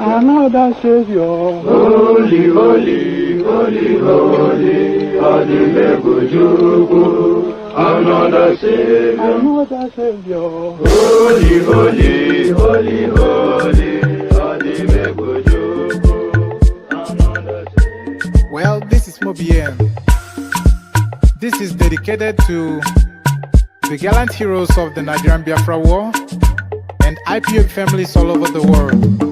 Another Savior. Holy, holy, holy, holy, Adimebujuku. Another Savior. Another Savior. Holy, holy, holy, holy, Adimebujuku. Another Savior. Well, this is Movt. This is dedicated to the gallant heroes of the Nigerian Biafra War and IPOB families all over the world.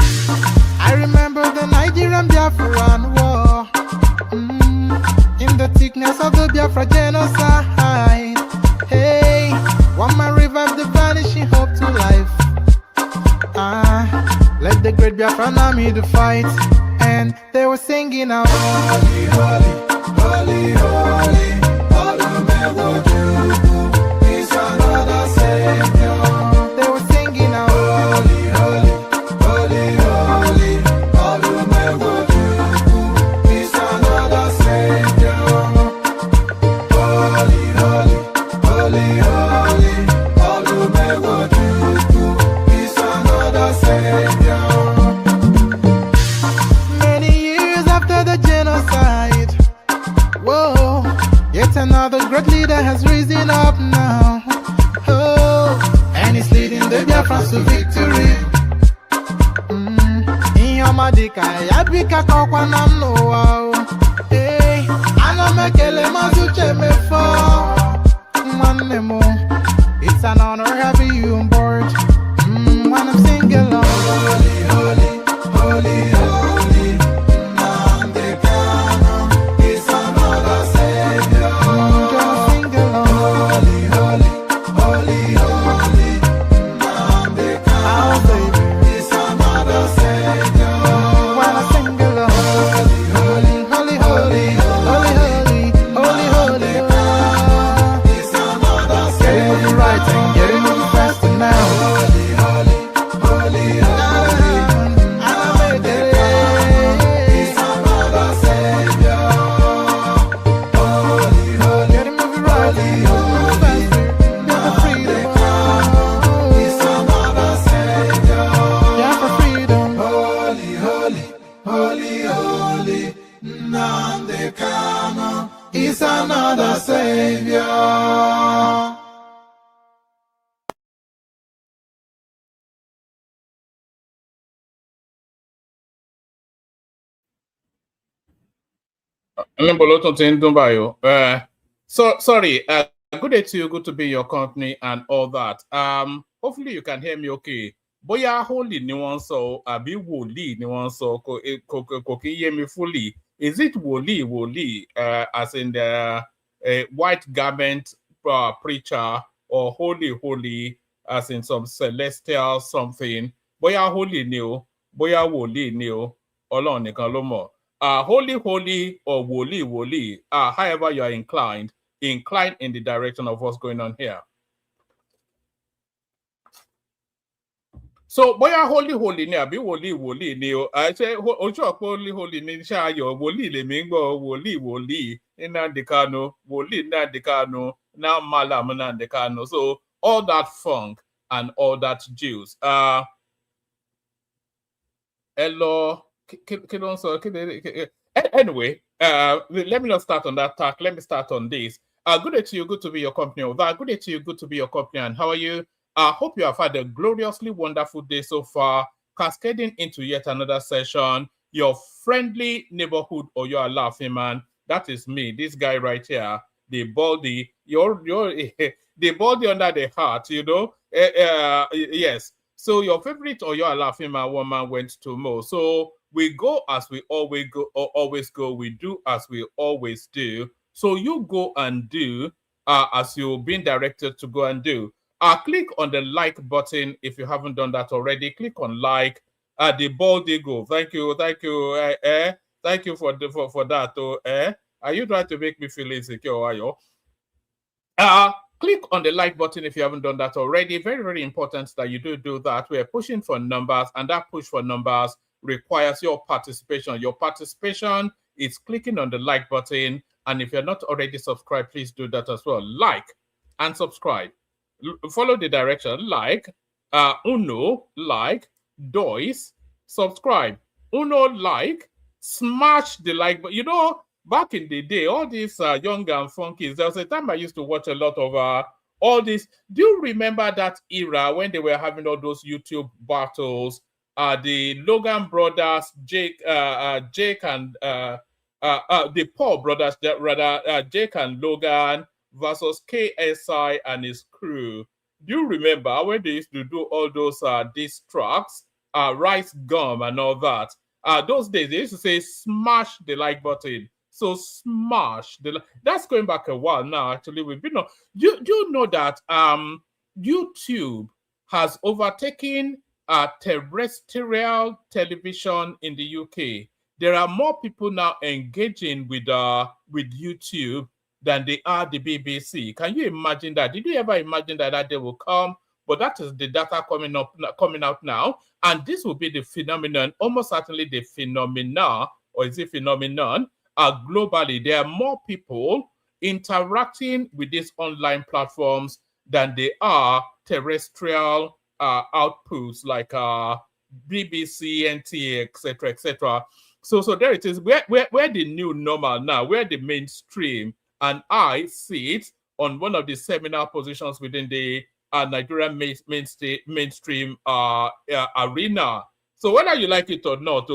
I remember the Nigerian Biafran War, in the thickness of the Biafra genocide. Hey, one man revived the vanishing hope to life. Let the great Biafran army to fight, and they were singing out, holy, holy, holy, holy, Olumewojuku is another Savior. They were singing out, holy, holy, holy, holy, Olumewojuku is another Savior. Holy, holy, holy, holy, Olumewojuku is another Savior. Many years after the genocide, whoa, yet another great leader has risen up now. Oh, and he's leading the Biafrans to victory. Inyamadika yabika kwa namno wao. Hey, anamekele mazuche mefo. Manemo, it's an honor having you on board. When I'm singing along, holy, holy, holy, holy, Nandekano is another Savior. Just sing along, holy, holy, holy, holy, Nandekano is another Savior. When I sing along, holy, holy, holy, holy, holy, holy, holy, is another Savior. Getting moving right and getting moving faster now. Holy, holy, holy, holy, is another Savior. Holy, holy, getting moving right, moving faster, get the freedom. Is another Savior. Yeah, for freedom. Holy, holy, holy, holy, Nandekano is another Savior. Sorry. Good day to you. Good to be in your company and all that. Hopefully you can hear me okay. Boya holy ni one so abi woli ni one so ko hear me fully. Is it woli as in the white garment preacher, or holy as in some celestial something? Boya holy ni o, boya woli ni o. Olorun nìkan ló mọ̀. Holy or woli, however you are inclined in the direction of what's going on here. So, boya holy ni abi woli ni o. I say ojo holy ni shayo woli le mingbo woli Nnamdi Kanu now Malam Nnamdi Kanu. So all that funk and all that juice. Hello. Anyway, let me not start on that tack. Let me start on this. Good day to you. Good to be your company. Good day to you. Good to be your company. And how are you? I hope you have had a gloriously wonderful day so far, cascading into yet another session. Your friendly neighborhood or your laughing man. That is me. This guy right here. The baldy. You're the baldy under the heart. You know. Yes. So your favorite or your laughing man woman went to Mo. So we go as we always go. We do as we always do. So you go and do as you've been directed to go and do. Click on the like button if you haven't done that already. Click on like. The baldy go. Thank you. Thank you for that. Are you trying to make me feel insecure? Are you? Click on the like button if you haven't done that already. Very, very important that you do that. We're pushing for numbers, and that push for numbers requires your participation. Your participation is clicking on the like button, and if you're not already subscribed, please do that as well. Like and subscribe. Follow the direction. Like, like, dois, subscribe. Uno like, smash the like button. You know, back in the day, all these young and funkies, there was a time I used to watch a lot of all this. Do you remember that era when they were having all those YouTube battles? The Logan brothers, Jake and the Paul brothers, rather, Jake and Logan versus KSI and his crew. Do you remember when they used to do all those diss tracks, Rice Gum and all that? Those days they used to say smash the like button. So smash the like. That's going back a while now. Actually, we've been on. Do you know that YouTube has overtaken terrestrial television in the UK? There are more people now engaging with YouTube than they are the BBC. Can you imagine that? Did you ever imagine that day will come? But that is the data coming out now, and this will be the phenomenon, almost certainly the phenomena, or is it phenomenon? Globally, there are more people interacting with these online platforms than they are terrestrial outputs like BBC, NTA, etc., etc. So there it is. Where the new normal now, where the mainstream, and I see it on one of the seminal positions within the Nigerian mainstream arena. So whether you like it or not,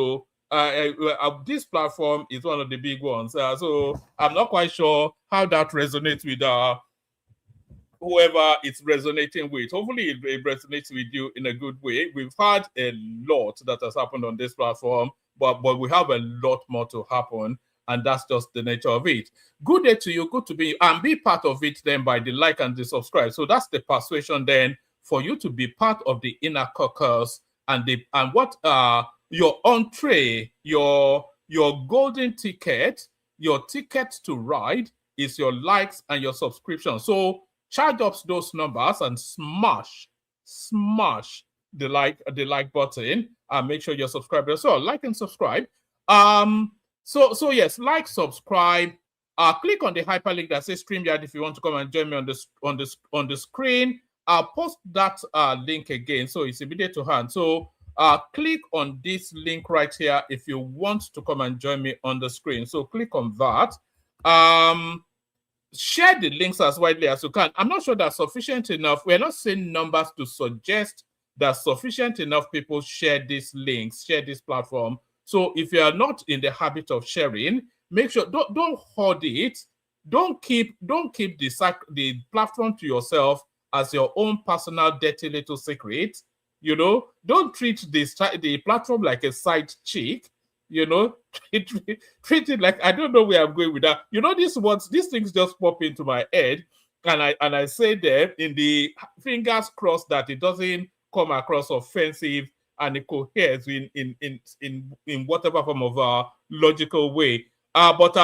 this platform is one of the big ones. So I'm not quite sure how that resonates with whoever it's resonating with. Hopefully it resonates with you in a good way. We've had a lot that has happened on this platform, but we have a lot more to happen, and that's just the nature of it. Good day to you. Good to be, and be part of it then by the like and the subscribe. So that's the persuasion then for you to be part of the inner caucus, and what your entree, your golden ticket, your ticket to ride is your likes and your subscription. So charge up those numbers and smash the like button, and make sure you're subscribed as well. Like and subscribe. So yes, like, subscribe. Click on the hyperlink that says StreamYard if you want to come and join me on the screen. I'll post that link again, so it's immediate to hand. So click on this link right here if you want to come and join me on the screen. So click on that. Share the links as widely as you can. I'm not sure that's sufficient enough. We're not seeing numbers to suggest that sufficient enough people share these links, share this platform. So if you are not in the habit of sharing, make sure don't hoard it. Don't keep the platform to yourself as your own personal dirty little secret. You know, don't treat the platform like a side chick. You know, treat it like, I don't know where I'm going with that. You know, these things just pop into my head, and I say them in the fingers crossed that it doesn't come across offensive and it coheres in whatever form of logical way. But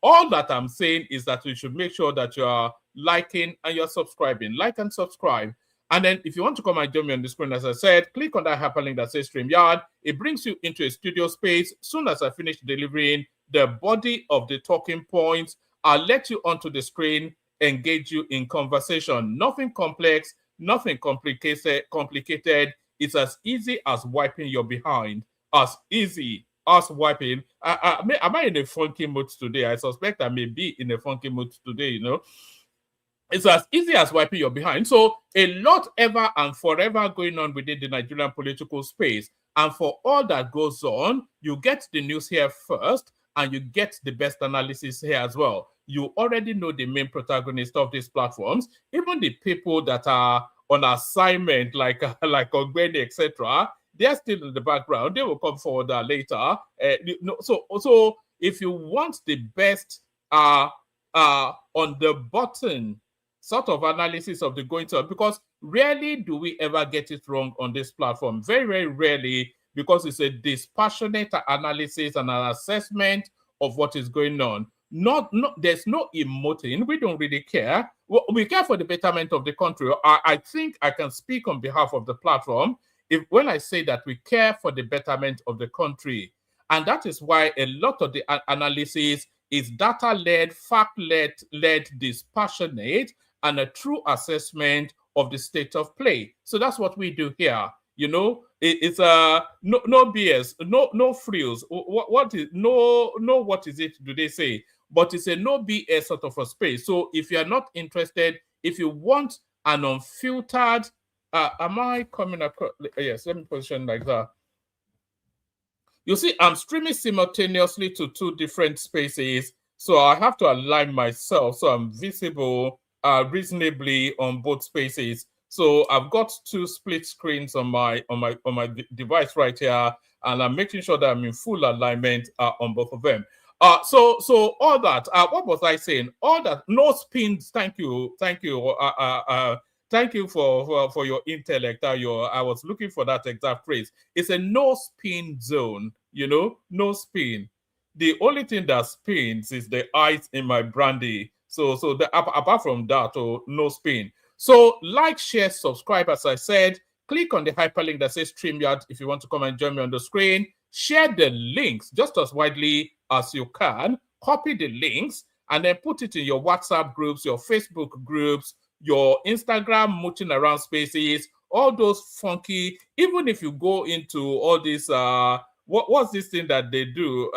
all that I'm saying is that you should make sure that you are liking and you're subscribing. Like and subscribe. And then if you want to come and join me on the screen, as I said, click on that hyperlink that says StreamYard. It brings you into a studio space. Soon as I finish delivering the body of the talking points, I'll let you onto the screen, engage you in conversation. Nothing complex, nothing complicated. It's as easy as wiping your behind. As easy as wiping. Am I in a funky mood today? I suspect I may be in a funky mood today, you know. It's as easy as wiping your behind. So a lot ever and forever going on within the Nigerian political space. And for all that goes on, you get the news here first, and you get the best analysis here as well. You already know the main protagonists of these platforms. Even the people that are on assignment, like Ogbeni, etc., they're still in the background. They will come forward later. So if you want the best on the button sort of analysis of the going on, because rarely do we ever get it wrong on this platform. Very, very rarely, because it's a dispassionate analysis and an assessment of what is going on. There's no emoting. We don't really care. We care for the betterment of the country. I think I can speak on behalf of the platform when I say that we care for the betterment of the country. And that is why a lot of the analysis is data-led, fact-led, dispassionate, and a true assessment of the state of play. So that's what we do here. You know, it's no BS, no frills. What is what is it? Do they say? But it's a no BS sort of a space. So if you are not interested, if you want an unfiltered, am I coming across? Yes, let me position like that. You see, I'm streaming simultaneously to 2 different spaces, so I have to align myself so I'm visible reasonably on both spaces. So I've got 2 split screens on my device right here, and I'm making sure that I'm in full alignment on both of them. So all that. What was I saying? All that. No spins. Thank you. Thank you for your intellect. I was looking for that exact phrase. It's a no spin zone. You know, no spin. The only thing that spins is the ice in my brandy. So apart from that, no spin. So like, share, subscribe. As I said, click on the hyperlink that says StreamYard if you want to come and join me on the screen. Share the links just as widely as you can. Copy the links and then put it in your WhatsApp groups, your Facebook groups, your Instagram mooching around spaces, all those funky. Even if you go into all these, what's this thing that they do?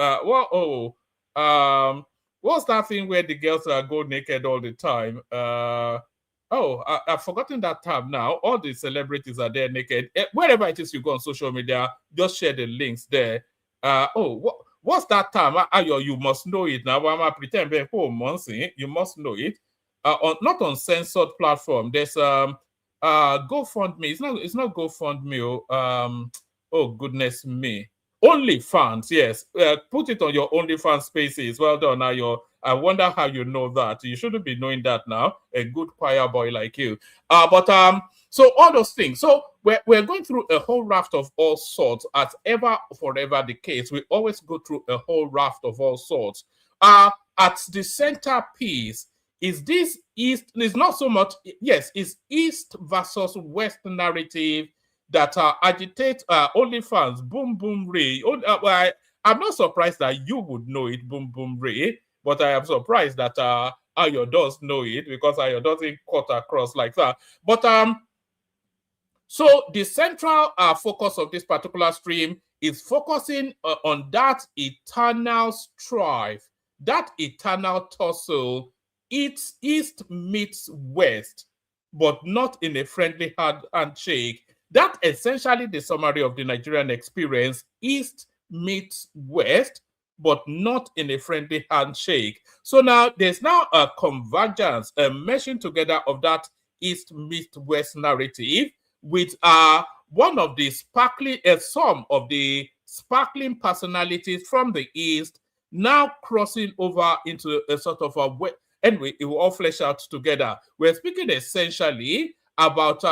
What's that thing where the girls go naked all the time? I've forgotten that term now. All the celebrities are there naked. Wherever it is you go on social media, just share the links there. What's that term? You must know it now. I'm pretend you must know it. Not on censored platform. There's GoFundMe. It's not GoFundMe. Oh goodness me. OnlyFans, yes. Put it on your OnlyFans spaces. Well done. I wonder how you know that. You shouldn't be knowing that now. A good choir boy like you. So all those things. So we're going through a whole raft of all sorts. As ever, forever the case, we always go through a whole raft of all sorts. At the centerpiece is this East. It's not so much. Yes, it's East versus West narrative that agitate OnlyFans, Boom Boom Ray. I'm not surprised that you would know it, Boom Boom Ray, but I am surprised that Ayo does know it because Ayo doesn't cut across like that. But so the central focus of this particular stream is focusing on that eternal strife, that eternal tussle. It's East meets West, but not in a friendly handshake. That essentially the summary of the Nigerian experience. East meets West, but not in a friendly handshake. So now there's now a convergence, a meshing together of that East meets West narrative with one of the some of the sparkling personalities from the East now crossing over into a sort of a anyway, it will all flesh out together. We're speaking essentially about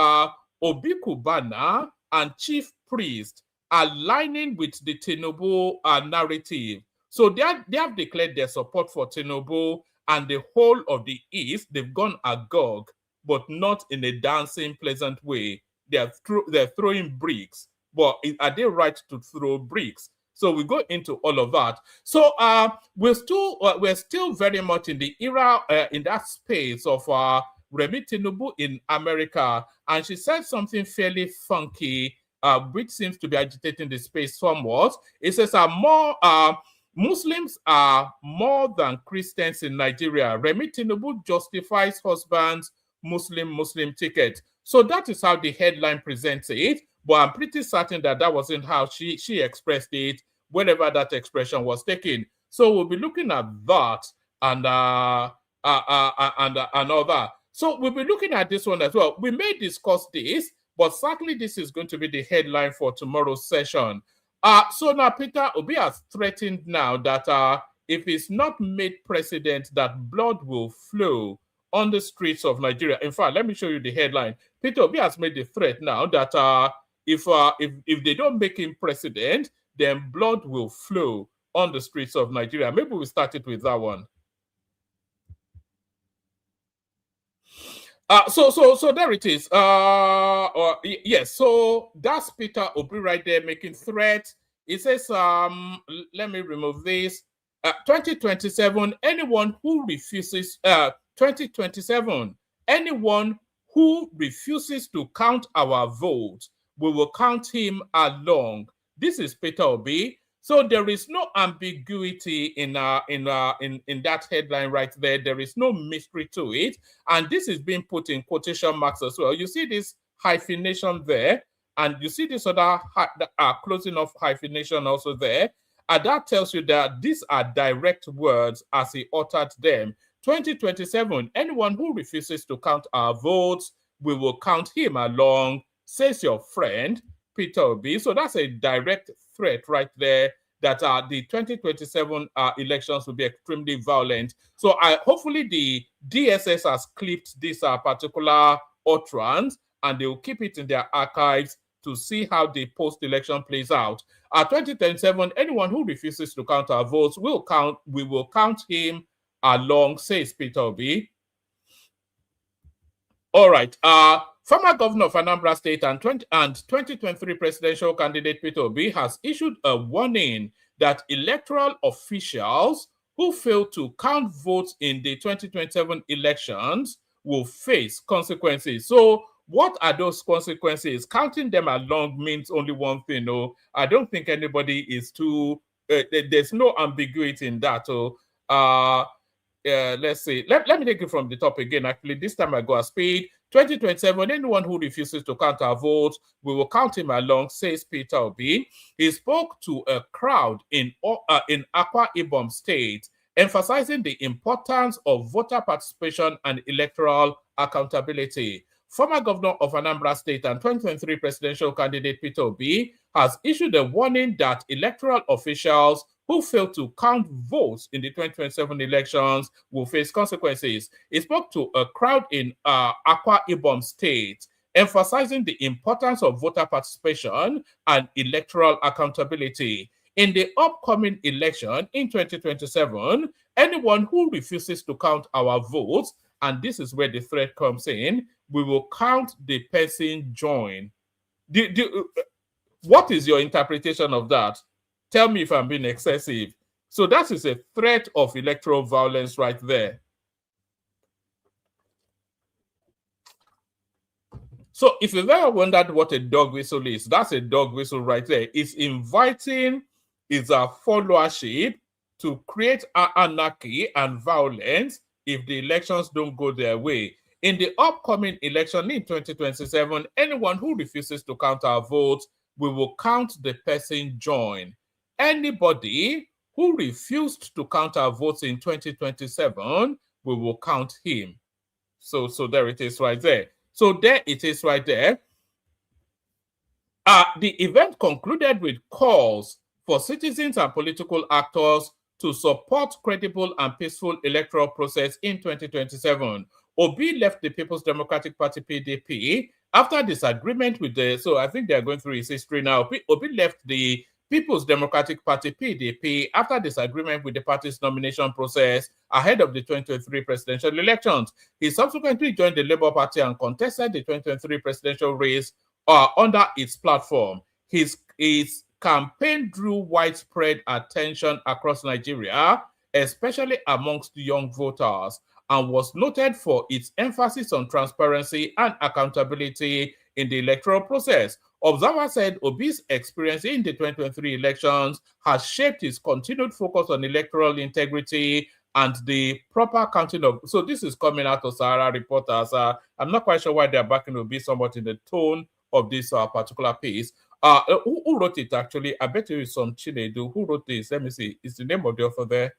Obi Cubana and Chief Priest aligning with the Tinubu narrative. So they have declared their support for Tinubu and the whole of the East. They've gone agog, but not in a dancing, pleasant way. They're throwing bricks, but are they right to throw bricks? So we go into all of that. So we're still very much in the era in that space of Remi Tinubu in America, and she said something fairly funky, which seems to be agitating the space somewhat. It says Muslims are more than Christians in Nigeria. Remi Tinubu justifies husband's Muslim ticket. So that is how the headline presents it. But I'm pretty certain that that wasn't how she expressed it, whenever that expression was taken. So we'll be looking at that and all that. So we'll be looking at this one as well. We may discuss this, but certainly this is going to be the headline for tomorrow's session. So now Peter Obi has threatened now that if he's not made president, that blood will flow on the streets of Nigeria. In fact, let me show you the headline. Peter Obi has made the threat now that if they don't make him president, then blood will flow on the streets of Nigeria. Maybe we started with that one. So there it is. Yes, so that's Peter Obi right there making threats. It says, let me remove this. 2027, anyone who refuses, 2027, anyone who refuses to count our votes we will count him along. This is Peter Obi. So there is no ambiguity in that headline right there. There is no mystery to it. And this is being put in quotation marks as well. You see this hyphenation there, and you see this other closing of hyphenation also there. And that tells you that these are direct words as he uttered them. 2027, anyone who refuses to count our votes, we will count him along, says your friend, Peter Obi. So that's a direct threat right there that the 2027 elections will be extremely violent. So hopefully the DSS has clipped this particular utterance, and they will keep it in their archives to see how the post-election plays out. 2027, anyone who refuses to count our votes, we will count him along, says Peter Obi. All right. Former governor of Anambra State and 2023 presidential candidate Peter Obi has issued a warning that electoral officials who fail to count votes in the 2027 elections will face consequences. So what are those consequences? Counting them along means only one thing. No, I don't think anybody is too, there's no ambiguity in that. Let's see. Let me take it from the top again. Actually, this time I go at speed. 2027, anyone who refuses to count our votes, we will count him along, says Peter Obi. He spoke to a crowd in Akwa Ibom State, emphasizing the importance of voter participation and electoral accountability. Former governor of Anambra State and 2023 presidential candidate Peter Obi has issued a warning that electoral officials who fail to count votes in the 2027 elections will face consequences. He spoke to a crowd in Akwa Ibom State, emphasizing the importance of voter participation and electoral accountability. In the upcoming election in 2027, anyone who refuses to count our votes, and this is where the threat comes in, we will count the person join. What is your interpretation of that? Tell me if I'm being excessive. So that is a threat of electoral violence right there. So if you've ever wondered what a dog whistle is, that's a dog whistle right there. It's inviting its followership to create anarchy and violence if the elections don't go their way. In the upcoming election in 2027, anyone who refuses to count our votes, we will count the person join. Anybody who refused to count our votes in 2027, we will count him. So there it is right there. So there it is right there. The event concluded with calls for citizens and political actors to support credible and peaceful electoral process in 2027. Obi left the People's Democratic Party, PDP, after disagreement with so I think they're going through his history now. Obi left the People's Democratic Party, PDP, after disagreement with the party's nomination process ahead of the 2023 presidential elections. He subsequently joined the Labour Party and contested the 2023 presidential race under its platform. His campaign drew widespread attention across Nigeria, especially amongst young voters, and was noted for its emphasis on transparency and accountability in the electoral process. Observers said Obi's experience in the 2023 elections has shaped his continued focus on electoral integrity and the proper counting of. So this is coming out of Sahara reporters. I'm not quite sure why they're backing Obi somewhat in the tone of this particular piece. Who wrote it actually? I bet you it's some Chinedu. Who wrote this? Let me see. Is the name of the author there?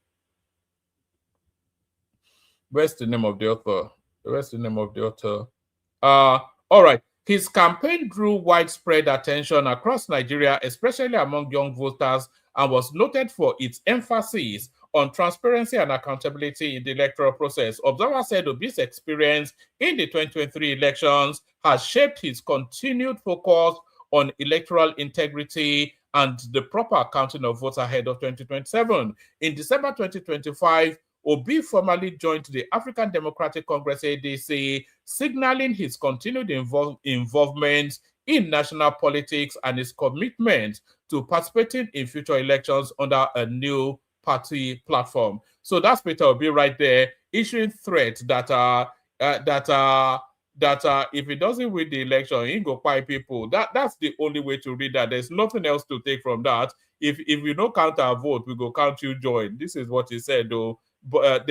Where's the name of the author? Where's the name of the author? All right. His campaign drew widespread attention across Nigeria, especially among young voters, and was noted for its emphasis on transparency and accountability in the electoral process. Observers said Obi's experience in the 2023 elections has shaped his continued focus on electoral integrity and the proper counting of votes ahead of 2027. In December 2025, Obi formally joined the African Democratic Congress, ADC, signaling his continued involvement in national politics and his commitment to participating in future elections under a new party platform. So that's Peter Obi right there, issuing threats that that if he doesn't win the election, he go buy people. That's the only way to read that. There's nothing else to take from that. If you don't count our vote, we go count you join. This is what he said, though. But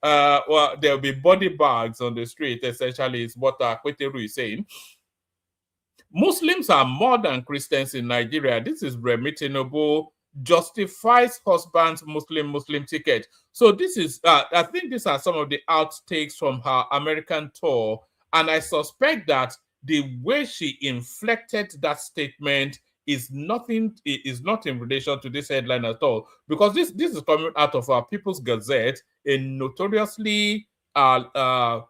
well, there'll be body bags on the street. Essentially, is what Kweteru is saying. Muslims are more than Christians in Nigeria. This is Remi Tinubu justifies husband's Muslim ticket. So this is, I think these are some of the outtakes from her American tour. And I suspect that the way she inflected that statement is not in relation to this headline at all. Because this is coming out of our People's Gazette, a notoriously lying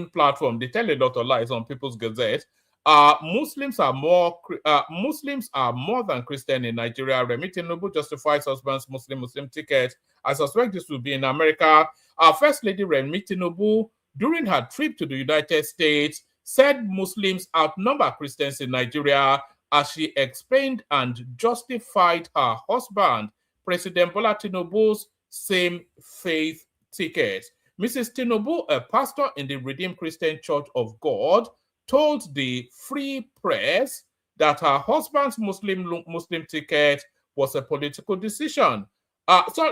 platform. They tell a lot of lies on People's Gazette. Muslims are more than Christian in Nigeria. Remi Tinubu justifies husband's Muslim ticket. I suspect this will be in America. Our First Lady Remi Tinubu, during her trip to the United States, said Muslims outnumber Christians in Nigeria as she explained and justified her husband, President Bola Tinubu's same faith ticket. Mrs. Tinubu, a pastor in the Redeemed Christian Church of God, told the Free Press that her husband's Muslim ticket was a political decision.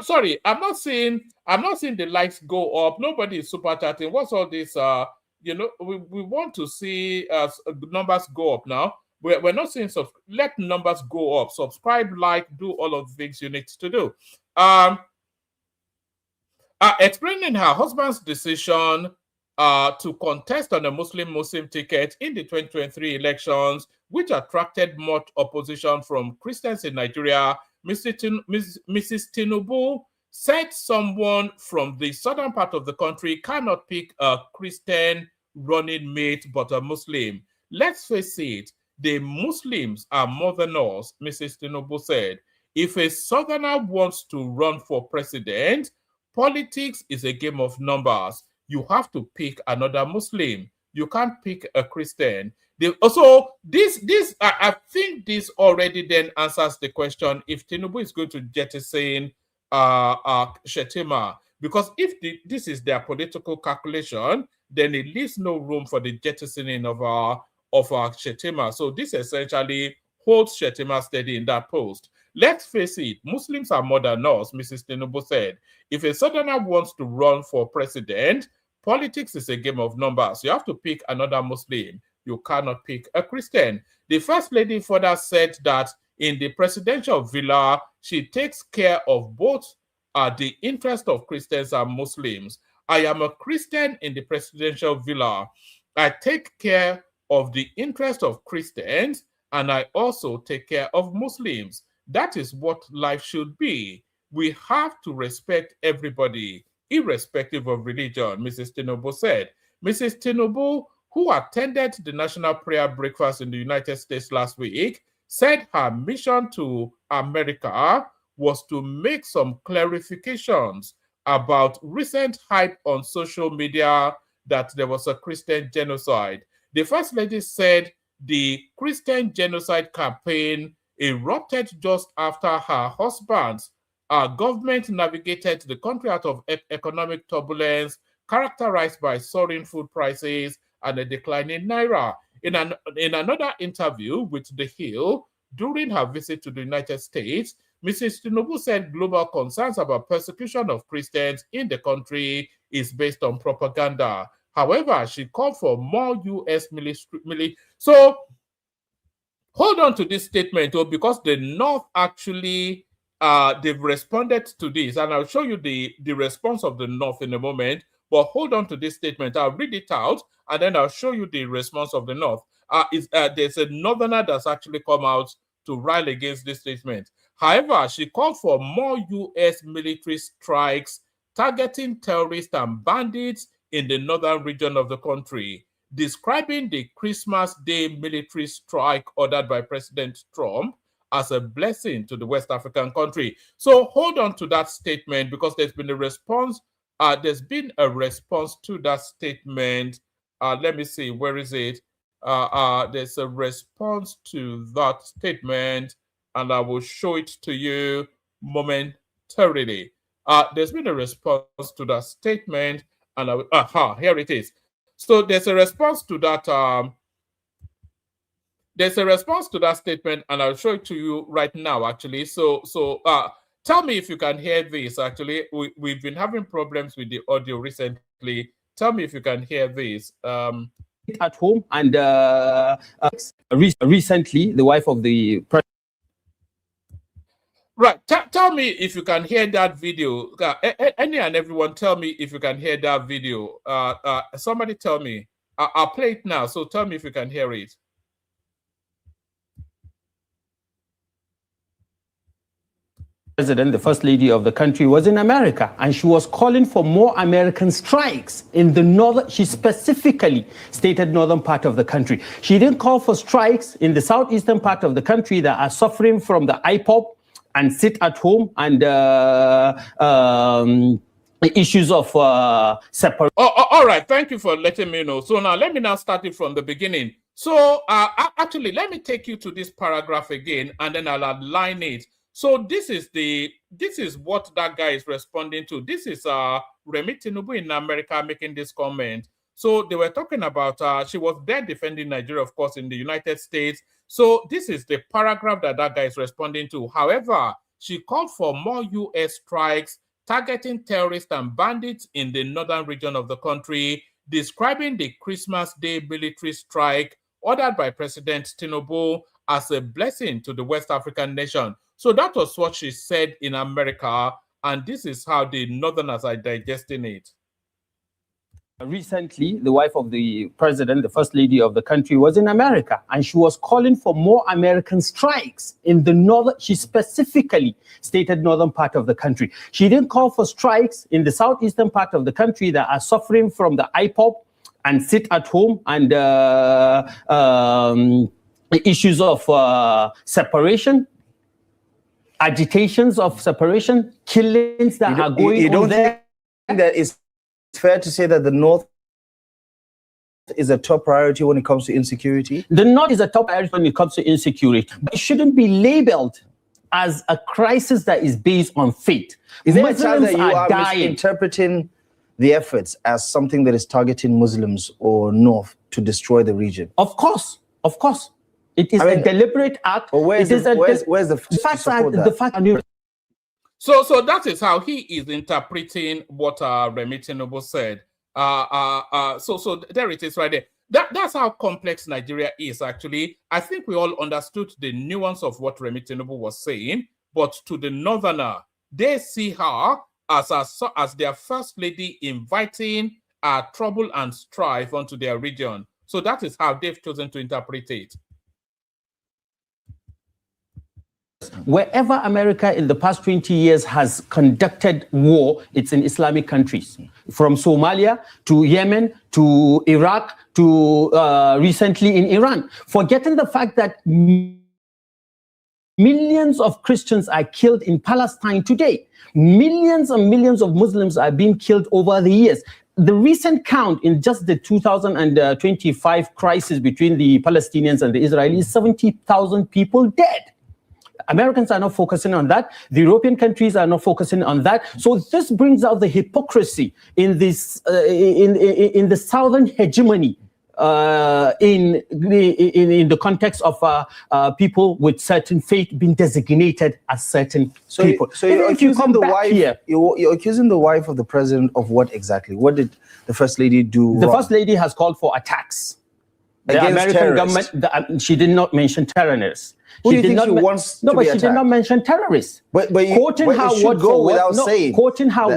Sorry, I'm not seeing the likes go up. Nobody is super chatting. What's all this? We want to see numbers go up now. We're not seeing let numbers go up. Subscribe, like, do all of the things you need to do. Explaining her husband's decision to contest on a Muslim ticket in the 2023 elections, which attracted much opposition from Christians in Nigeria, Mrs. Tinubu said someone from the southern part of the country cannot pick a Christian running mate but a Muslim. Let's face it, the Muslims are more than us, Mrs. Tinubu said. If a southerner wants to run for president, politics is a game of numbers. You have to pick another Muslim. You can't pick a Christian. So I think this already then answers the question if Tinubu is going to jettison Shetima, because if this is their political calculation, then it leaves no room for the jettisoning of our Shetima. So this essentially holds Shetima steady in that post. Let's face it, Muslims are more than us, Mrs. Tinubu said. If a southerner wants to run for president, politics is a game of numbers. You have to pick another Muslim. You cannot pick a Christian. The First Lady further said that in the presidential villa, she takes care of both the interest of Christians and Muslims. I am a Christian in the presidential villa. I take care of the interest of Christians, and I also take care of Muslims. That is what life should be. We have to respect everybody, irrespective of religion, Mrs. Tinubu said. Mrs. Tinubu, who attended the National Prayer Breakfast in the United States last week, said her mission to America was to make some clarifications about recent hype on social media that there was a Christian genocide. The First Lady said the Christian genocide campaign erupted just after her husband's government navigated the country out of economic turbulence characterized by soaring food prices and a declining naira. In another interview with The Hill during her visit to the United States, Mrs. Tinubu said global concerns about persecution of Christians in the country is based on propaganda. However, she called for more U.S. military. So hold on to this statement, because the North actually they've responded to this, and I'll show you the response of the North in a moment. But hold on to this statement. I'll read it out, and then I'll show you the response of the North. There's a Northerner that's actually come out to rail against this statement. However, she called for more U.S. military strikes targeting terrorists and bandits in the northern region of the country, describing the Christmas Day military strike ordered by President Trump as a blessing to the West African country. So hold on to that statement, because there's been a response. There's been a response to that statement. Let me see, where is it? There's a response to that statement, and I will show it to you momentarily. There's been a response to that statement, and here it is. So there's a response to that. There's a response to that statement, and I'll show it to you right now, actually. So tell me if you can hear this, actually. We've been having problems with the audio recently. Tell me if you can hear this. At home, and recently, the wife of the president. Right. Tell me if you can hear that video. Any and everyone, tell me if you can hear that video. Somebody tell me. I'll play it now, so tell me if you can hear it. President, the first lady of the country, was in America, and she was calling for more American strikes in the northern. She specifically stated northern part of the country. She didn't call for strikes in the southeastern part of the country that are suffering from the IPOP and sit at home and issues of separation. All right, thank you for letting me know. So now let me now start it from the beginning. So actually, let me take you to this paragraph again, and then I'll outline it. So this is what that guy is responding to. This is Remi Tinubu in America making this comment. So they were talking about she was there defending Nigeria, of course, in the United States. So this is the paragraph that guy is responding to. However, she called for more U.S. strikes targeting terrorists and bandits in the northern region of the country, describing the Christmas Day military strike ordered by President Tinubu as a blessing to the West African nation. So that was what she said in America, and this is how the Northerners are digesting it. Recently, the wife of the president, the first lady of the country, was in America, and she was calling for more American strikes in the northern. She specifically stated northern part of the country. She didn't call for strikes in the southeastern part of the country that are suffering from the IPOP and sit at home and issues of separation, agitations of separation, killings that are going on there. Think that it's fair to say that the North is a top priority when it comes to insecurity? The North is a top priority when it comes to insecurity, but it shouldn't be labeled as a crisis that is based on faith. Is there a chance that you are misinterpreting the efforts as something that is targeting Muslims or North to destroy the region? Of course. It is a deliberate act. Where's the fact? So that is how he is interpreting what Remi Tinubu said. So there it is right there. That's how complex Nigeria is, actually. I think we all understood the nuance of what Remi Tinubu was saying, but to the Northerner, they see her as their first lady inviting trouble and strife onto their region. So that is how they've chosen to interpret it. Wherever America in the past 20 years has conducted war, it's in Islamic countries. From Somalia to Yemen to Iraq to recently in Iran. Forgetting the fact that millions of Christians are killed in Palestine today. Millions and millions of Muslims are being killed over the years. The recent count in just the 2025 crisis between the Palestinians and the Israelis, 70,000 people dead. Americans are not focusing on that. The European countries are not focusing on that. So this brings out the hypocrisy in this in the southern hegemony in the context of people with certain faith being designated as certain people. So you're accusing the wife. You're accusing the wife of the president of what exactly? What did the first lady do? The first lady has called for attacks. The American government. She did not mention terrorists. Who do you think she wants to be attacked? She did not mention terrorists. Quoting her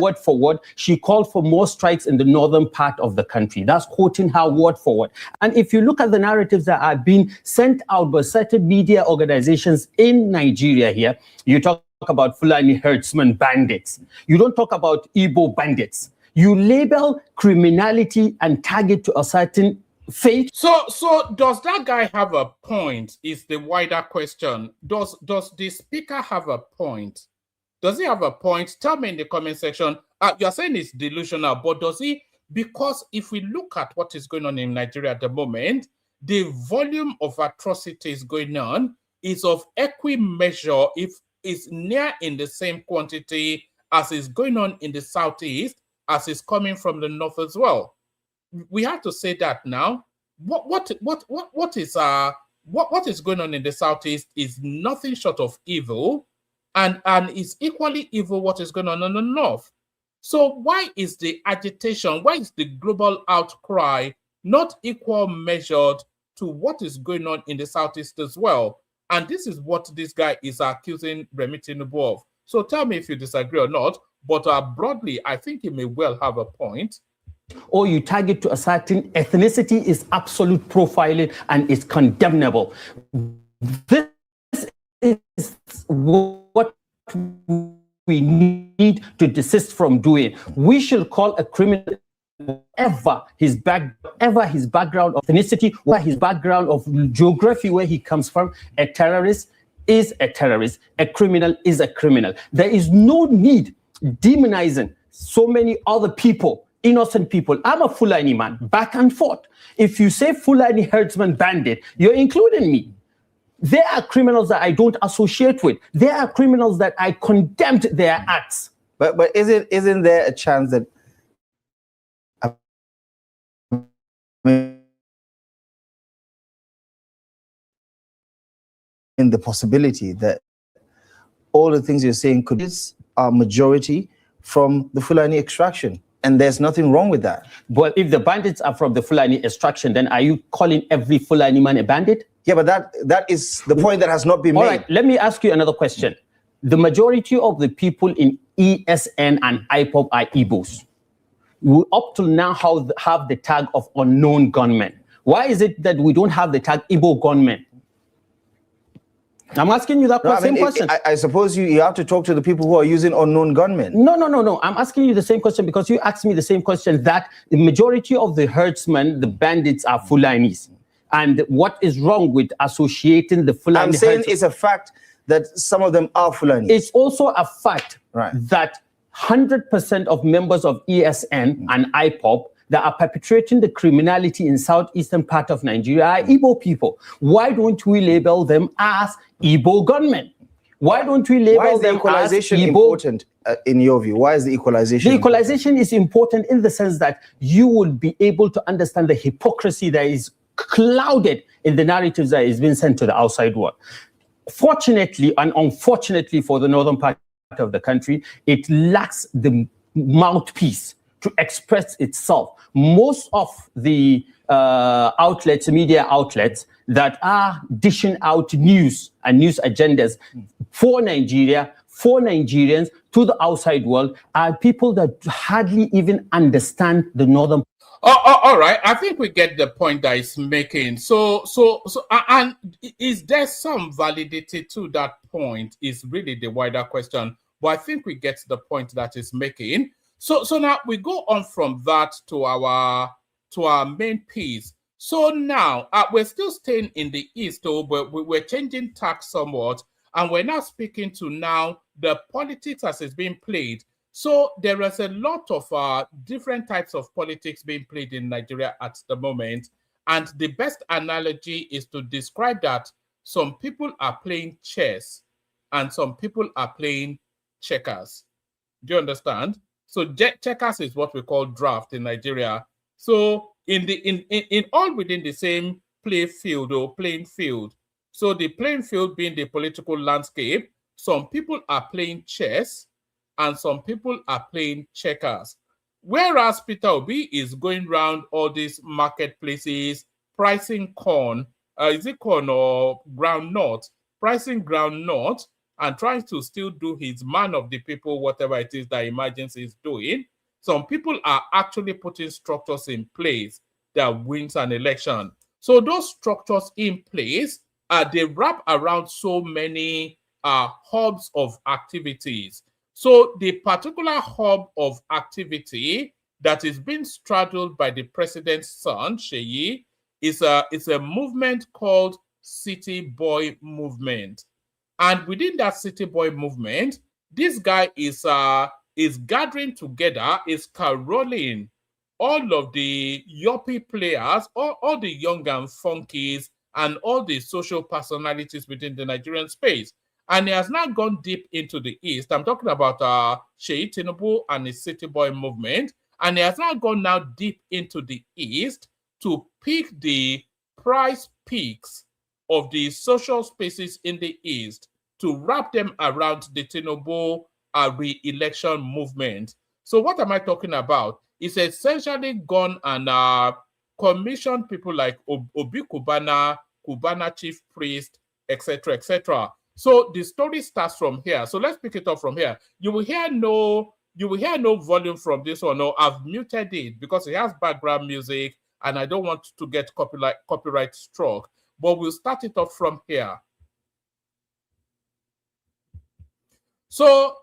word for word, she called for more strikes in the northern part of the country. That's quoting her word for word. And if you look at the narratives that are being sent out by certain media organizations in Nigeria here, you talk about Fulani herdsmen bandits. You don't talk about Igbo bandits. You label criminality and target to a certain faith. So does that guy have a point? Is the wider question. Does the speaker have a point? Does he have a point? Tell me in the comment section. You're saying it's delusional, but does he? Because if we look at what is going on in Nigeria at the moment, the volume of atrocities going on is of equi measure, if it's near in the same quantity as is going on in the southeast, as is coming from the north as well. we have to say that now. What is going on in the Southeast is nothing short of evil, and is equally evil what is going on in the North. So why is the agitation, why is the global outcry not equal measured to what is going on in the Southeast as well? And this is what this guy is accusing Remi Tinubu of. So tell me if you disagree or not, but broadly, I think he may well have a point. Or you target to a certain ethnicity is absolute profiling and is condemnable. This is what we need to desist from doing. We should call a criminal whatever his background of ethnicity, or his background of geography, where he comes from. A terrorist is a terrorist. A criminal is a criminal. There is no need demonizing so many other people, innocent people. I'm a Fulani man, back and forth. If you say Fulani herdsman bandit, you're including me. There are criminals that I don't associate with. There are criminals that I condemned their acts. But isn't there a chance that in the possibility that all the things you're saying could be a majority from the Fulani extraction? And there's nothing wrong with that. But if the bandits are from the Fulani extraction, then are you calling every Fulani man a bandit? Yeah, but that is the point that has not been made. All right, let me ask you another question. The majority of the people in ESN and IPOB are Igbos. We up till now have the tag of unknown gunmen. Why is it that we don't have the tag Igbo gunmen? I'm asking you that same question. I suppose you have to talk to the people who are using unknown gunmen. No. I'm asking you the same question because you asked me the same question, that the majority of the herdsmen, the bandits, are Fulanis. And what is wrong with associating the Fulani? I'm saying it's a fact that some of them are Fulani. It's also a fact that 100% of members of ESN and IPOB that are perpetrating the criminality in southeastern part of Nigeria are Igbo people. Why don't we label them as Igbo gunmen? Why don't we label them as Igbo? Why is the equalization important in your view? Why is the equalization The equalization is important in the sense that you will be able to understand the hypocrisy that is clouded in the narratives that is being sent to the outside world. Fortunately and unfortunately for the northern part of the country, it lacks the mouthpiece to express itself. Most of the outlets, media outlets that are dishing out news and news agendas for Nigeria, for Nigerians, to the outside world, are people that hardly even understand the northern. All right, I think we get the point that he's making. So, and is there some validity to that point? Is really the wider question. But I think we get the point that he's making. So now we go on from that to our main piece. So now we're still staying in the East, though, but we're changing tack somewhat, and we're now speaking to now the politics as it's being played. So there is a lot of different types of politics being played in Nigeria at the moment, and the best analogy is to describe that some people are playing chess and some people are playing checkers. Do you understand? So checkers is what we call draft in Nigeria. So in all within the same playing field. So the playing field being the political landscape, some people are playing chess and some people are playing checkers. Whereas Peter Obi is going around all these marketplaces, pricing corn, is it corn or groundnut? Pricing groundnut and trying to still do his man of the people, whatever it is that he imagines he's doing. Some people are actually putting structures in place that wins an election. So those structures in place, they wrap around so many hubs of activities. So the particular hub of activity that is being straddled by the president's son, Seyi, is a movement called City Boy Movement. And within that City Boy movement, this guy is gathering together, is caroling all of the yuppie players, all the young and funkies, and all the social personalities within the Nigerian space. And he has now gone deep into the East. I'm talking about Seyi Tinubu and his City Boy movement. And he has now gone now deep into the East to pick the price peaks of the social spaces in the East to wrap them around the Tinubu re-election movement. So what am I talking about? It's essentially gone and commissioned people like Obi Cubana, Cubana chief priest, etc., etc. So the story starts from here. So let's pick it up from here. You will hear no volume from this one. No, I've muted it because it has background music and I don't want to get copyright struck. But we'll start it off from here. So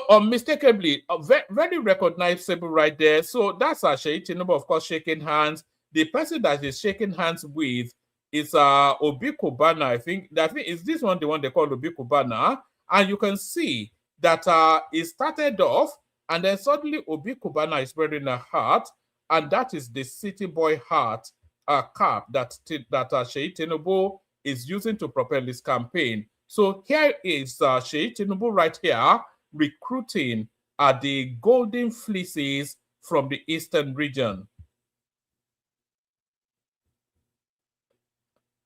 unmistakably, very recognizable right there. So that's Seyi Tinubu, of course, shaking hands. The person that is shaking hands with is Obi Cubana. I think is this one the one they call Obi Cubana, and you can see that it started off, and then suddenly Obi Cubana is wearing a hat, and that is the city boy hat cap that Seyi Tinubu is using to propel his campaign. So here is Seyi Tinubu right here recruiting the golden fleeces from the Eastern region.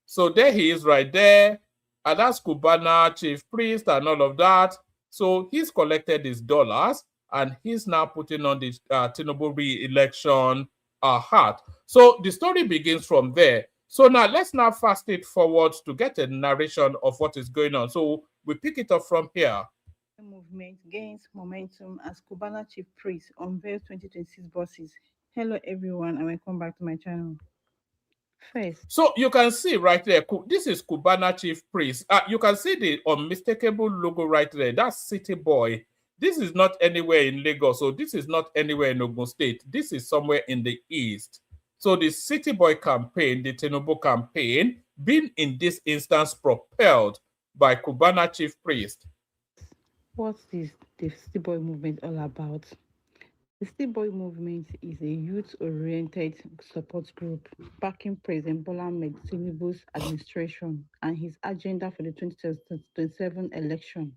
So there he is right there. And that's Cubana, chief priest, and all of that. So he's collected his dollars and he's now putting on the Tinubu re-election hat. So the story begins from there. So now let's now fast it forward to get a narration of what is going on. So we pick it up from here. Movement gains momentum as Cubana chief priest unveils 2026 buses. Hello everyone and welcome back to my channel. First, so you can see right there, this is Cubana chief priest. You can see the unmistakable logo right there. That's City Boy. This is not anywhere in Lagos, so this is not anywhere in Ogun State. This is somewhere in the East. So the City Boy campaign, the Tinubu campaign, being in this instance propelled by Cubana chief priest. what is the City Boy movement all about? The City Boy movement is a youth-oriented support group backing President Bola Tinubu's administration and his agenda for the 2027 election.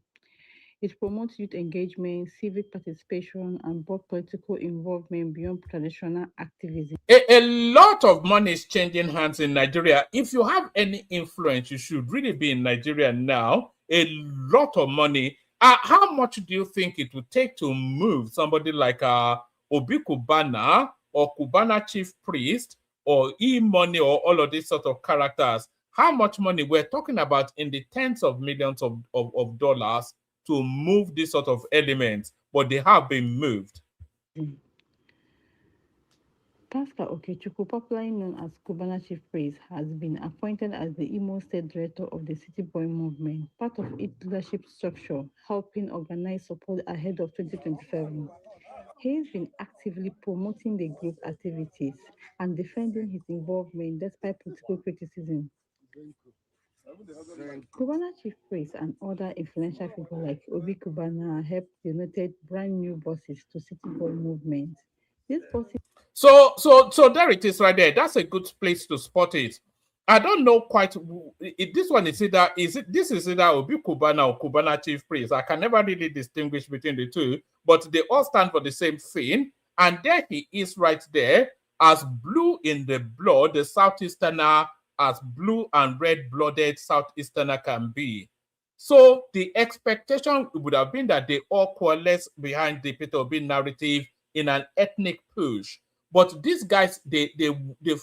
It promotes youth engagement, civic participation, and broad political involvement beyond traditional activism. A lot of money is changing hands in Nigeria. If you have any influence, you should really be in Nigeria now. A lot of money. How much do you think it would take to move somebody like Obi Cubana or Cubana chief priest or E-Money or all of these sort of characters? How much money? We're talking about in the tens of millions of dollars to move this sort of elements, but they have been moved. Pastor Okechukwu, popularly known as Cubana chief priest, has been appointed as the Imo State Director of the City Boy movement, part of its leadership structure, helping organize support ahead of 2027. He has been actively promoting the group activities and defending his involvement despite political criticism. Cubana chief priest and other influential figures like Obi Cubana helped donate brand new buses to City Boy movement. These buses. So there it is right there. That's a good place to spot it. I don't know quite. This one is either this is either Obi Cubana or Cubana chief priest. I can never really distinguish between the two, but they all stand for the same thing. And there he is right there, as blue in the blood, the Southeasterner, as blue and red-blooded Southeasterner can be. So the expectation would have been that they all coalesce behind the Peter Obi narrative in an ethnic push. But these guys, they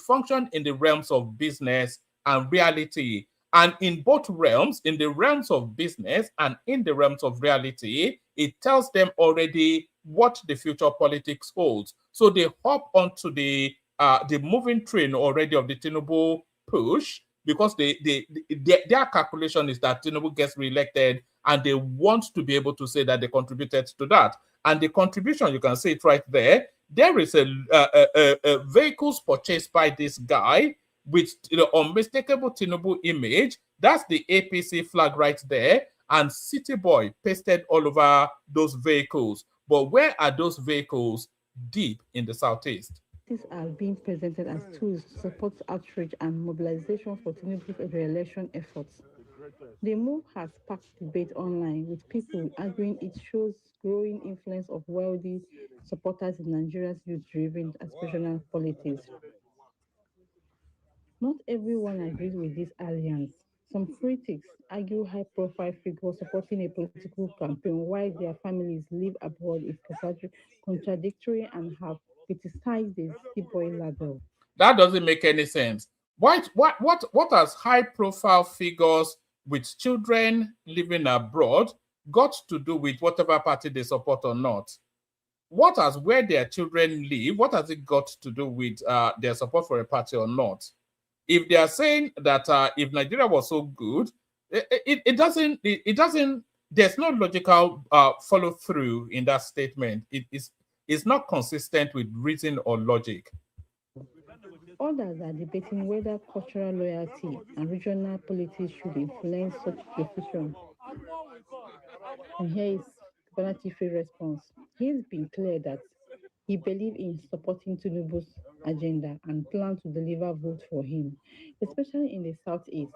function in the realms of business and reality. And in both realms, in the realms of business and in the realms of reality, it tells them already what the future politics holds. So they hop onto the moving train already of the Tinubu push, because their calculation is that Tinubu gets reelected and they want to be able to say that they contributed to that. And the contribution, you can see it right there. There is a vehicles purchased by this guy with unmistakable Tinubu image. That's the APC flag right there, and City Boy pasted all over those vehicles. But where are those vehicles? Deep in the Southeast. These are being presented as tools to support outreach and mobilization for Tinubu's re-election efforts. The move has sparked debate online, with people arguing it shows growing influence of wealthy supporters in Nigeria's youth-driven aspirational politics. Not everyone agrees with this alliance. Some critics argue high-profile figures supporting a political campaign while their families live abroad is contradictory and have criticized the boy label. That doesn't make any sense. What has high-profile figures with children living abroad got to do with whatever party they support or not? What has where their children live? What has it got to do with their support for a party or not? If they are saying that if Nigeria was so good, it doesn't. There's no logical follow through in that statement. It's not consistent with reason or logic. Others are debating whether cultural loyalty and regional politics should influence such decisions. And here is Kubana Chief's response. He's been clear that he believes in supporting Tinubu's agenda and plans to deliver votes for him, especially in the Southeast.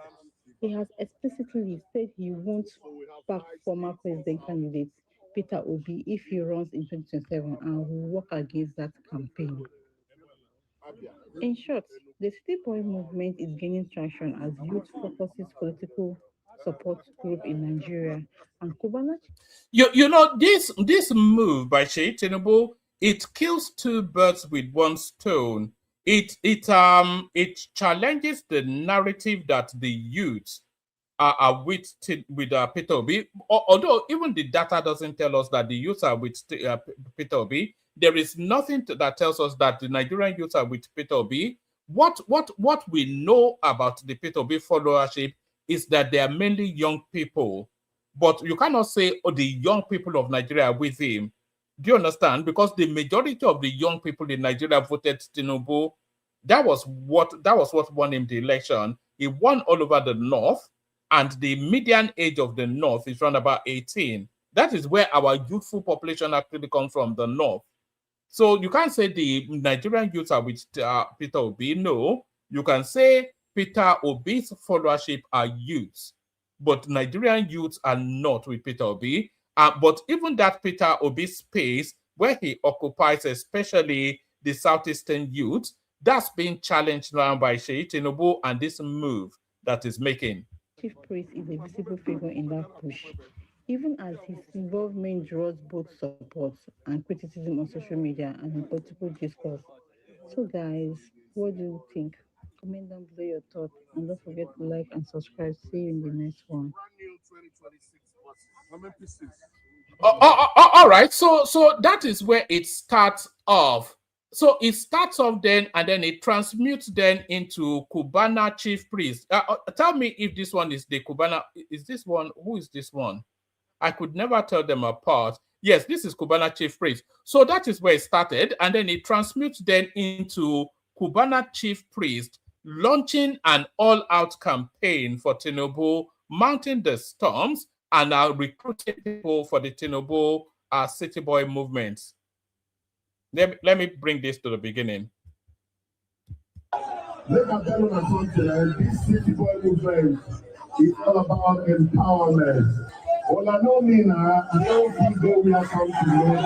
He has explicitly said he won't back former president candidate Peter Obi if he runs in 2027 and will work against that campaign. In short, the City Boy movement is gaining traction as youth focuses political support group in Nigeria, and Kubana. You know this move by Seyi Tinubu, it kills two birds with one stone. It challenges the narrative that the youth are with Peter Obi. Although even the data doesn't tell us that the youth are with Peter Obi, there is nothing that tells us that the Nigerian youth are with Peter Obi. What we know about the Peter Obi followership is that they are mainly young people. But you cannot say, oh, the young people of Nigeria are with him. Do you understand? Because the majority of the young people in Nigeria voted Tinubu. That was what won him the election. He won all over the north, and the median age of the north is around about 18. That is where our youthful population actually comes from, the north. So you can't say the Nigerian youth are with Peter Obi. No, you can say Peter Obi's followership are youths, but Nigerian youths are not with Peter Obi. But even that Peter Obi space where he occupies, especially the Southeastern youth, that's being challenged now by Seyi Tinubu and this move that is making. Chief Priest is a visible figure in that push, even as his involvement draws both support and criticism on social media and in political discourse. So, guys, what do you think? Comment down below your thoughts and don't forget to like and subscribe. See you in the next one. All right, so that is where it starts off. So it starts off then, and then it transmutes then into Cubana chief priest. Tell me if this one is the Cubana. Is this one? Who is this one? I could never tell them apart. Yes, this is Cubana chief priest. So that is where it started, and then it transmutes then into Cubana chief priest launching an all-out campaign for Tinubu, mounting the storms, and are recruiting people for the Tinubu City Boy movement. Let me bring this to the beginning. Let me tell you something. This City Boy movement is all about empowerment. Well, I know me now. I don't think go we are coming to know.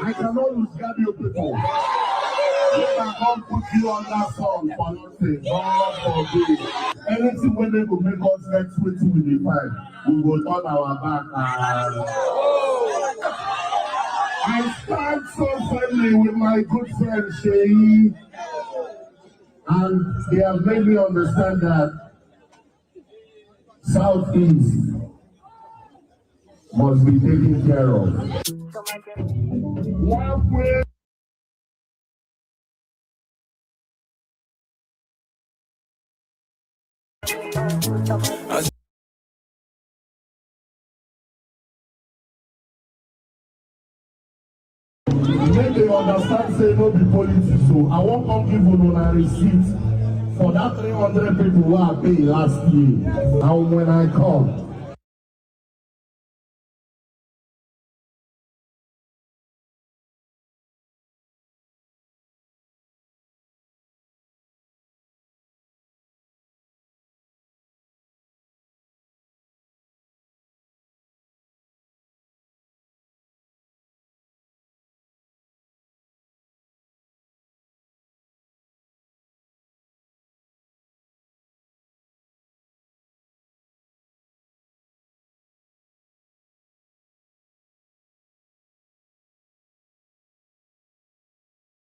I cannot lose you people. If I can't put you on that song for nothing, God forbid. Anything when they will make us next week we will find, we will turn our back. I stand so friendly with my good friend Seyi, and they have made me understand that Southeast must be taken care of. Make they understand say no be politics, so I won't come give you a receipt for that 300 people who I paid last year. And when I come,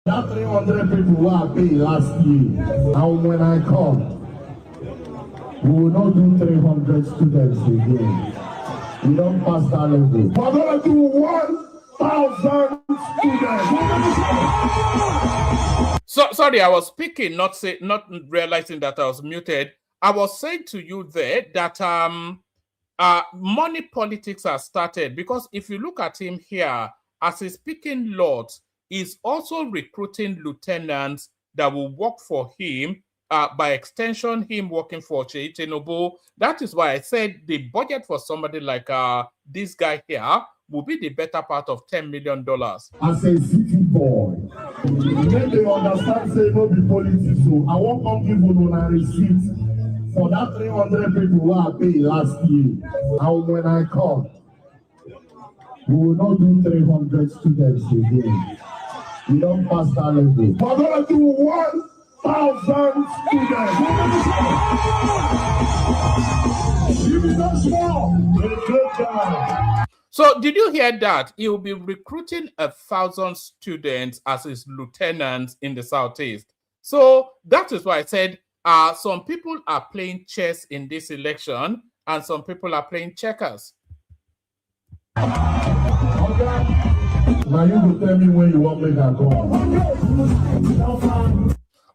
That 300 people who are paid last year, and when I come, we will not do 300 students again. We don't pass that level. We're going to do 1,000 students. So sorry, I was speaking, not realizing that I was muted. I was saying to you there that money politics has started, because if you look at him here, as he's speaking lots, he's also recruiting lieutenants that will work for him. By extension, him working for Seyi Tinubu. That is why I said the budget for somebody like this guy here will be the better part of $10 million. As a city boy, when they understand, say no be politics, so I won't come give you a receipt for that 300 people who are paid last year. And when I come, we will not do 300 students again. We don't pass that level. We're going to do 1,000 students. Give me that small. So did you hear that? He will be recruiting 1,000 students as his lieutenants in the Southeast. So that is why I said some people are playing chess in this election and some people are playing checkers. Now you will tell me when you want me to go.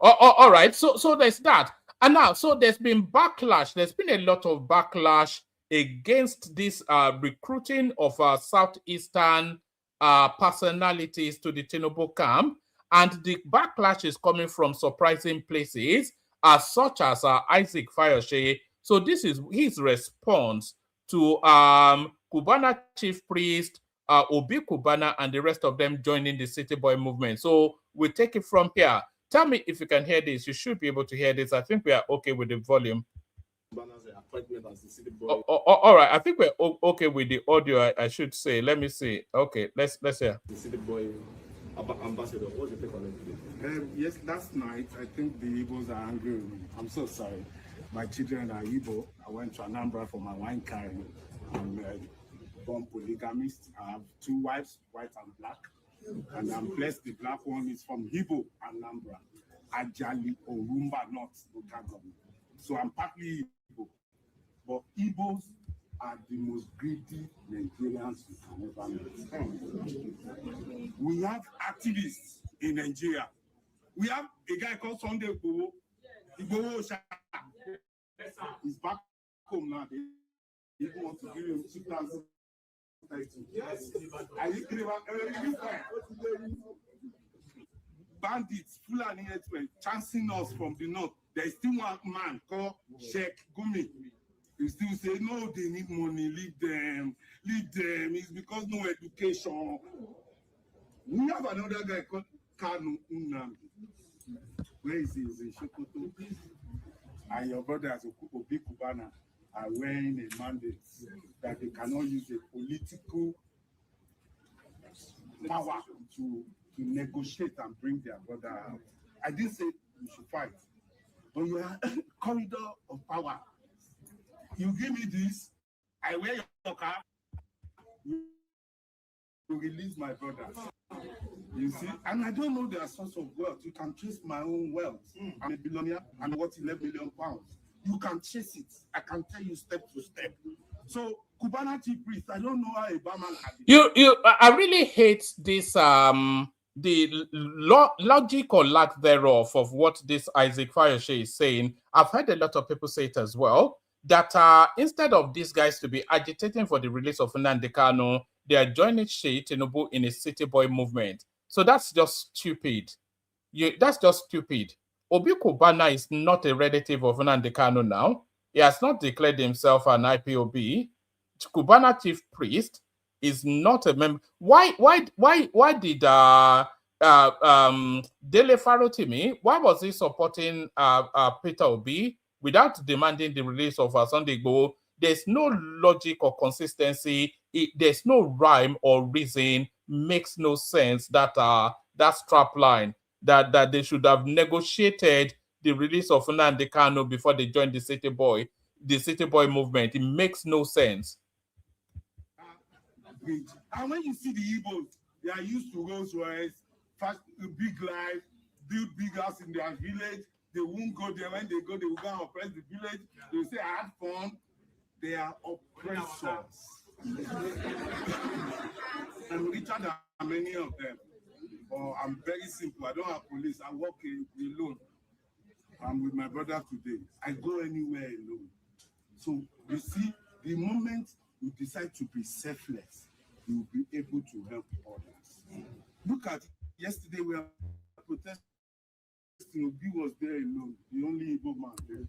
All right, so there's that. And now, so there's been backlash. There's been a lot of backlash against this recruiting of Southeastern personalities to the Tinubu camp. And the backlash is coming from surprising places, such as Isaac Fayose. So this is his response to Cubana chief priest, Obi Cubana, and the rest of them joining the City Boy movement. So we'll take it from here. Tell me if you can hear this. You should be able to hear this. I think we are okay with the volume. All right. I think we're okay with the audio, I should say. Let me see. Okay, let's hear. The City Boy ambassador, what's your take on it? Yes, last night, I think the Igbos are angry with me. I'm so sorry. My children are Igbo. I went to Anambra for my wine carrying. I'm born polygamist. I have 2 wives, white and black. And I'm blessed the black one is from Igbo, Anambra, Ajali, Orumba, North, local government. So I'm partly Igbo. But Igbos are the most greedy Nigerians you can ever meet. We have activists in Nigeria. We have a guy called Sunday Igboho. Igboho Osha. He's back home now. They want to give him 2,000. Yes. Bandits, Fulani herdsmen, chancing us from the north. There is still one man called Sheikh Gumi. He still say, no, they need money, leave them. It's because no education. We have another guy called Kanu Unamdi. Where is he? He's in Sokoto. And your brothers, Obi Cubana, are wearing a mandate that they cannot use a political power to negotiate and bring their brother out. I didn't say we should fight, but you are corridor of power. You give me this, I wear your car, you release my brother. You see, and I don't know their source of wealth. You can trace my own wealth. I'm a billionaire and worth 11 million pounds. You can chase it. I can tell you step to step. So, Cubana chief priest, I don't know how a barman had it. I really hate this the logic or lack thereof of what this Isaac Fayose is saying. I've heard a lot of people say it as well, that instead of these guys to be agitating for the release of Nnamdi Kanu, they are joining Seyi Tinubu in a City Boy movement. So that's just stupid. That's just stupid. Obi Cubana is not a relative of Nnamdi Kanu now. He has not declared himself an IPOB. Cubana chief priest is not a member. Why did Dele Farotimi, why was he supporting Peter Obi without demanding the release of Sunday Igboho? There's no logic or consistency. There's no rhyme or reason. Makes no sense that that strap line that they should have negotiated the release of Nnamdi Kanu before they joined the City Boy movement. It makes no sense. And when you see the Igbos, they are used to Rolls Royce, fast, big life, build big house in their village. They won't go there. When they go, they will go and oppress the village. They will say, I had fun. They are oppressors. I'm richer than many of them. But I'm very simple. I don't have police. I work alone. I'm with my brother today. I go anywhere alone. So you see, the moment you decide to be selfless, you will be able to help others. Look at yesterday, we were protesting. Obi was there alone, the only Igbo man there.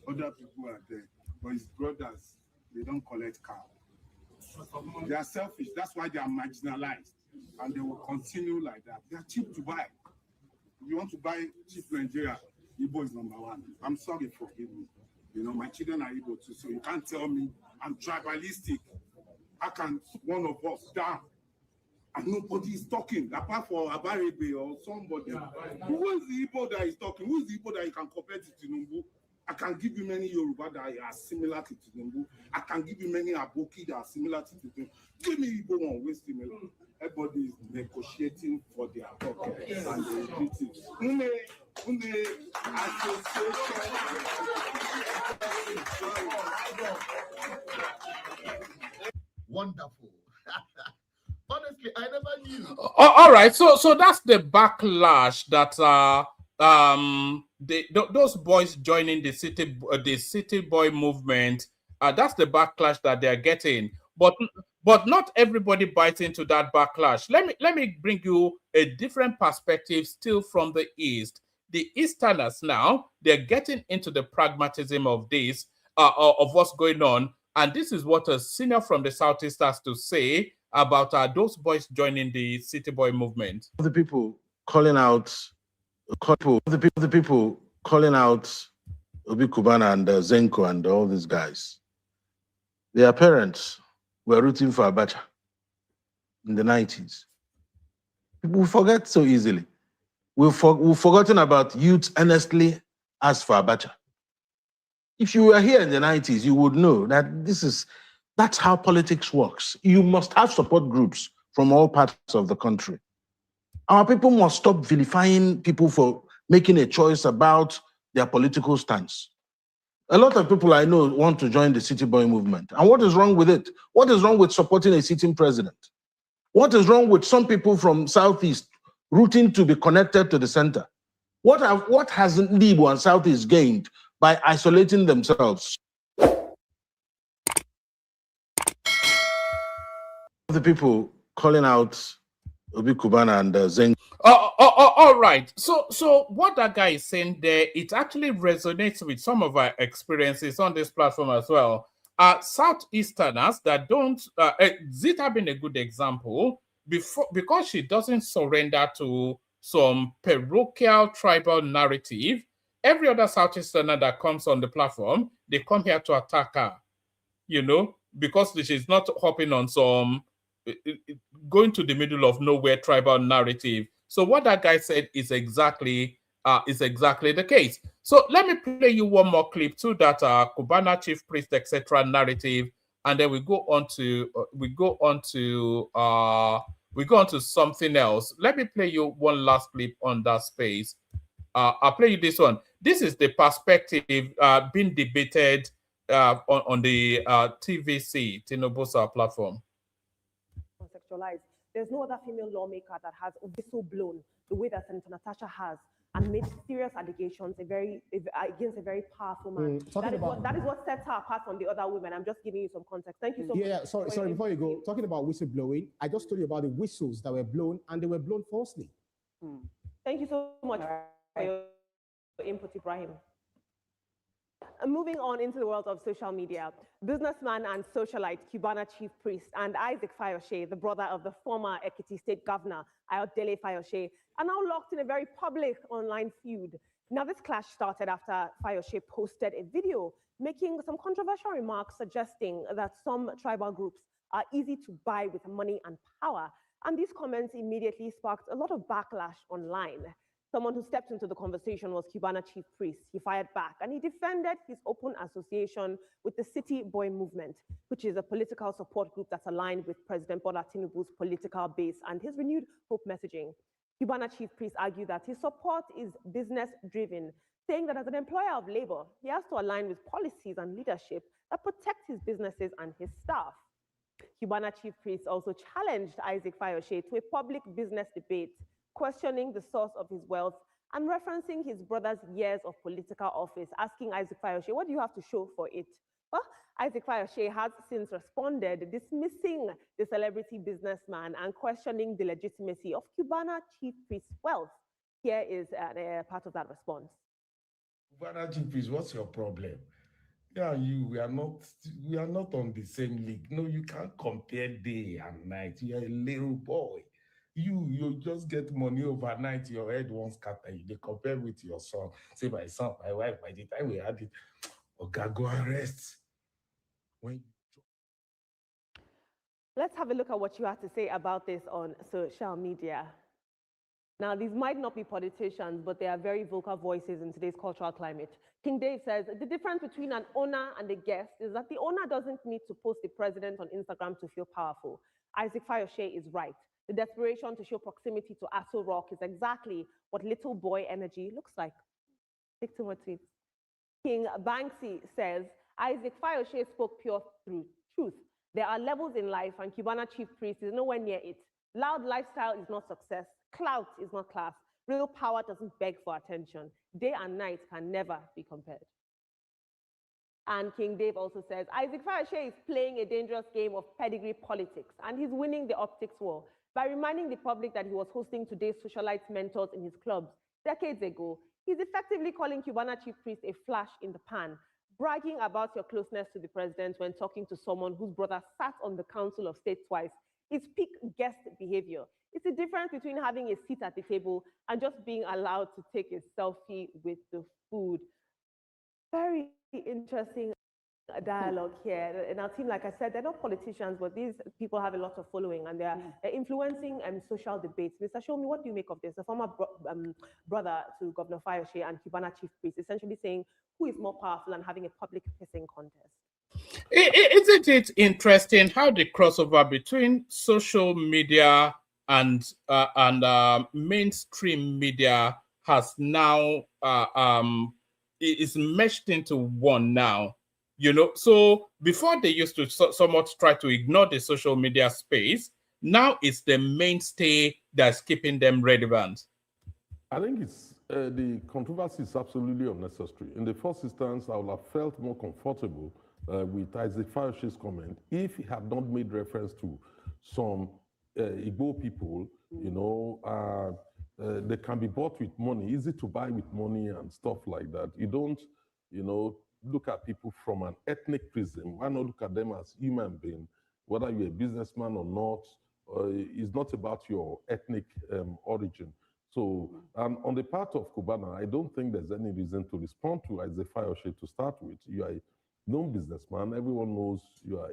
Other people are there, but his brothers, they don't collect cow. They are selfish. That's why they are marginalized, and they will continue like that. They are cheap to buy. If you want to buy cheap Nigeria, Igbo is number one. I'm sorry, forgive me. You know, my children are Igbo too, so you can't tell me I'm tribalistic. How can one of us down? And nobody is talking, apart from Abarebe or somebody. Who is the Igbo that is talking? Who is the Igbo that you can compare to Tinubu? I can give you many Yoruba that are similar to Tinubu. I can give you many Aboki that are similar to Tinubu. Give me Igbo one, waste similar. Everybody is negotiating for their pocket and they repeat it. Wonderful. Honestly, I never knew. All right, so that's the backlash that those boys joining the city boy movement. That's the backlash that they're getting. But not everybody bites into that backlash. Let me bring you a different perspective, still from the East. The Easterners now, they're getting into the pragmatism of this, of what's going on, and this is what a senior from the Southeast has to say about those boys joining the city boy movement. The people calling out, the people calling out Obi Cubana and Zenko and all these guys. Their parents were rooting for Abacha in the 90s. People forget so easily. We've forgotten about youth earnestly asked for Abacha. If you were here in the 90s, you would know that that's how politics works. You must have support groups from all parts of the country. Our people must stop vilifying people for making a choice about their political stance. A lot of people I know want to join the city boy movement. And what is wrong with it? What is wrong with supporting a sitting president? What is wrong with some people from Southeast rooting to be connected to the center? What has Igbo and Southeast gained by isolating themselves? The people calling out Obi Cubana and Zen. All right. So what that guy is saying there, it actually resonates with some of our experiences on this platform as well. Southeasterners that don't, Zita being a good example, because she doesn't surrender to some parochial tribal narrative. Every other Southeasterner that comes on the platform, they come here to attack her, you know, because she's not hopping on some going to the middle of nowhere tribal narrative. So what that guy said is exactly the case. So let me play you one more clip to that Cubana chief priest etc. narrative, and then we go on to something else. Let me play you one last clip on that space. I'll play you this one. This is the perspective being debated on the TVC Tinubu'S platform. Conceptualized. There's no other female lawmaker that has whistle-blown the way that Senator Natasha has and made serious allegations against a very powerful man. That is what sets her apart from the other women. I'm just giving you some context. Thank you so much. Yeah, sorry, before you go, talking about whistleblowing, I just told you about the whistles that were blown, and they were blown falsely. Thank you so much for your input, Ibrahim. Moving on into the world of social media, businessman and socialite Cubana chief priest and Isaac Fayose, the brother of the former Ekiti state governor, Ayodele Fayose, are now locked in a very public online feud. Now, this clash started after Fayose posted a video making some controversial remarks suggesting that some tribal groups are easy to buy with money and power. And these comments immediately sparked a lot of backlash online. Someone who stepped into the conversation was Cubana chief priest. He fired back and he defended his open association with the City Boy Movement, which is a political support group that's aligned with President Bola Tinubu's political base and his renewed hope messaging. Cubana chief priest argued that his support is business-driven, saying that as an employer of labor, he has to align with policies and leadership that protect his businesses and his staff. Cubana chief priest also challenged Isaac Fayose to a public business debate, questioning the source of his wealth and referencing his brother's years of political office, asking Isaac Fayose, what do you have to show for it? Well, Isaac Fayose has since responded, dismissing the celebrity businessman and questioning the legitimacy of Cubana chief priest's wealth. Here is part of that response. Cubana chief priest, what's your problem? Yeah, we are not on the same league. No, you can't compare day and night. You're a little boy. You just get money overnight, your head won't scatter. They compare with your son. Say, my son, my wife, by the time we had it, okay, go and rest. Let's have a look at what you had to say about this on social media. Now, these might not be politicians, but they are very vocal voices in today's cultural climate. King Dave says, the difference between an owner and a guest is that the owner doesn't need to post the president on Instagram to feel powerful. Isaac Fayose is right. The desperation to show proximity to Aso Rock is exactly what little boy energy looks like. Stick to my tweets. King Banksy says, Isaac Fayose spoke pure truth. There are levels in life, and Cubana chief priest is nowhere near it. Loud lifestyle is not success. Clout is not class. Real power doesn't beg for attention. Day and night can never be compared. And King Dave also says, Isaac Fayose is playing a dangerous game of pedigree politics, and he's winning the optics war by reminding the public that he was hosting today's socialite mentors in his clubs decades ago. He's effectively calling Cubana chief priest a flash in the pan, bragging about your closeness to the president when talking to someone whose brother sat on the Council of State twice. It's peak guest behavior. It's the difference between having a seat at the table and just being allowed to take a selfie with the food. Very interesting dialogue here. And our team, like I said, they're not politicians, but these people have a lot of following and they're influencing social debates. Mr. Shomi, what do you make of this? A former brother to Governor Fayose and Cubana chief priest, essentially saying who is more powerful and having a public pissing contest. Isn't it interesting how the crossover between social media and mainstream media has now is meshed into one now? You know, so before they used to somewhat try to ignore the social media space, now it's the mainstay that's keeping them relevant. I think it's the controversy is absolutely unnecessary. In the first instance, I would have felt more comfortable with Isaac Fayose's comment if he had not made reference to some Igbo people, you know, they can be bought with money, easy to buy with money and stuff like that. You don't, you know, look at people from an ethnic prism. Why not look at them as human beings, whether you're a businessman or not? It's not about your ethnic origin. So on the part of Cubana, I don't think there's any reason to respond to Isaac Fayose to start with. You are a known businessman. Everyone knows you are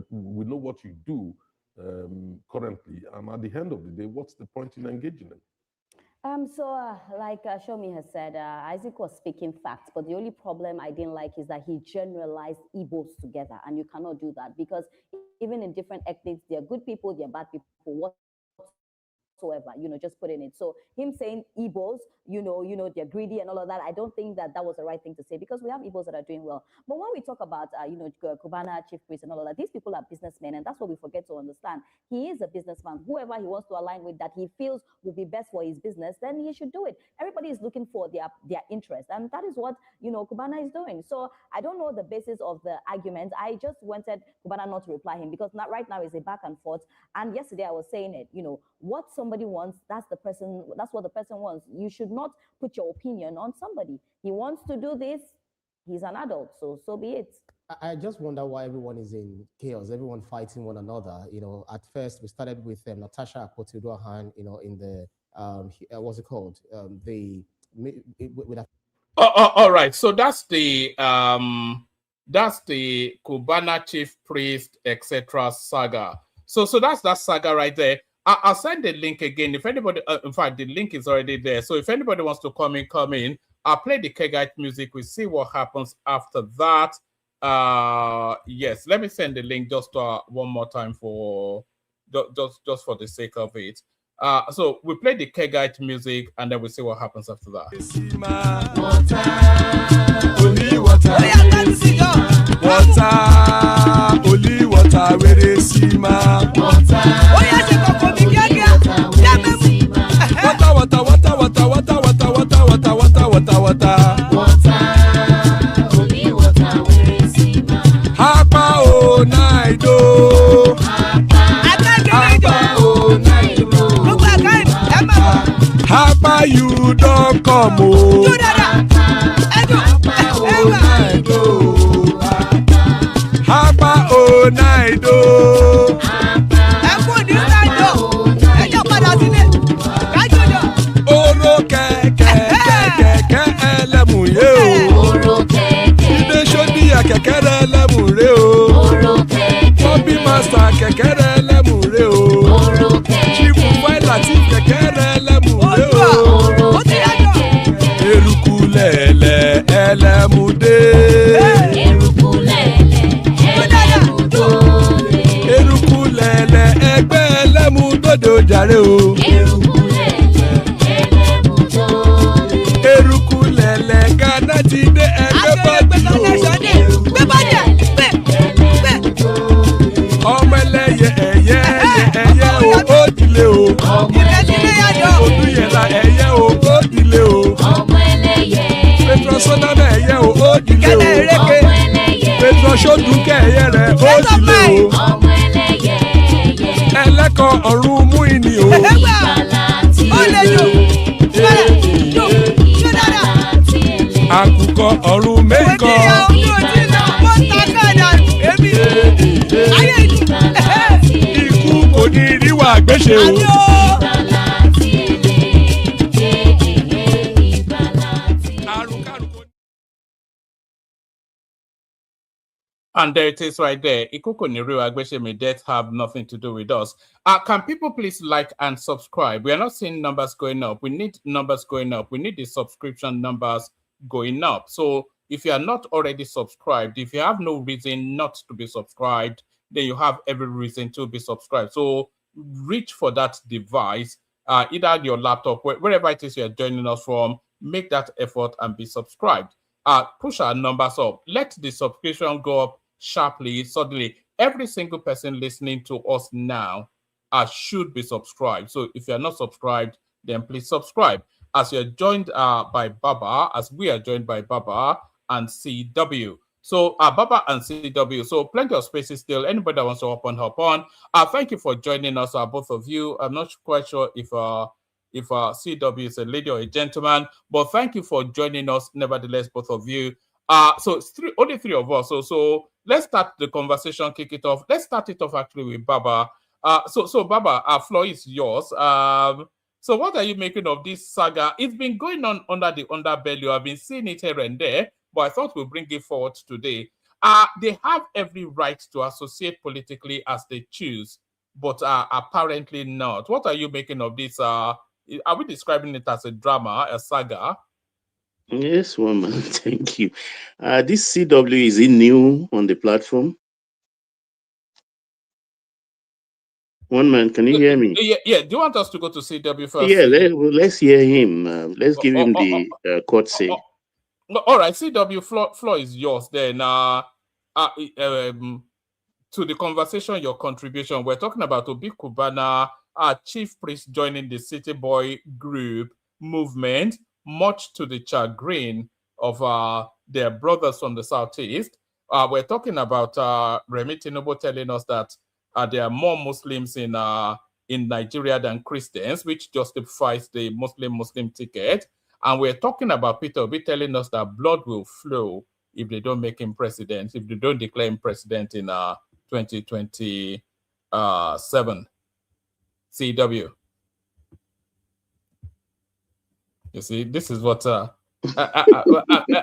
we know what you do currently. And at the end of the day, what's the point in engaging them? Like Shomi has said, Isaac was speaking facts, but the only problem I didn't like is that he generalized Igbos together, and you cannot do that because even in different ethnics, there are good people, there are bad people, whatsoever, you know, just put in it. So him saying Igbos, you know, they're greedy and all of that, I don't think that that was the right thing to say because we have Igbos that are doing well. But when we talk about, you know, Cubana, chief priest and all of that, these people are businessmen, and that's what we forget to understand. He is a businessman. Whoever he wants to align with that he feels will be best for his business, then he should do it. Everybody is looking for their interest, and that is what, you know, Cubana is doing. So I don't know the basis of the argument. I just wanted Cubana not to reply him because right now is a back and forth. And yesterday I was saying it, you know, what somebody wants, that's what the person wants. You should not put your opinion on somebody. He wants to do this. He's an adult, so be it. I just wonder why everyone is in chaos, everyone fighting one another. You know, at first we started with Natasha Akpoti-Uduaghan, you know, in the, what's it called? All right, so that's the Cubana chief priest, etc. saga. So that's that saga right there. I'll send the link again. If anybody, in fact, the link is already there. So if anybody wants to come in. I'll play the Kegite music. We'll see what happens after that. Yes, let me send the link just one more time for just for the sake of it. So we play the Kegite music and then we see what happens after that. Only water, where is Sima? Water, Hapa o naido. Hapa you don't come o. Hapa o naido. Oro kẹ̀kẹ́ ẹlẹ́mù yé o. Ilé sọ́dí kẹ̀kẹ́ rẹ ẹlẹ́mù rẹ o. Bobby master kẹ̀kẹ́ rẹ ẹlẹ́mù rẹ o. Chifu Faila ti kẹ̀kẹ́ rẹ ẹlẹ́mù rẹ o. Eruku lẹ̀lẹ̀ ẹlẹ́mù dé. Eruku lẹ̀lẹ̀ ẹgbẹ́ ẹlẹ́mù dòdò jàre o. Eruku lẹ̀lẹ̀ Ghana ti dé ẹgbẹ́ bọ́dì o. Ọmọ ẹlẹ́yẹ ẹyẹ o ó dilé o. Odúyẹ̀lá ẹyẹ o ó dilé o. Petrosoname ẹyẹ o ó dilé o. Petrosodunke ẹyẹ rẹ ó dilé o. Ẹlẹ́kọ̀ ọ̀run mú ìní o. Àkùkọ ọ̀run mẹ́kọ̀. Ikú kò ní ríwà gbéṣe o. And there it is right there. Ikuko Niru Agbeshemi, death have nothing to do with us. Can people please like and subscribe? We are not seeing numbers going up. We need numbers going up. We need the subscription numbers going up. So if you are not already subscribed, if you have no reason not to be subscribed, then you have every reason to be subscribed. So reach for that device, either your laptop, wherever it is you are joining us from, make that effort and be subscribed. Push our numbers up. Let the subscription go up sharply, suddenly. Every single person listening to us now should be subscribed. So if you're not subscribed, then please subscribe. As you're joined by Baba, as we are joined by Baba and CW. So Baba and CW, so plenty of spaces still. Anybody that wants to hop on. Thank you for joining us, both of you. I'm not quite sure if CW is a lady or a gentleman, but thank you for joining us, nevertheless, both of you. So it's only three of us. So let's start the conversation, kick it off. Let's start it off actually with Baba. So Baba, our floor is yours. So what are you making of this saga? It's been going on under the underbelly. I've been seeing it here and there, but I thought we'll bring it forward today. They have every right to associate politically as they choose, but apparently not. What are you making of this? Are we describing it as a drama, a saga? Yes, woman. Thank you. This CW, is it new on the platform? One man, can you hear me? Yeah. Do you want us to go to CW first? Yeah, let's hear him. Let's give him the courtesy. All right, CW, floor is yours then. To the conversation, your contribution, we're talking about Obi Cubana, our chief priest joining the City Boy group movement, much to the chagrin of their brothers from the Southeast. We're talking about Remi Tinubu telling us that there are more Muslims in Nigeria than Christians, which justifies the Muslim ticket. And we're talking about Peter Obi telling us that blood will flow if they don't make him president, if they don't declare him president in 2027. CW. You see, this is what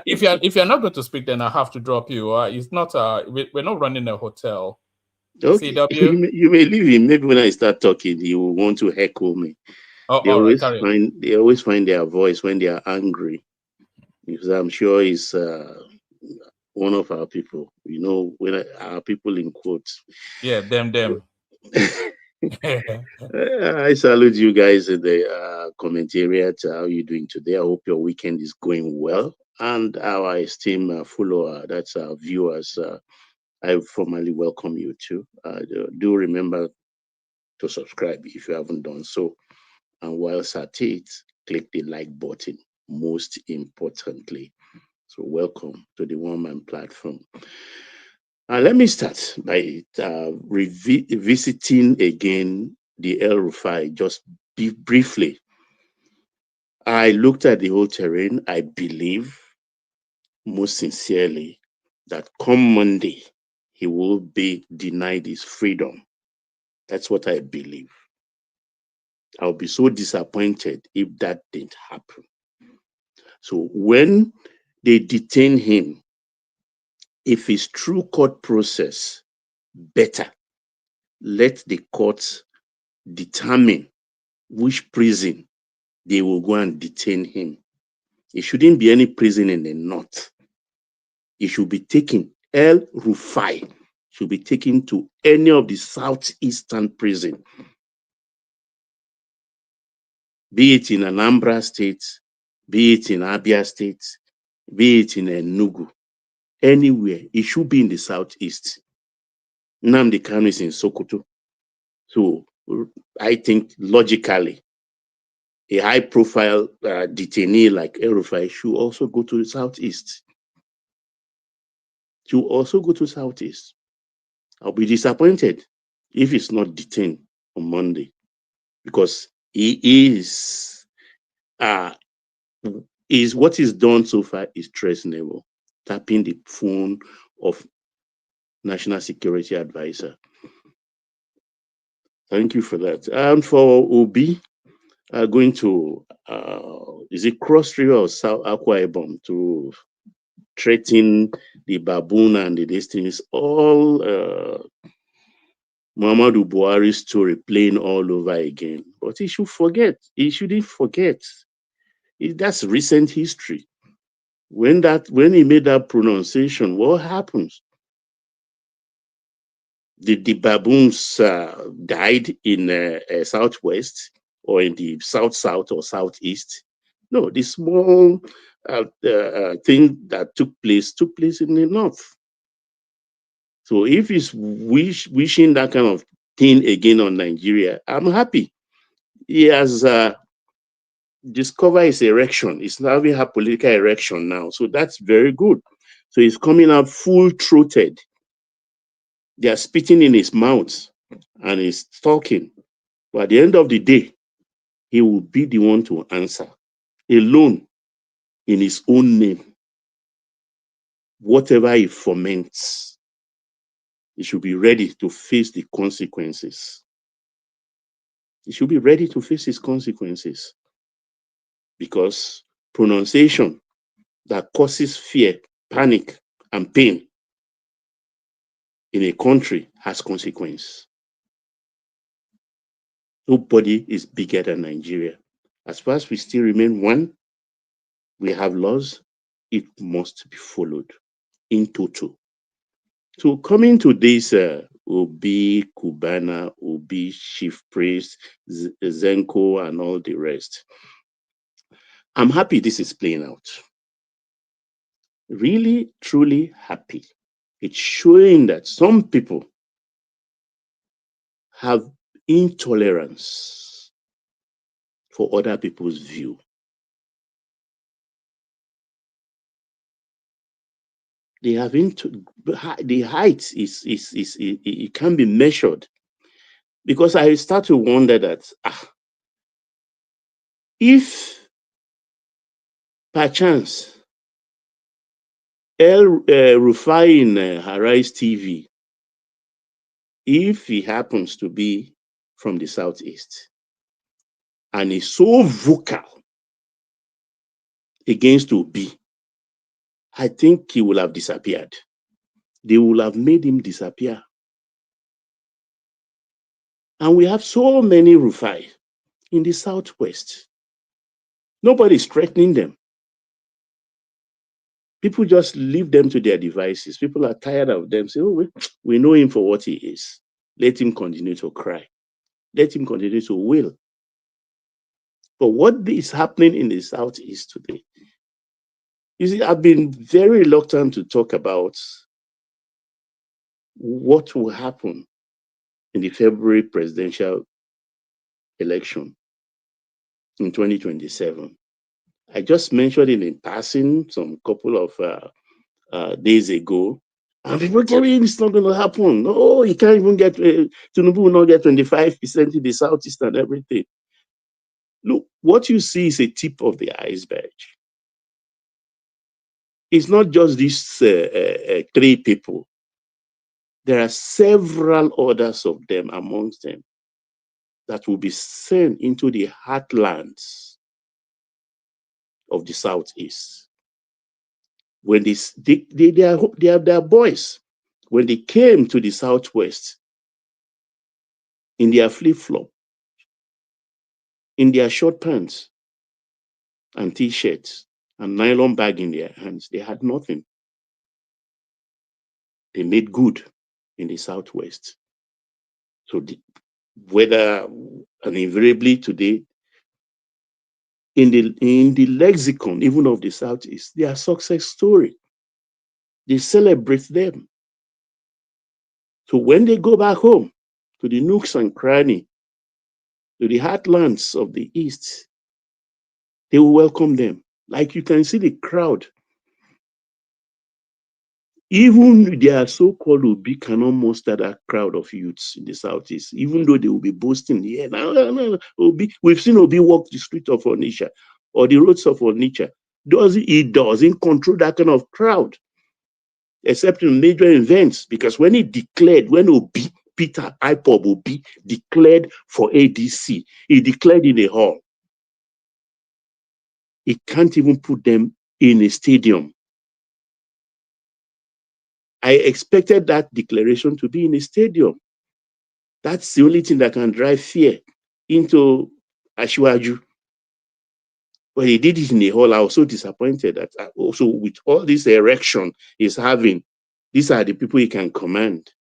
if you're not going to speak, then I have to drop you. It's not we're not running a hotel. Okay. CW. You may leave him. Maybe when I start talking, he will want to heckle me. They always find their voice when they are angry, because I'm sure he's one of our people. You know, when our people in quotes. Yeah, them. I salute you guys in the commentariat. How are you doing today? I hope your weekend is going well. And our esteemed follower, that's our viewers, I formally welcome you too. Do remember to subscribe if you haven't done so. And whilst at it, click the like button, most importantly. So welcome to the One Man platform. Let me start by revisiting again the El-Rufai just briefly. I looked at the whole terrain. I believe most sincerely that come Monday, he will be denied his freedom. That's what I believe. I'll be so disappointed if that didn't happen. So when they detain him, if it's through court process, better. Let the courts determine which prison they will go and detain him. It shouldn't be any prison in the north. It should be taken, El-Rufai should be taken to any of the Southeastern prison, be it in Anambra State, be it in Abia State, be it in Enugu, anywhere. It should be in the Southeast. Nnamdi Kanu is in Sokoto. So I think logically, a high-profile detainee like El-Rufai should also go to the Southeast. Should also go to Southeast. I'll be disappointed if he's not detained on Monday, because he is what he's done so far is treasonable, tapping the phone of National Security Advisor. Thank you for that. And for Obi, going to is it Cross River or South Akwa Ibom to threaten the baboon and the destinies, all Muhammadu Buhari's story playing all over again. But he should forget. He shouldn't forget. That's recent history. When he made that pronunciation, what happens? The baboons died in Southwest or in the South or Southeast. No, the small thing that took place in the North. So if he's wishing that kind of thing again on Nigeria, I'm happy. He has discovered his erection. He's having a political erection now. So that's very good. So he's coming out full-throated. They are spitting in his mouth and he's talking. But at the end of the day, he will be the one to answer alone in his own name. Whatever he foments, he should be ready to face the consequences. He should be ready to face his consequences, because pronunciation that causes fear, panic, and pain in a country has consequence. Nobody is bigger than Nigeria. As far as we still remain one, we have laws, it must be followed in total. So coming to this Obi Cubana, Obi Chief Priest, Zenko, and all the rest, I'm happy this is playing out. Really, truly happy. It's showing that some people have intolerance for other people's view. They have the height it can be measured, because I start to wonder that if perchance El-Rufai in Harais TV, if he happens to be from the Southeast and is so vocal against Obi, I think he will have disappeared. They will have made him disappear. And we have so many Rufai in the Southwest. Nobody is threatening them. People just leave them to their devices. People are tired of them. Say, oh, we know him for what he is. Let him continue to cry. let him continue to will. But what is happening in the Southeast today? You see, I've been very reluctant to talk about what will happen in the February presidential election in 2027. I just mentioned it in passing some couple of days ago, and people tell me it's not going to happen. No, you can't even get, Tinubu will not get 25% in the Southeast and everything. Look, what you see is a tip of the iceberg. It's not just these three people. There are several others of them amongst them that will be sent into the heartlands of the Southeast. When they are boys. When they came to the Southwest in their flip-flop, in their short pants and t-shirts and nylon bag in their hands, they had nothing. They made good in the Southwest. So whether and invariably today, in the lexicon, even of the Southeast, their success story, they celebrate them. So when they go back home to the nooks and cranny, to the heartlands of the East, they will welcome them. Like you can see the crowd. Even their so-called Obi cannot muster that crowd of youths in the Southeast, even though they will be boasting, yeah, no, Obi. We've seen Obi walk the street of Onitsha or the roads of Onitsha. He doesn't control that kind of crowd, except in major events, because when he declared, when Obi, Peter IPOB Obi declared for ADC, he declared in a hall. He can't even put them in a stadium. I expected that declaration to be in a stadium. That's the only thing that can drive fear into Ashwaju. But he did it in a hall. I was so disappointed that also with all this erection he's having, these are the people he can command.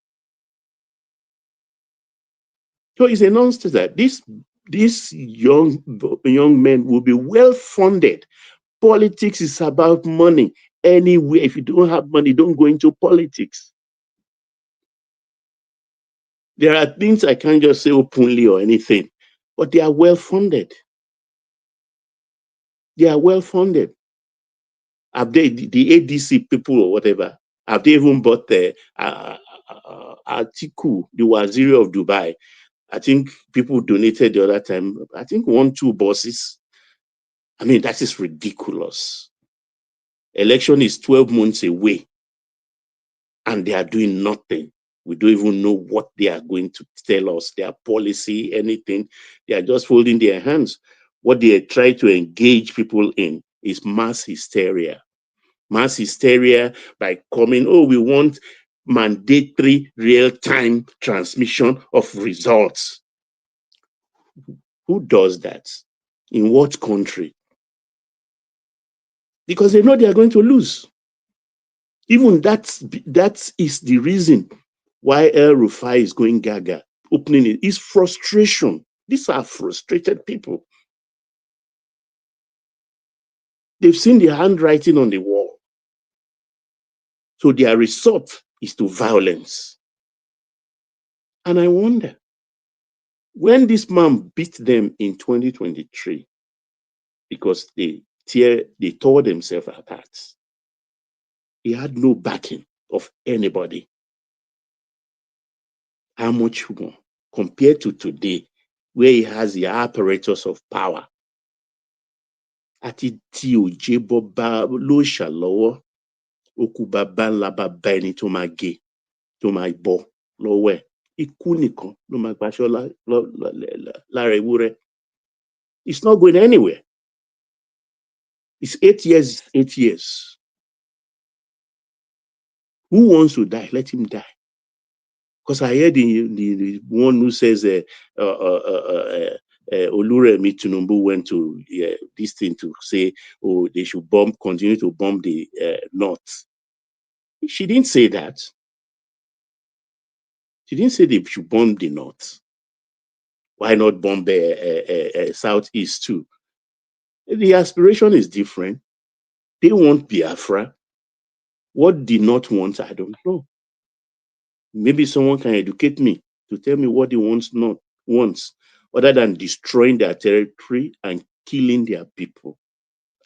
So it's a nonsense that these young men will be well funded. Politics is about money. Anyway, if you don't have money, don't go into politics. There are things I can't just say openly or anything, but they are well funded. They are well funded. Have they, the ADC people or whatever, have they even bought the Atiku, the Waziri of Dubai? I think people donated the other time, I think 1-2 buses. I mean, that is ridiculous. Election is 12 months away and they are doing nothing. We don't even know what they are going to tell us, their policy, anything. They are just folding their hands. What they try to engage people in is mass hysteria. Mass hysteria by coming, oh, we want mandatory real-time transmission of results. Who does that? In what country? Because they know they are going to lose. Even that is the reason why El-Rufai is going gaga, opening it. It's frustration. These are frustrated people. They've seen the handwriting on the wall. So their resort is to violence. And I wonder, when this man beat them in 2023, because they tore themselves apart, he had no backing of anybody. How much more compared to today, where he has the apparatus of power? Àti tí òjé bọ́ bá ló ṣàlọ́wọ́, ó kú bàbá ńlá bàbá ẹni tó máa gé, tó máa bọ́ lọ́wọ́ ẹ̀. Ikú nìkan ló máa gbaṣọ́ lára ewúrẹ́. It's not going anywhere. It's 8 years, 8 years. Who wants to die? Let him die. Because I heard the one who says Remi Tinubu went to this thing to say, oh, they should continue to bomb the north. She didn't say that. She didn't say they should bomb the north. Why not bomb Southeast too? The aspiration is different. They want Biafra. What did not want, I don't know. Maybe someone can educate me to tell me what he wants, other than destroying their territory and killing their people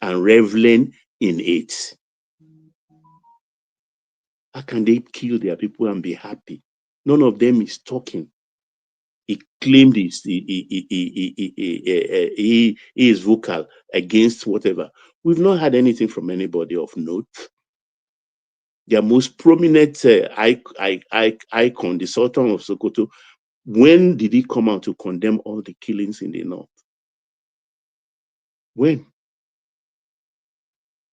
and reveling in it. How can they kill their people and be happy? None of them is talking. He claimed he is vocal against whatever. We've not had anything from anybody of note. Their most prominent icon, the Sultan of Sokoto, when did he come out to condemn all the killings in the north? When?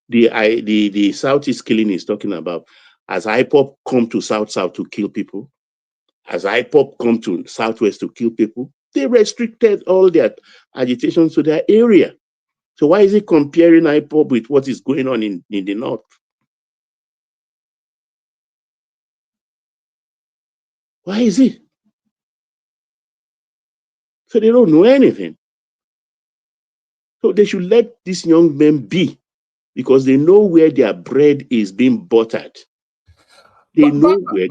The Southeast killing is talking about, has IPOP come to South to kill people? Has IPOP come to Southwest to kill people? They restricted all their agitation to their area. So why is he comparing IPOP with what is going on in the north? Why is it? So they don't know anything. So they should let these young men be, because they know where their bread is being buttered. They know where.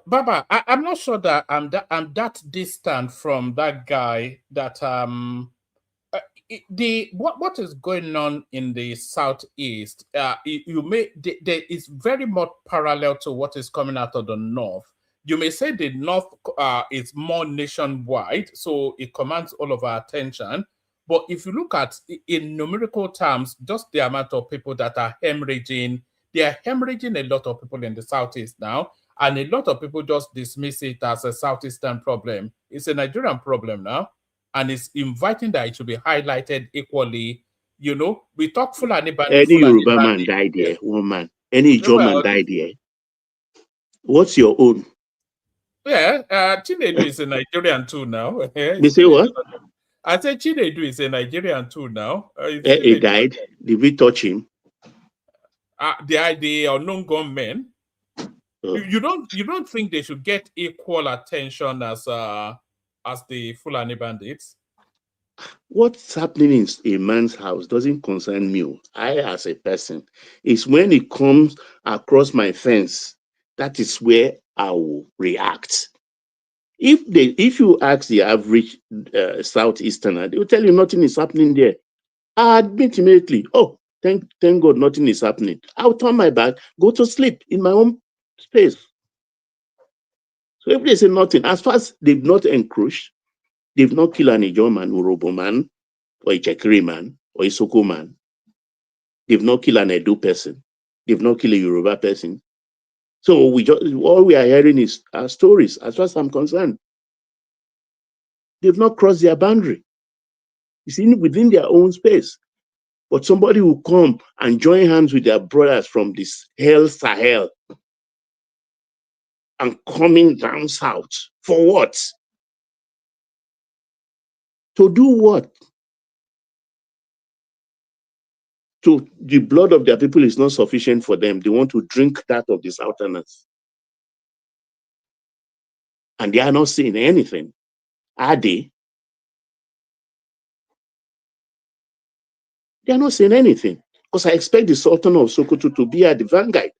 Baba, I'm not sure that I'm that distant from that guy. That what is going on in the Southeast? There is very much parallel to what is coming out of the North. You may say the North is more nationwide, so it commands all of our attention. But if you look at, in numerical terms, just the amount of people that are hemorrhaging, they are hemorrhaging a lot of people in the Southeast now. And a lot of people just dismiss it as a Southeastern problem. It's a Nigerian problem now. And it's inviting that it should be highlighted equally. You know, we talk Fulani bandit. Any Yoruba man died here, one man. Any German died here. What's your own? Yeah, Chinedu is a Nigerian too now. You say what? I said Chinedu is a Nigerian too now. He died. Did we touch him? The unknown gunmen. You don't think they should get equal attention as the Fulani bandits? What's happening in a man's house doesn't concern me. I, as a person, it's when it comes across my fence, that is where I will react. If you ask the average Southeasterner, they will tell you nothing is happening there. I admit immediately, oh, thank God nothing is happening. I'll turn my back, go to sleep in my own space. So if they say nothing, as far as they've not encroached, they've not killed an Ijaw man, Urobo man, or a Chekiri man, or a Soko man. They've not killed an Edo person. They've not killed a Yoruba person. So all we are hearing is stories, as far as I'm concerned. They've not crossed their boundary. It's within their own space. But somebody will come and join hands with their brothers from this hell Sahel and coming down south. For what? To do what? So the blood of their people is not sufficient for them. They want to drink that of the Southerners. And they are not saying anything. Are they? They are not saying anything. Because I expect the Sultan of Sokoto to be at the vanguard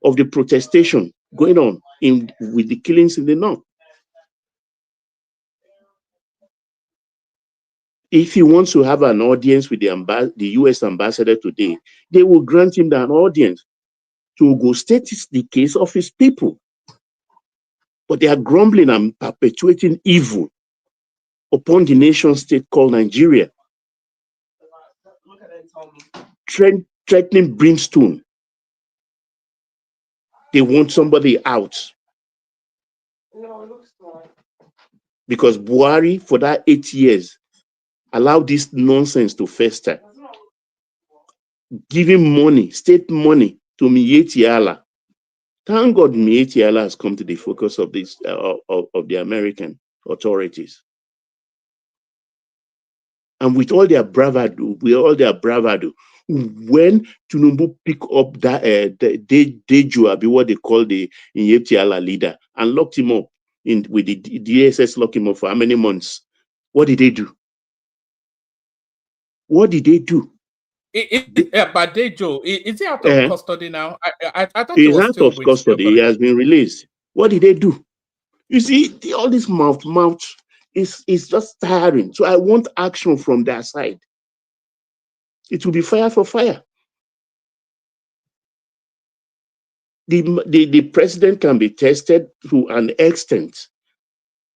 of the protestation going on with the killings in the north. If he wants to have an audience with the US ambassador today, they will grant him an audience to go state the case of his people. But they are grumbling and perpetuating evil upon the nation state called Nigeria. Threatening brimstone. They want somebody out. Because Buhari, for that 8 years, allowed this nonsense to fester. Giving money, state money, to Miyetti Allah. Thank God Miyetti Allah has come to the focus of this of the American authorities. And with all their bravado, when Tinubu pick up that Deju, be what they call the Miyetti Allah leader, and locked him up, with the DSS lock him up for how many months? What did they do? What did they do? But Dejo, is he out of custody now? I thought he's he was out still of with the custody. He has been released. What did they do? You see, all this mouth is just tiring. So I want action from their side. It will be fire for fire. The president can be tested to an extent,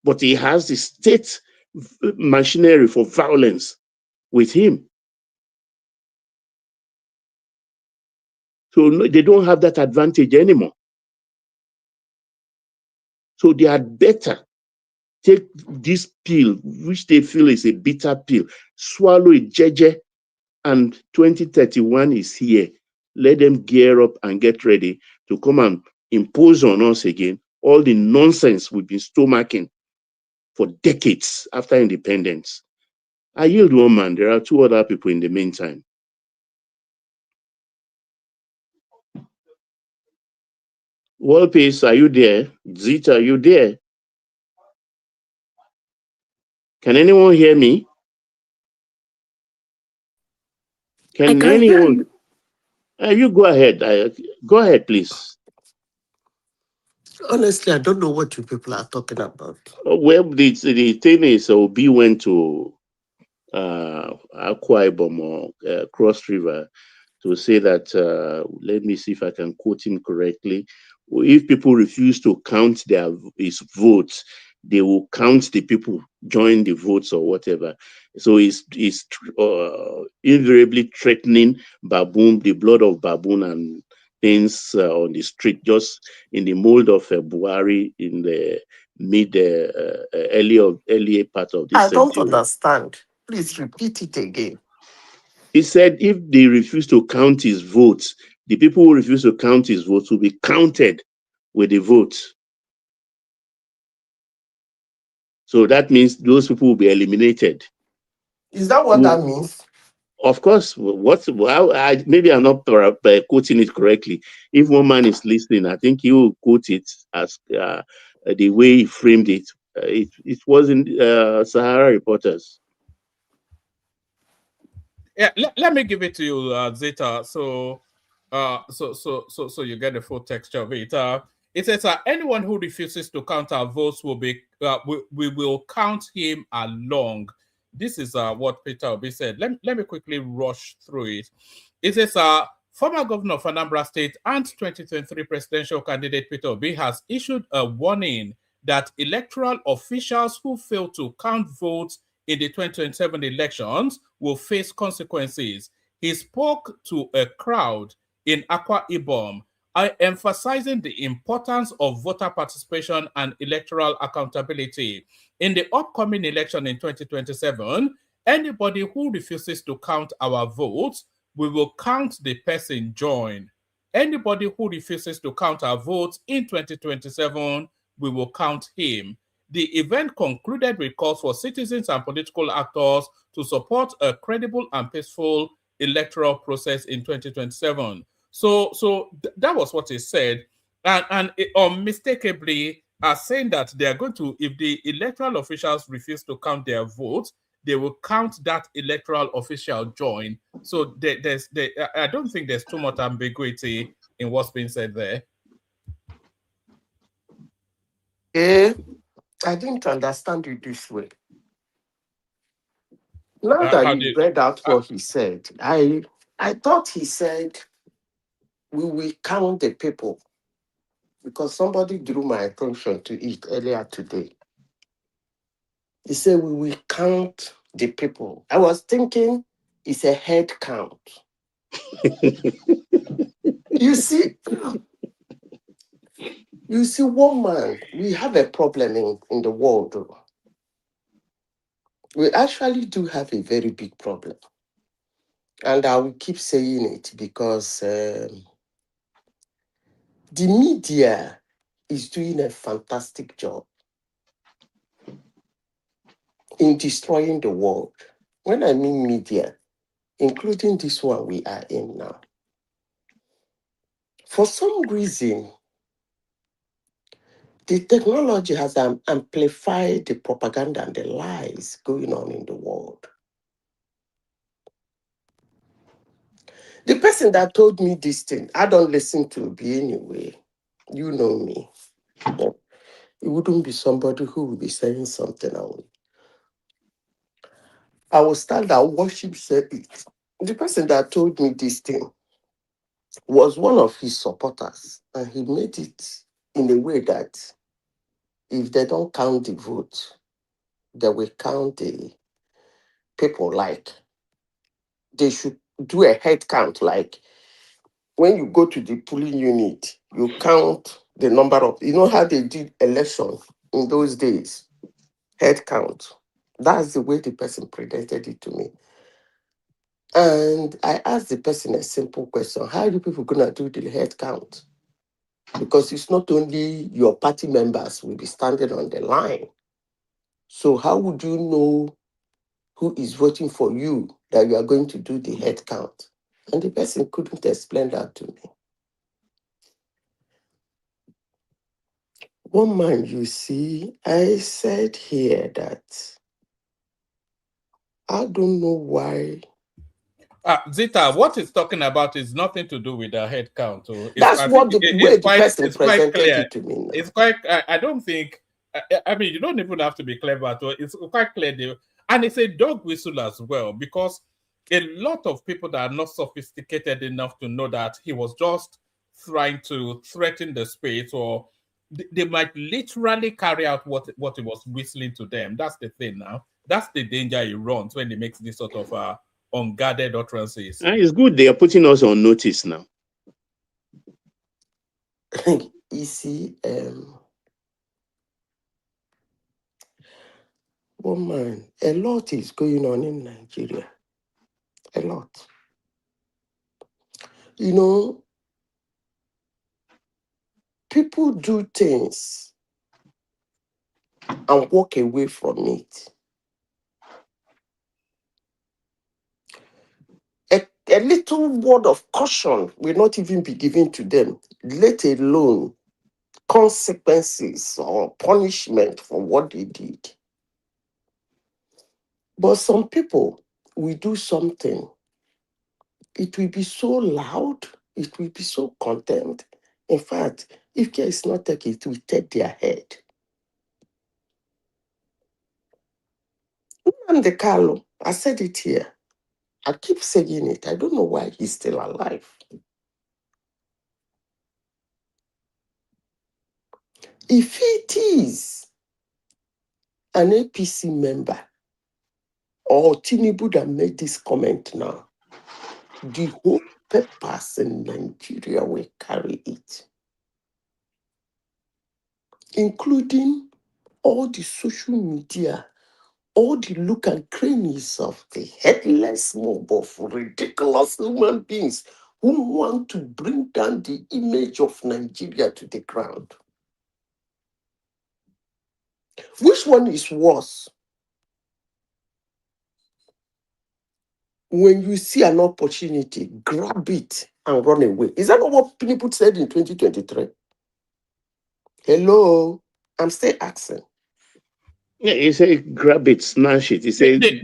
but he has the state machinery for violence with him. So they don't have that advantage anymore. So they had better take this pill, which they feel is a bitter pill, swallow it, jeje, and 2031 is here. Let them gear up and get ready to come and impose on us again all the nonsense we've been stomaching for decades after independence. I yield one man. There are two other people in the meantime. World Peace, are you there? Zita, are you there? Can anyone hear me? Can anyone? You go ahead. Go ahead, please. Honestly, I don't know what you people are talking about. Well, the thing is, Obi went to Akwa Ibom or Cross River to say that, let me see if I can quote him correctly. If people refuse to count his votes, they will count the people join the votes or whatever. So he's invariably threatening baboon, the blood of baboon and things on the street, just in the mold of Buhari in the early part of this I don't century. understand. Please repeat it again. He said if they refuse to count his votes, the people who refuse to count his votes will be counted with the votes. So that means those people will be eliminated. Is that what that means? Of course. Maybe I'm not quoting it correctly. If one man is listening, I think he will quote it as the way he framed it. It wasn't Sahara Reporters. Yeah, let me give it to you, Zeta. So you get the full texture of it. It says anyone who refuses to count our votes will be we will count him along. This is what Peter Obi said. Let me quickly rush through it. It says former governor of Anambra State and 2023 presidential candidate Peter Obi has issued a warning that electoral officials who fail to count votes in the 2027 elections will face consequences. He spoke to a crowd in Akwa Ibom, emphasizing the importance of voter participation and electoral accountability. In the upcoming election in 2027, anybody who refuses to count our votes, we will count the person join. Anybody who refuses to count our votes in 2027, we will count him. The event concluded with calls for citizens and political actors to support a credible and peaceful electoral process in 2027. So that was what he said, and unmistakably are saying that they are going to, if the electoral officials refuse to count their votes, they will count that electoral official join. So I don't think there's too much ambiguity in what's being said there. I didn't understand it this way. Now that you read out what he said, I thought he said we will count the people, because somebody drew my attention to it earlier today. He said we will count the people. I was thinking it's a head count. You see, one man, we have a problem in the world. We actually do have a very big problem. And I will keep saying it because the media is doing a fantastic job in destroying the world. When I mean media, including this one we are in now. For some reason, The technology has amplified the propaganda and the lies going on in the world. The person that told me this thing, I don't listen to Obi anyway. You know me. But it wouldn't be somebody who would be saying something I will stand and worship said it. The person that told me this thing was one of his supporters, and he made it in a way that if they don't count the vote, they will count the people. Like they should do a head count. Like when you go to the polling unit, you count the number of, you know how they did election in those days, head count. That's the way the person presented it to me. And I asked the person a simple question: how are you people gonna do the head count? Because it's not only your party members will be standing on the line. So how would you know who is voting for you that you are going to do the head count? And the person couldn't explain that to me. One man, you see, I said here that I don't know why. Zita, what it's talking about is nothing to do with the head count. That's I what think the way the person it's quite presented clear. it to me now. It's quite. I don't think. I mean, you don't even have to be clever. It's quite clear, and it's a dog whistle as well, because a lot of people that are not sophisticated enough to know that he was just trying to threaten the space, or they might literally carry out what he was whistling to them. That's the thing now. That's the danger he runs when he makes this sort of unguarded utterances. It's good they are putting us on notice now. You see, woman, a lot is going on in Nigeria. A lot. You know, people do things and walk away from it. A little word of caution will not even be given to them, let alone consequences or punishment for what they did. But some people will do something. It will be so loud, it will be so contempt. In fact, if care is not taken, it will take their head. Nnamdi Kanu, I said it here. I keep saying it. I don't know why he's still alive. If it is an APC member or Tinubu that made this comment now, the whole papers in Nigeria will carry it, including all the social media, all the look and crannies of the headless mob of ridiculous human beings who want to bring down the image of Nigeria to the ground. Which one is worse? When you see an opportunity, grab it and run away. Is that not what people said in 2023? Hello, I'm still asking. Yeah, he said, grab it, snatch it. He said The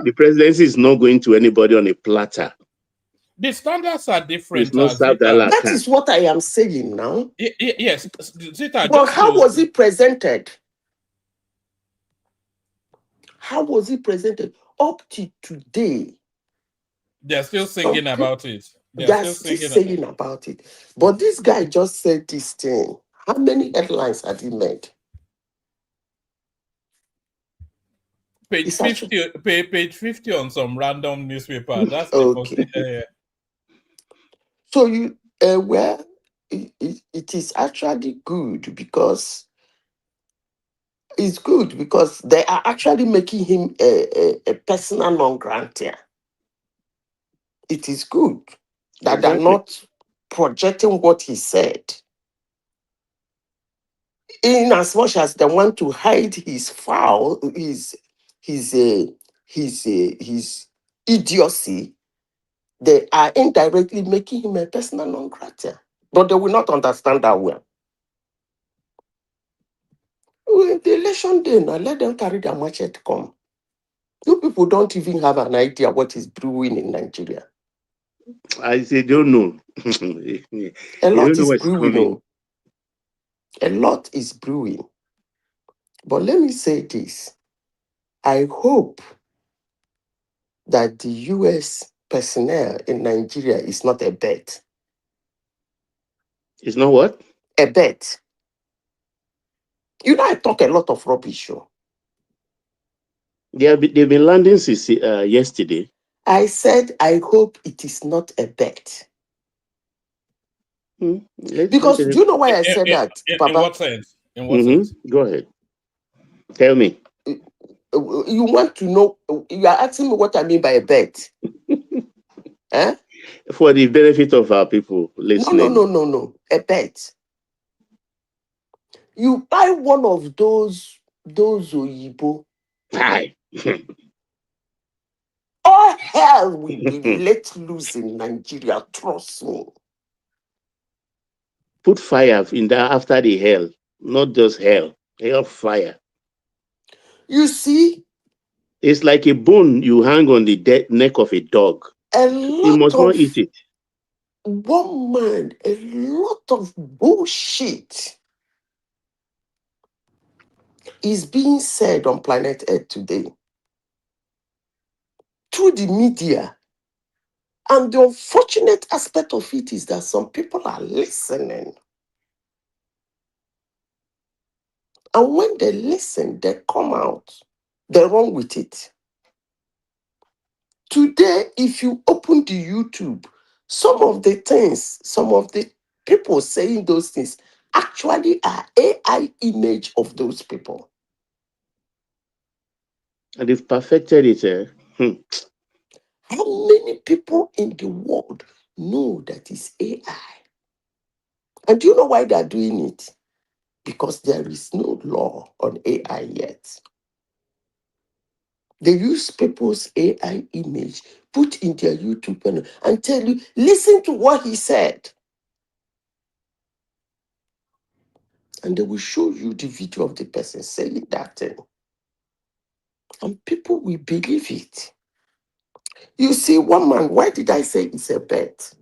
the presidency is not going to anybody on a platter. The standards are different. It's not served a la That carte. is what I am saying now. Yes, Zita. But how was it presented? How was it presented? Up to today, they're still singing about it. They're still saying about it. But this guy just said this thing. How many headlines had he made? Page 50, page 50 on some random newspaper. That's the okay. So you well, it is actually good because they are actually making him a persona non grata. It is good that they're not projecting what he said. In as much as they want to hide his foul, his idiocy, they are indirectly making him a persona non grata. But they will not understand that well. the election day, now let them carry their machete come. You people don't even have an idea what is brewing in Nigeria. I say, don't know. A You lot don't know is what's brewing. coming. Oh. A lot is brewing. But let me say this. I hope that the US personnel in Nigeria is not a bet. It's not what? A bet. You know, I talk a lot of rubbish. Oh. They've been landing since yesterday. I said, I hope it is not a bet. Because do you know why I said that, In Baba? what sense? In what sense? Go ahead. Tell me. You want to know, you are asking me what I mean by a bet. Eh? For the benefit of our people listening. No. A bet. You buy one of those Oyibo. Hi. All hell will be let loose in Nigeria, trust me. Put fire in there after the hell, not just hell. Hell fire. You see? It's like a bone you hang on the neck of a dog. You must not eat it. One man, a lot of bullshit is being said on planet Earth today through the media. And the unfortunate aspect of it is that some people are listening. And when they listen, they come out. They run with it. Today, if you open the YouTube, some of the people saying those things actually are AI image of those people. And they've perfected it. How many people in the world know that it's AI? And do you know why they're doing it? Because there is no law on AI yet. They use people's AI image, put in their YouTube channel, and tell you, listen to what he said. And they will show you the video of the person saying that thing. And people will believe it. You see, one man, why did I say it's a bet?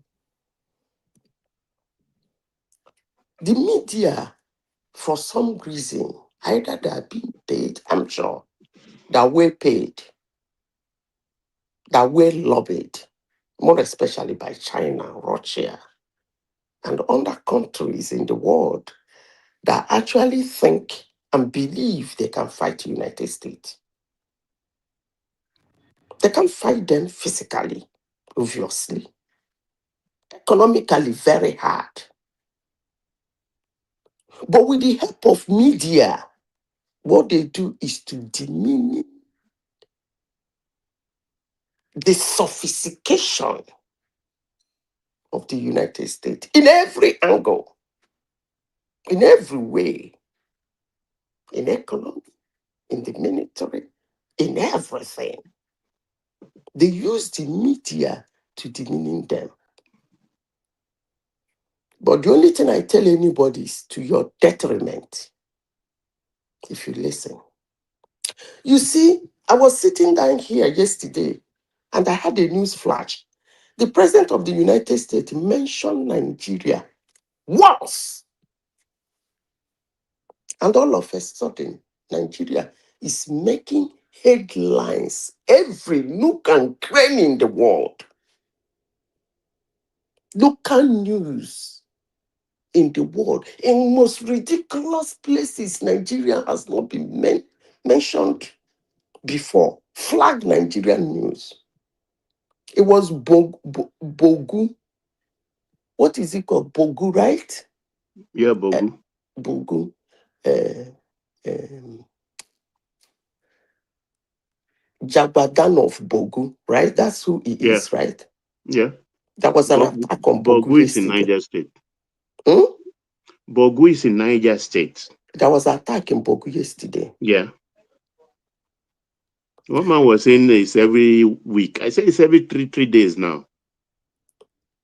The media, for some reason, either they are being paid, I'm sure, that we're paid, that we're lobbied, more especially by China, Russia, and other countries in the world that actually think and believe they can fight the United States. They can fight them physically, obviously. Economically, very hard. But with the help of media, what they do is to diminish the sophistication of the United States in every angle, in every way, in economy, in the military, in everything. They use the media to diminish them. But the only thing I tell anybody is to your detriment, if you listen. You see, I was sitting down here yesterday and I had a news flash. The President of the United States mentioned Nigeria once. And all of a sudden, Nigeria is making headlines every nook and cranny in the world. Local news in the world, in most ridiculous places, Nigeria has not been mentioned before. Flag Nigerian news. It was Bogu. What is it called? Bogu, right? Yeah, Bogu. Bogu. Jagbadan of Bogu, right? That's who he is, right? Yeah. There was an attack on Bogu Bogu is in yesterday. Niger State. Bogu is in Niger State. There was an attack in Bogu yesterday. Yeah. One man was saying it's every week. I say it's every three days now.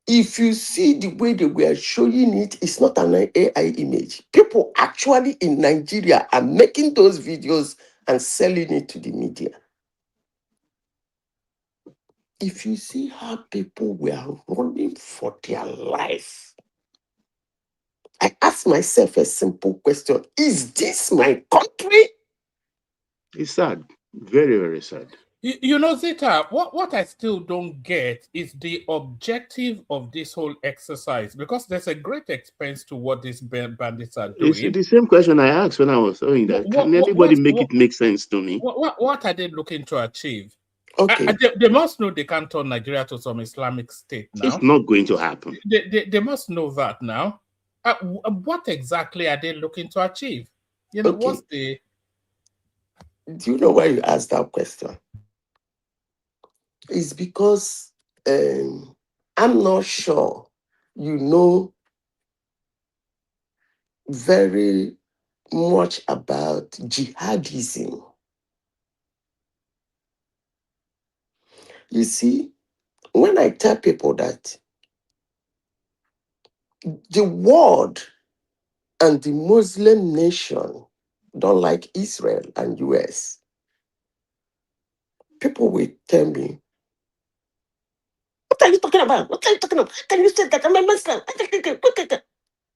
If you see the way they were showing it, it's not an AI image. People actually in Nigeria are making those videos and selling it to the media. If you see how people were running for their life, I ask myself a simple question: is this my country? It's sad. Very, very sad. You know, Zita, what I still don't get is the objective of this whole exercise, because there's a great expense to what these bandits are It's doing. the same question I asked when I was saying that. Can anybody make it make sense to me? What are they looking to achieve? Okay. They must know they can't turn Nigeria to some Islamic state now. It's not going to happen. They must know that now. What exactly are they looking to achieve? You know, Okay. what's the... Do you know why you asked that question? It's because I'm not sure you know very much about jihadism. You see, when I tell people that the world and the Muslim nation don't like Israel and US, people will tell me, what are you talking about? What are you talking about? How can you say that? I'm a Muslim.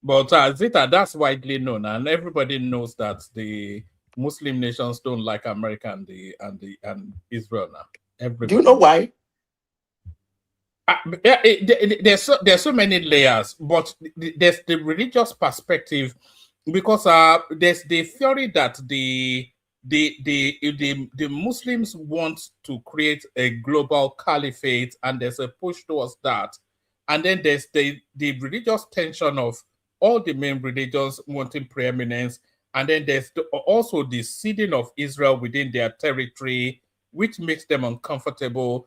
But Zita, that's widely known, and everybody knows that the Muslim nations don't like America and Israel now. Everybody. Do you know why? There's so many layers, but there's the religious perspective, because there's the theory that the Muslims want to create a global caliphate, and there's a push towards that. And then there's the religious tension of all the main religions wanting preeminence. And then there's also the ceding of Israel within their territory, which makes them uncomfortable.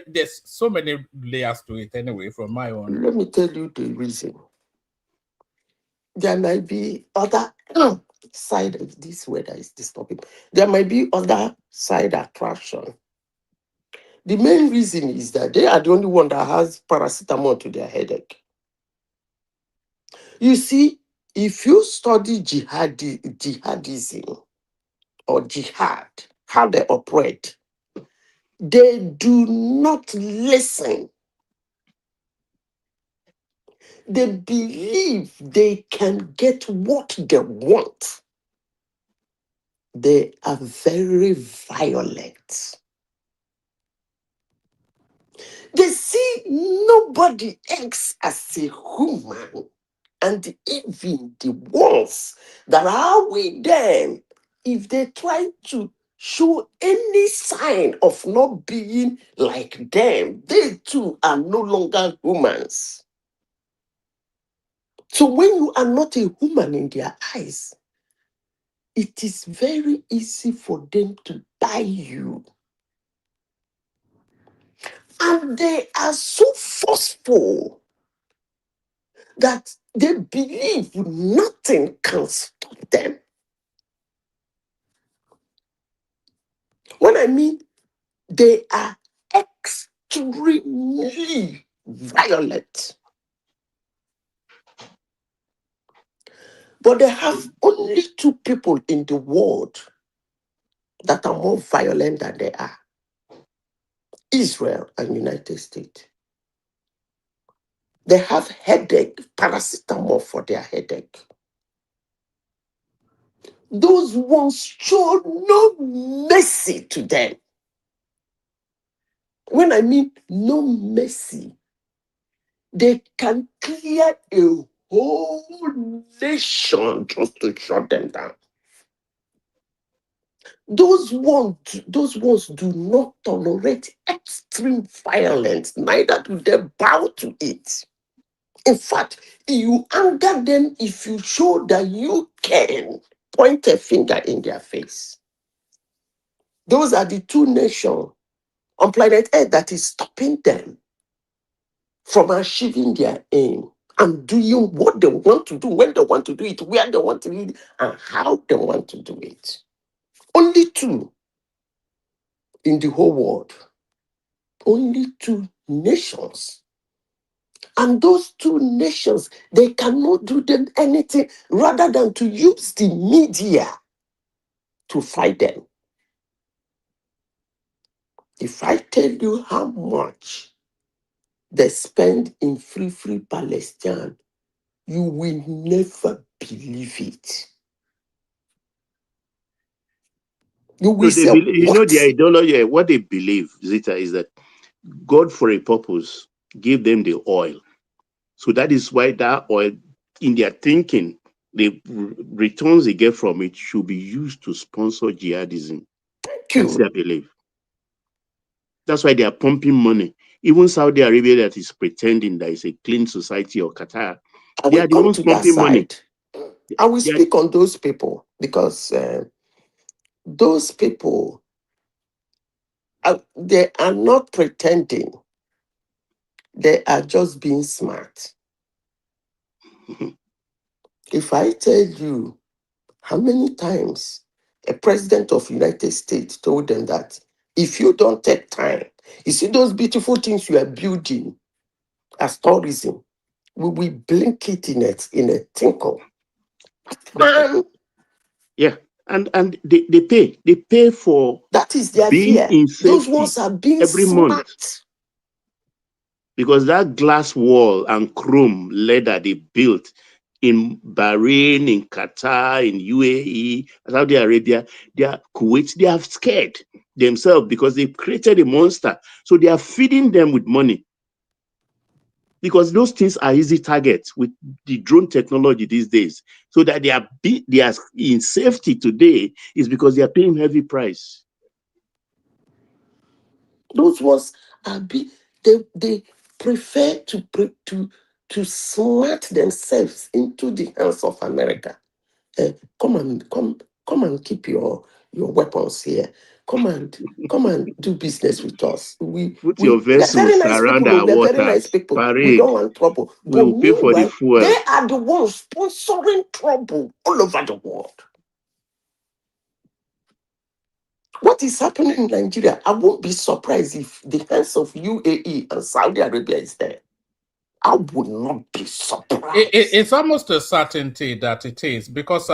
There's so many layers to it anyway, from my own. Let me tell you the reason. There might be other side of this weather is disturbing. There might be other side attraction. The main reason is that they are the only one that has paracetamol to their headache. You see, if you study jihadism or jihad, how they operate, they do not listen. They believe they can get what they want. They are very violent. They see nobody else as a human, and even the ones that are with them, if they try to show any sign of not being like them, they too are no longer humans. So when you are not a human in their eyes, it is very easy for them to buy you. And they are so forceful that they believe nothing can stop them. When I mean they are extremely violent, but they have only two people in the world that are more violent than they are: Israel and United States. They have headache, paracetamol for their headache. Those ones show no mercy to them. When I mean no mercy, they can clear a whole nation just to shut them down. Those ones do not tolerate extreme violence, neither do they bow to it. In fact, you anger them if you show that you can point a finger in their face. Those are the two nations on planet Earth that is stopping them from achieving their aim and doing what they want to do, when they want to do it, where they want to do it, and how they want to do it. Only two in the whole world, only two nations And those two nations, they cannot do them anything rather than to use the media to fight them. If I tell you how much they spend in free Palestine, you will never believe it. You will say, You know, what? the ideology, what they believe, Zita, is that God, for a purpose, gave them the oil. So that is why that oil, in their thinking, the returns they get from it should be used to sponsor jihadism. That's their belief. That's why they are pumping money. Even Saudi Arabia, that is pretending that it's a clean society, or Qatar, they are the ones pumping money. I will speak on those people because those people, they are not pretending. They are just being smart. If I tell you how many times a president of the United States told them that if you don't take time, you see those beautiful things you are building as tourism, we will blink it in a twinkle. Yeah, and they pay for that is their being fear. in safety. Those ones are being every smart. month. Because that glass wall and chrome leather they built in Bahrain, in Qatar, in UAE, Saudi Arabia, they are Kuwait, they are scared themselves because they created a monster. So they are feeding them with money. Because those things are easy targets with the drone technology these days. So that they are in safety today is because they are paying heavy price. Those ones are they prefer to smart themselves into the hands of America. Come and keep your weapons here. Come and do business with us. Put your We are very vessels nice around people. our We are very nice waters. people. We Parade. don't want trouble. We But will pay for the meanwhile, fuel. they are the ones sponsoring trouble all over the world. What is happening in Nigeria? I won't be surprised if the hands of UAE and Saudi Arabia is there. I would not be surprised. It's almost a certainty that it is, because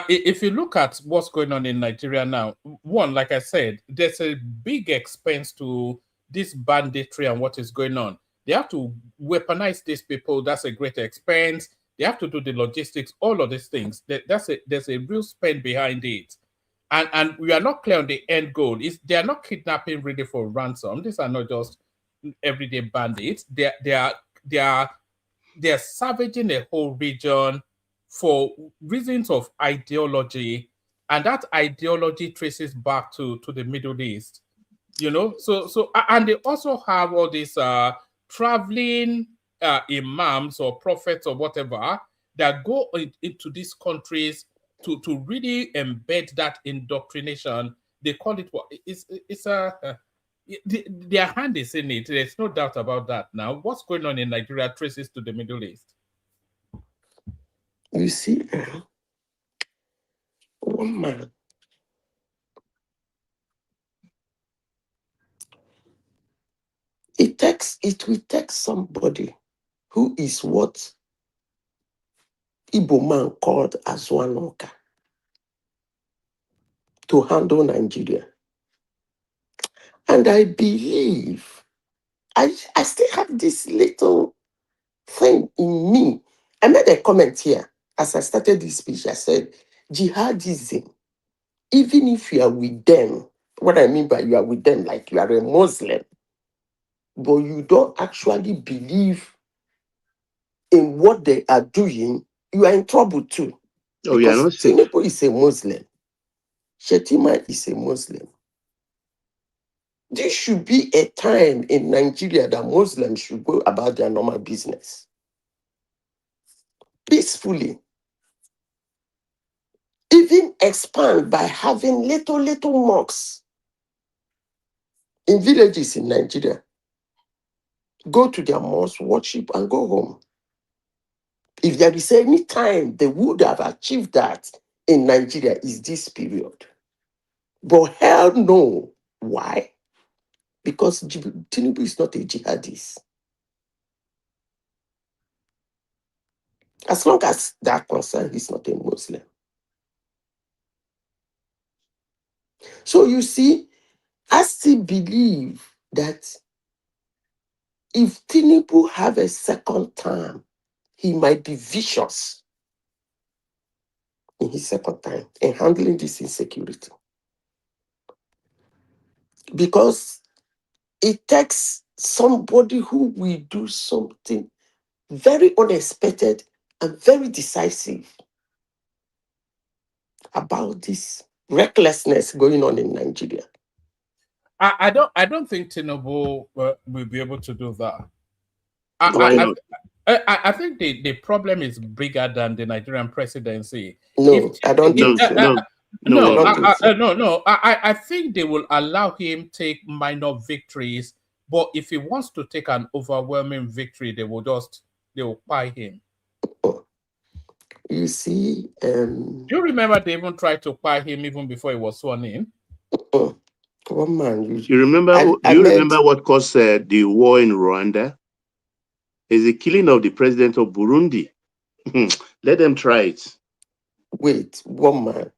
if you look at what's going on in Nigeria now, one, like I said, there's a big expense to this banditry and what is going on. They have to weaponize these people. That's a great expense. They have to do the logistics, all of these things. There's a real spend behind it. And we are not clear on the end goal. They are not kidnapping really for ransom. These are not just everyday bandits. They are savaging a whole region for reasons of ideology, and that ideology traces back to the Middle East. You know, and they also have all these traveling imams or prophets or whatever that go into these countries to really embed that indoctrination. They call it what? It's a their hand is in it. There's no doubt about that. Now, what's going on in Nigeria traces to the Middle East. You see, one man, it will take somebody who is what Igbo man called Azwanoka to handle Nigeria. And I believe I still have this little thing in me. I made a comment here as I started this speech. I said, jihadism, even if you are with them, what I mean by you are with them, like you are a Muslim, but you don't actually believe in what they are doing, you are in trouble too. Oh, you are Because not safe. Tinubu is a Muslim. Shetima is a Muslim. This should be a time in Nigeria that Muslims should go about their normal business peacefully. Even expand by having little mosques in villages in Nigeria. Go to their mosque, worship, and go home. If there is any time they would have achieved that in Nigeria, is this period. But hell no. Why? Because Tinubu is not a jihadist. As long as they are concerned, he's not a Muslim. So you see, I still believe that if Tinubu have a second term, he might be vicious in his second time in handling this insecurity. Because it takes somebody who will do something very unexpected and very decisive about this recklessness going on in Nigeria. I don't think Tinubu will be able to do that. Why not? I think the problem is bigger than the Nigerian presidency. No, I don't think so. No. I think they will allow him take minor victories, but if he wants to take an overwhelming victory, they will buy him. You see, do you remember they even tried to buy him even before he was sworn in? One man, you remember? Do you remember what caused the war in Rwanda? Is the killing of the president of Burundi. Let them try it. Wait, one man.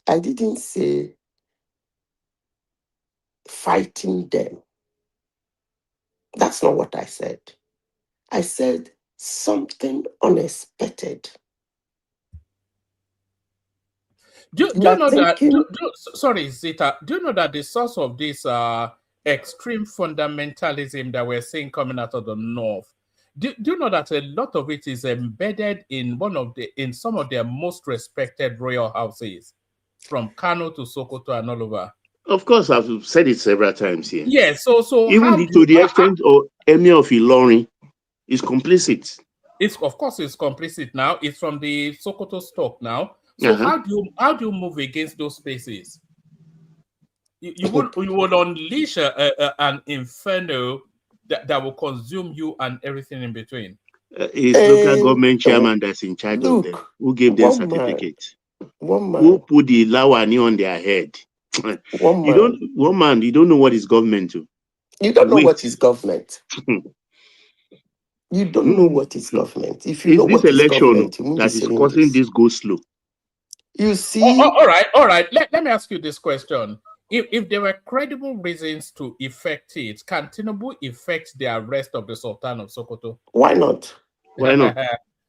I didn't say fighting them. That's not what I said. I said something unexpected. Do you know that? Sorry, Zita. Do you know that the source of this extreme fundamentalism that we're seeing coming out of the north? Do you know that a lot of it is embedded in some of their most respected royal houses, from Kano to Sokoto and all over? Of course, I've said it several times here. Yes, so even to the extent of Emir of Ilorin is complicit. Of course it's complicit now. It's from the Sokoto stock now. So how do you move against those spaces? You would unleash an inferno that will consume you and everything in between. It's local government chairman that's in charge of them. Who gave them certificate? Who put the lawani on their head? You don't know what is government to. You don't know what is government. You don't know what is government. If you know what is government, you that is causing this go slow. You see. All right. Let me ask you this question. If there were credible reasons to effect it, can Tinubu effect the arrest of the Sultan of Sokoto? Why not? Why not?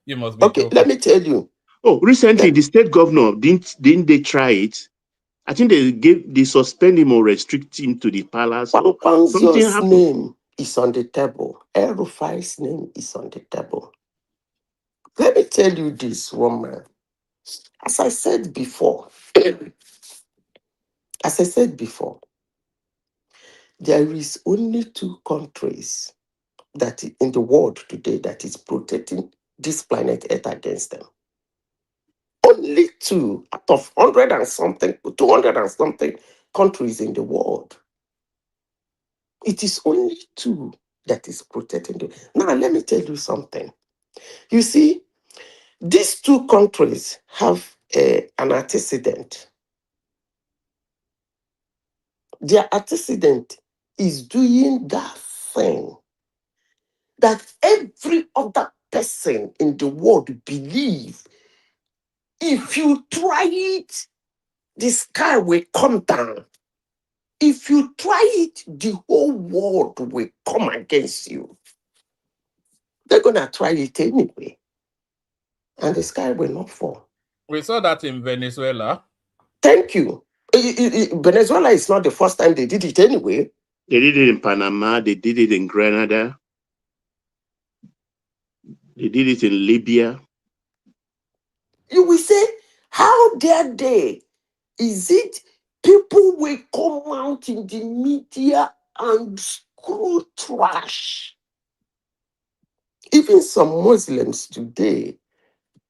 You must be joking. Let me tell you. Oh, recently the state governor didn't they try it? I think they suspend him or restrict him to the palace. Something happened. Name is on the table. El-Rufai's name is on the table. Let me tell you this, woman. As I said before, there is only 2 countries that in the world today that is protecting this planet Earth against them. Only 2 out of 100 and something, 200 and something countries in the world. It is only 2 that is protecting them. Now, let me tell you something. You see, these 2 countries have an antecedent. Their antecedent is doing that thing that every other person in the world believes. If you try it, the sky will come down. If you try it, the whole world will come against you. They're going to try it anyway. And the sky will not fall. We saw that in Venezuela. Thank you. Venezuela is not the first time they did it anyway. They did it in Panama. They did it in Grenada. They did it in Libya. You will say, how dare they? Is it people will come out in the media and screw trash? Even some Muslims today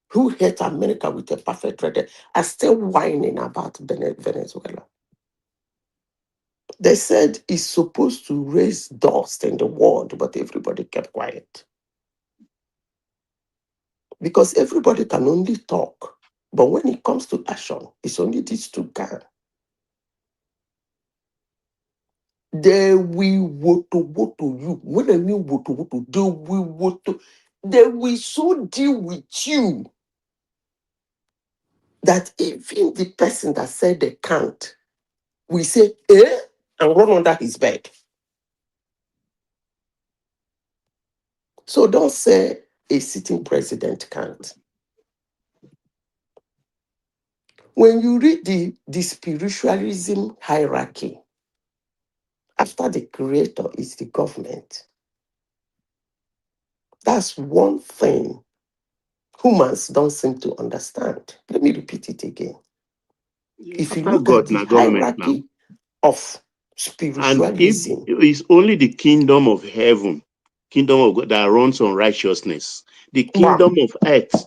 who hate America with a perfect record are still whining about Venezuela. They said it's supposed to raise dust in the world, but everybody kept quiet. Because everybody can only talk. But when it comes to action, it's only these 2 guys. They will vote you. When I mean vote, they will vote. they will so deal with you that even the person that said they can't will say, eh, and run under his bed. So don't say a sitting president can't. When you read the spiritualism hierarchy, after the creator is the government, that's one thing humans don't seem to understand. Let me repeat it again. If you After look at God, the na government now. hierarchy of And if spiritualism, it's only the kingdom of heaven, kingdom of God that runs on righteousness, the kingdom of earth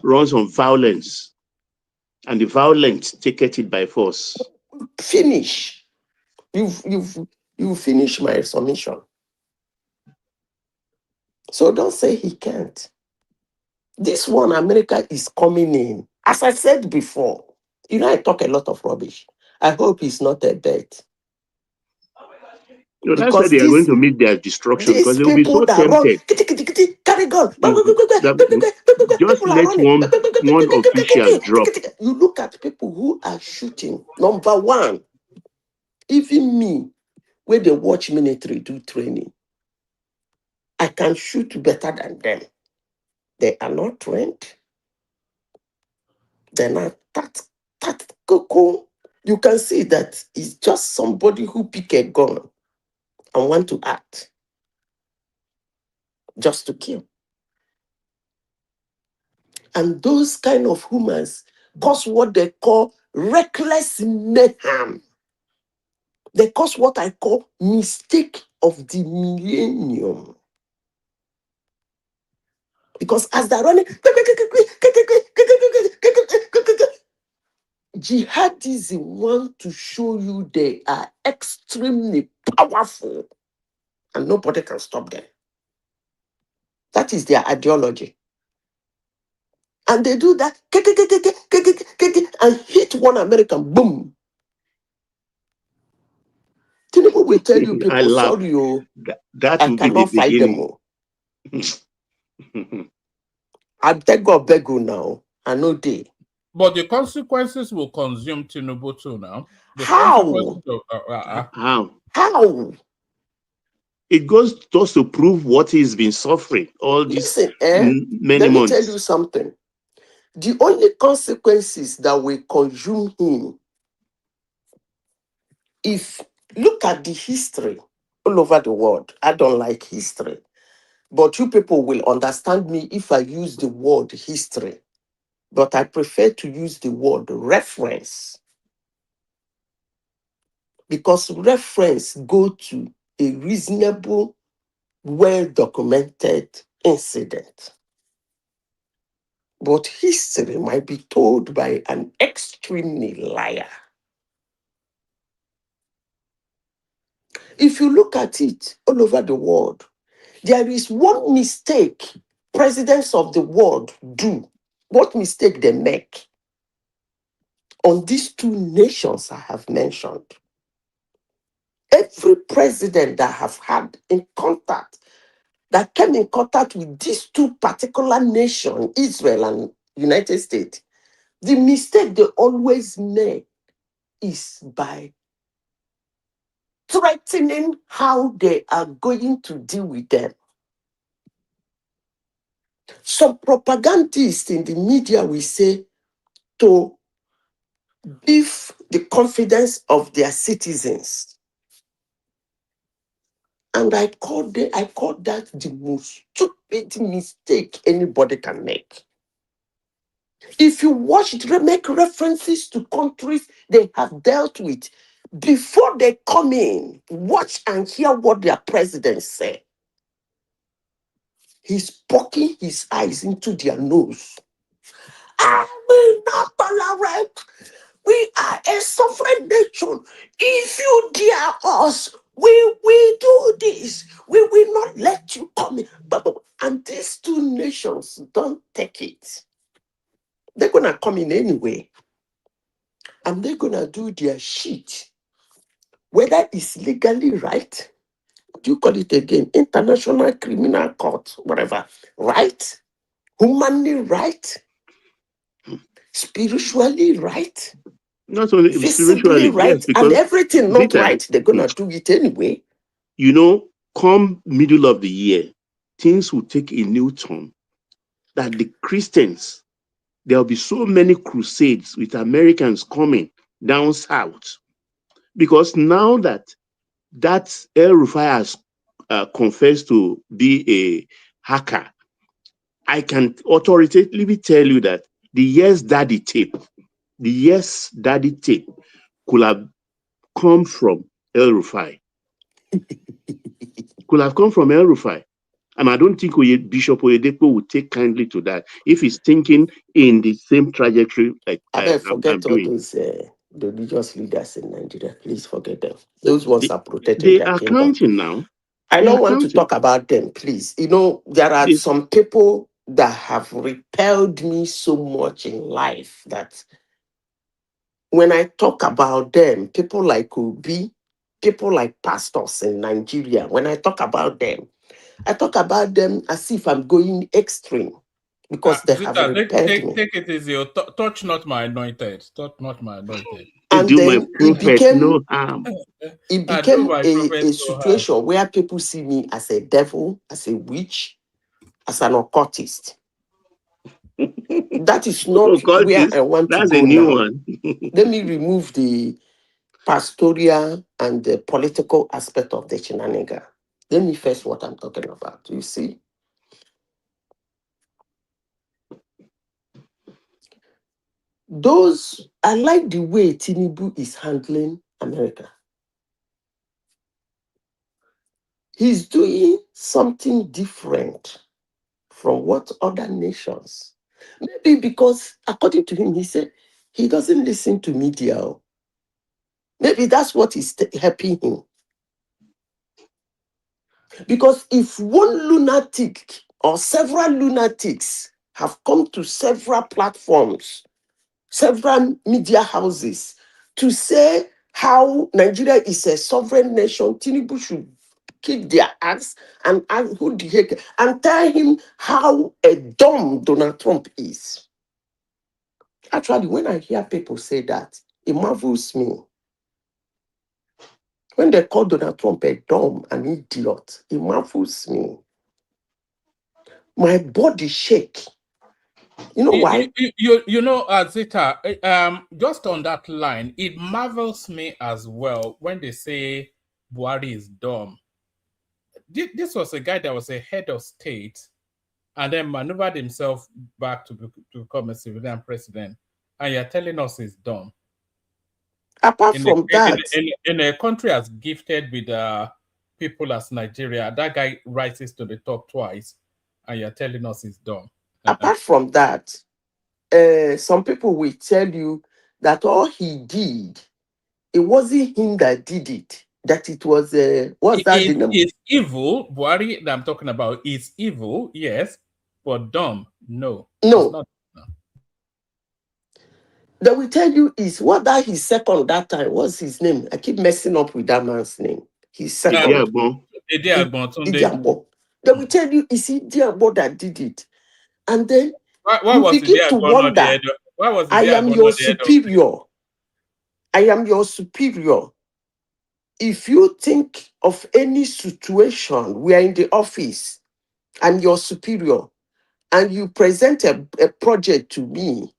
runs on violence, and the violent take it by force. finish. You finish my submission. So don't say he can't. This one, America is coming in. As I said before, you know, I talk a lot of rubbish. I hope it's not a bet. No, that's why Because they are going to meet their destruction, because these they will be people so that run, tempted. carry gun, Just people are let running. one official drop. You look at people who are shooting. Number one, even me, when they watch military do training, I can shoot better than them. They are not trained. They're not that cool. You can see that it's just somebody who pick a gun and want to act just to kill. And those kind of humans cause what they call reckless mayhem. They cause what I call mistake of the millennium. Because as they're running, jihadism want to show you they are extremely powerful and nobody can stop them. That is their ideology. And they do that and hit one American, boom. Tinubu will tell you I people, laugh. sorry, That I will be the cannot fight them beginning. all. I beg you now. I know they. But the consequences will consume Tinubu too now. The How? How? It goes just to prove what he's been suffering all these many Let me months. tell you something. The only consequences that will consume him, if look at the history all over the world. I don't like history, but you people will understand me if I use the word history. But I prefer to use the word reference, because reference go to a reasonable, well-documented incident. But history might be told by an extremely liar. If you look at it all over the world, there is one mistake presidents of the world do. What mistake they make on these two nations I have mentioned. Every president that have had in contact, that came in contact with these two particular nations, Israel and United States, the mistake they always make is by threatening how they are going to deal with them. Some propagandists in the media will say to beef the confidence of their citizens. And I call that the most stupid mistake anybody can make. If you watch it, make references to countries they have dealt with, before they come in, watch and hear what their presidents say. He's poking his eyes into their nose. I will not tolerate. We are a sovereign nation. If you dare us, we will do this. We will not let you come in. And these two nations don't take it. They're going to come in anyway. And they're going to do their shit. Whether it's legally right, what do you call it again? International Criminal Court, whatever. Right? Humanly right? Spiritually right? Not only Visibly spiritually, yes, right? And because everything not Zita, right, they're gonna do it anyway. you know, come middle of the year, things will take a new turn. That the Christians, there'll be so many crusades with Americans coming down south. Because now that El-Rufai has confessed to be a hacker, I can authoritatively tell you that the Yes Daddy tape could have come from El-Rufai. Could have come from El-Rufai. And I don't think Bishop Oyedepo would take kindly to that if he's thinking in the same trajectory like I better I'm forget all doing. those the religious leaders in Nigeria. Please forget them. Those ones are protecting They their are kingdom. counting now. I They are don't want to counting. talk about them, please. You know, there are some people that have repelled me so much in life that when I talk about them, people like Obi, people like pastors in Nigeria, when I talk about them as if I'm going extreme because they have Zita, repelled me. take it easy. Touch not my anointed. Touch not my anointed. And Do my then prophet no harm. it I do became my prophet a so hard. situation where people see me as a devil, as a witch, as an occultist. That is not where I want to That's a go new now. one. Let me remove the pastoral and the political aspect of the shenanigan. Let me first what I'm talking about. You see, I like the way Tinubu is handling America. He's doing something different from what other nations. Maybe because, according to him, he said he doesn't listen to media. Maybe that's what is helping him. Because if one lunatic or several lunatics have come to several platforms, several media houses to say how Nigeria is a sovereign nation, Tinubu should kick their ass and ask who the heck and tell him how a dumb Donald Trump is. Actually, when I hear people say that, it marvels me. When they call Donald Trump a dumb, an idiot, it marvels me. My body shake. You know why? You know, Zita, just on that line, it marvels me as well when they say Buhari is dumb. This was a guy that was a head of state and then maneuvered himself back to become a civilian president. And you're telling us he's dumb. Apart from that, in a country as gifted with people as Nigeria, that guy rises to the top twice, and you're telling us he's dumb. Apart from that, some people will tell you that all he did, it wasn't him that did it. That it was what's that the name? It's evil. Buhari that I'm talking about is evil, yes, but dumb, no. No. It's not. They will tell you is what that his second that time. What's his name? I keep messing up with that man's name. His second. Idiabo. They will tell you is Idiabo that did it. And then why you was begin to wonder, I am your superior. I am your superior. If you think of any situation, we are in the office and you're superior, and you present a project to me,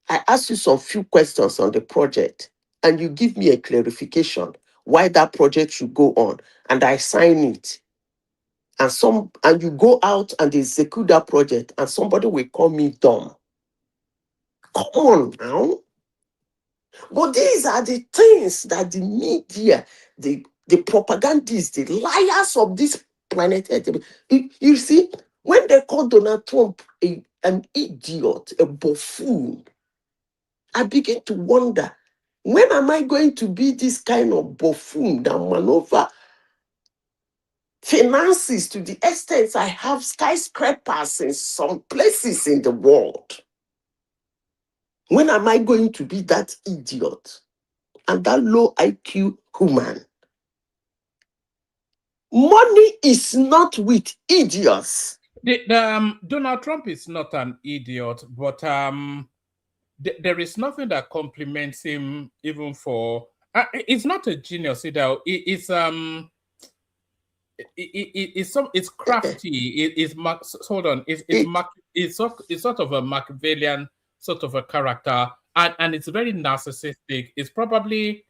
I ask you some few questions on the project, and you give me a clarification why that project should go on, and I sign it. And you go out and execute that project, and somebody will call me dumb. Come on now. But these are the things that the media, the propagandists, the liars of this planet Earth. You see, when they call Donald Trump an idiot, a buffoon, I begin to wonder, when am I going to be this kind of buffoon that maneuver finances to the extent I have skyscrapers in some places in the world? When am I going to be that idiot and that low IQ human? Money is not with idiots. Donald Trump is not an idiot, but there is nothing that compliments him even for. It's not a genius either. It's crafty. Hold on. It's sort of a Machiavellian sort of a character, and it's very narcissistic. It's probably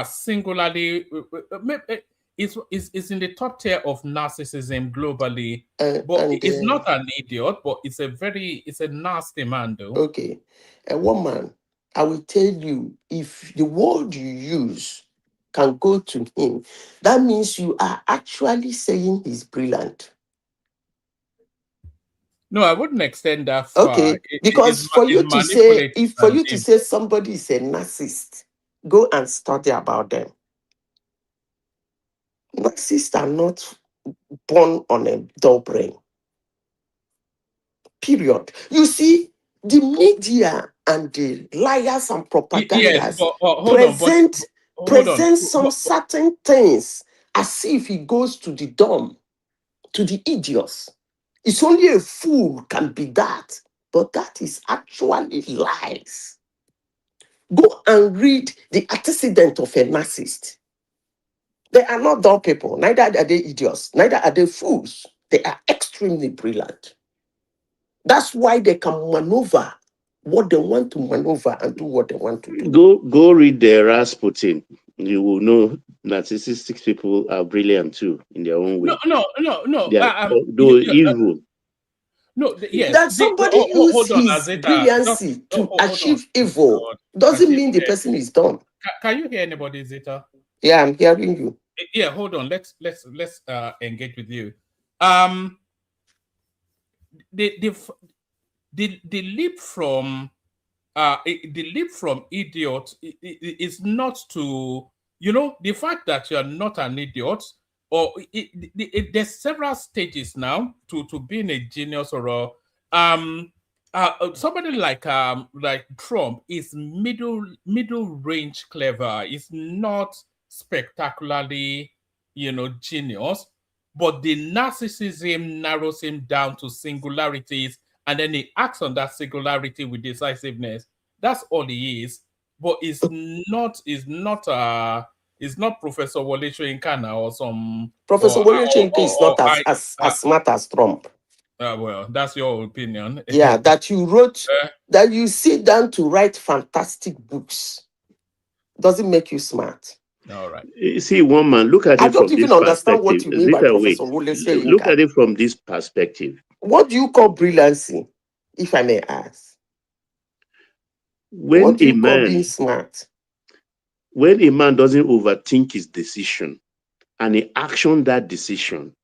singularly. It's in the top tier of narcissism globally, but it's not an idiot. But it's a nasty man, though. Okay, and one man, I will tell you, if the word you use can go to him, that means you are actually saying he's brilliant. No, I wouldn't extend that far. Okay, because for you to say, if for you to say somebody is a narcissist, go and study about them. Narcissists are not born on a dull brain. Period. You see, the media and the liars and propagandists present some certain things as if it goes to the dumb, to the idiots. It's only a fool can be that, but that is actually lies. Go and read the antecedent of a narcissist. They are not dumb people, neither are they idiots, neither are they fools. They are extremely brilliant. That's why they can maneuver what they want to maneuver and do what they want to do. Go read the Rasputin. You will know narcissistic people are brilliant too in their own way. No. They are evil. No, yes. That somebody use his brilliancy to achieve evil doesn't mean the person is dumb. Can you hear anybody, Zeta? Yeah, I'm hearing you. Yeah, hold on. Let's engage with you. The leap from idiot is not to, the fact that you are not an idiot, or there's several stages now to being a genius or somebody like Trump is middle range clever. It's not spectacularly, genius, but the narcissism narrows him down to singularities, and then he acts on that singularity with decisiveness. That's all he is. But it's not Professor Wole Soyinka or some Professor Wole Soyinka is not as smart as Trump. Well, that's your opinion. Yeah, that you wrote, that you sit down to write fantastic books doesn't make you smart. All right. You see, one man, look at it. I don't even understand what you mean by Professor Wole Soyinka. Look at it from this perspective. What do you call brilliancy, if I may ask? What do you call being smart? When a man doesn't overthink his decision and he actions that decision,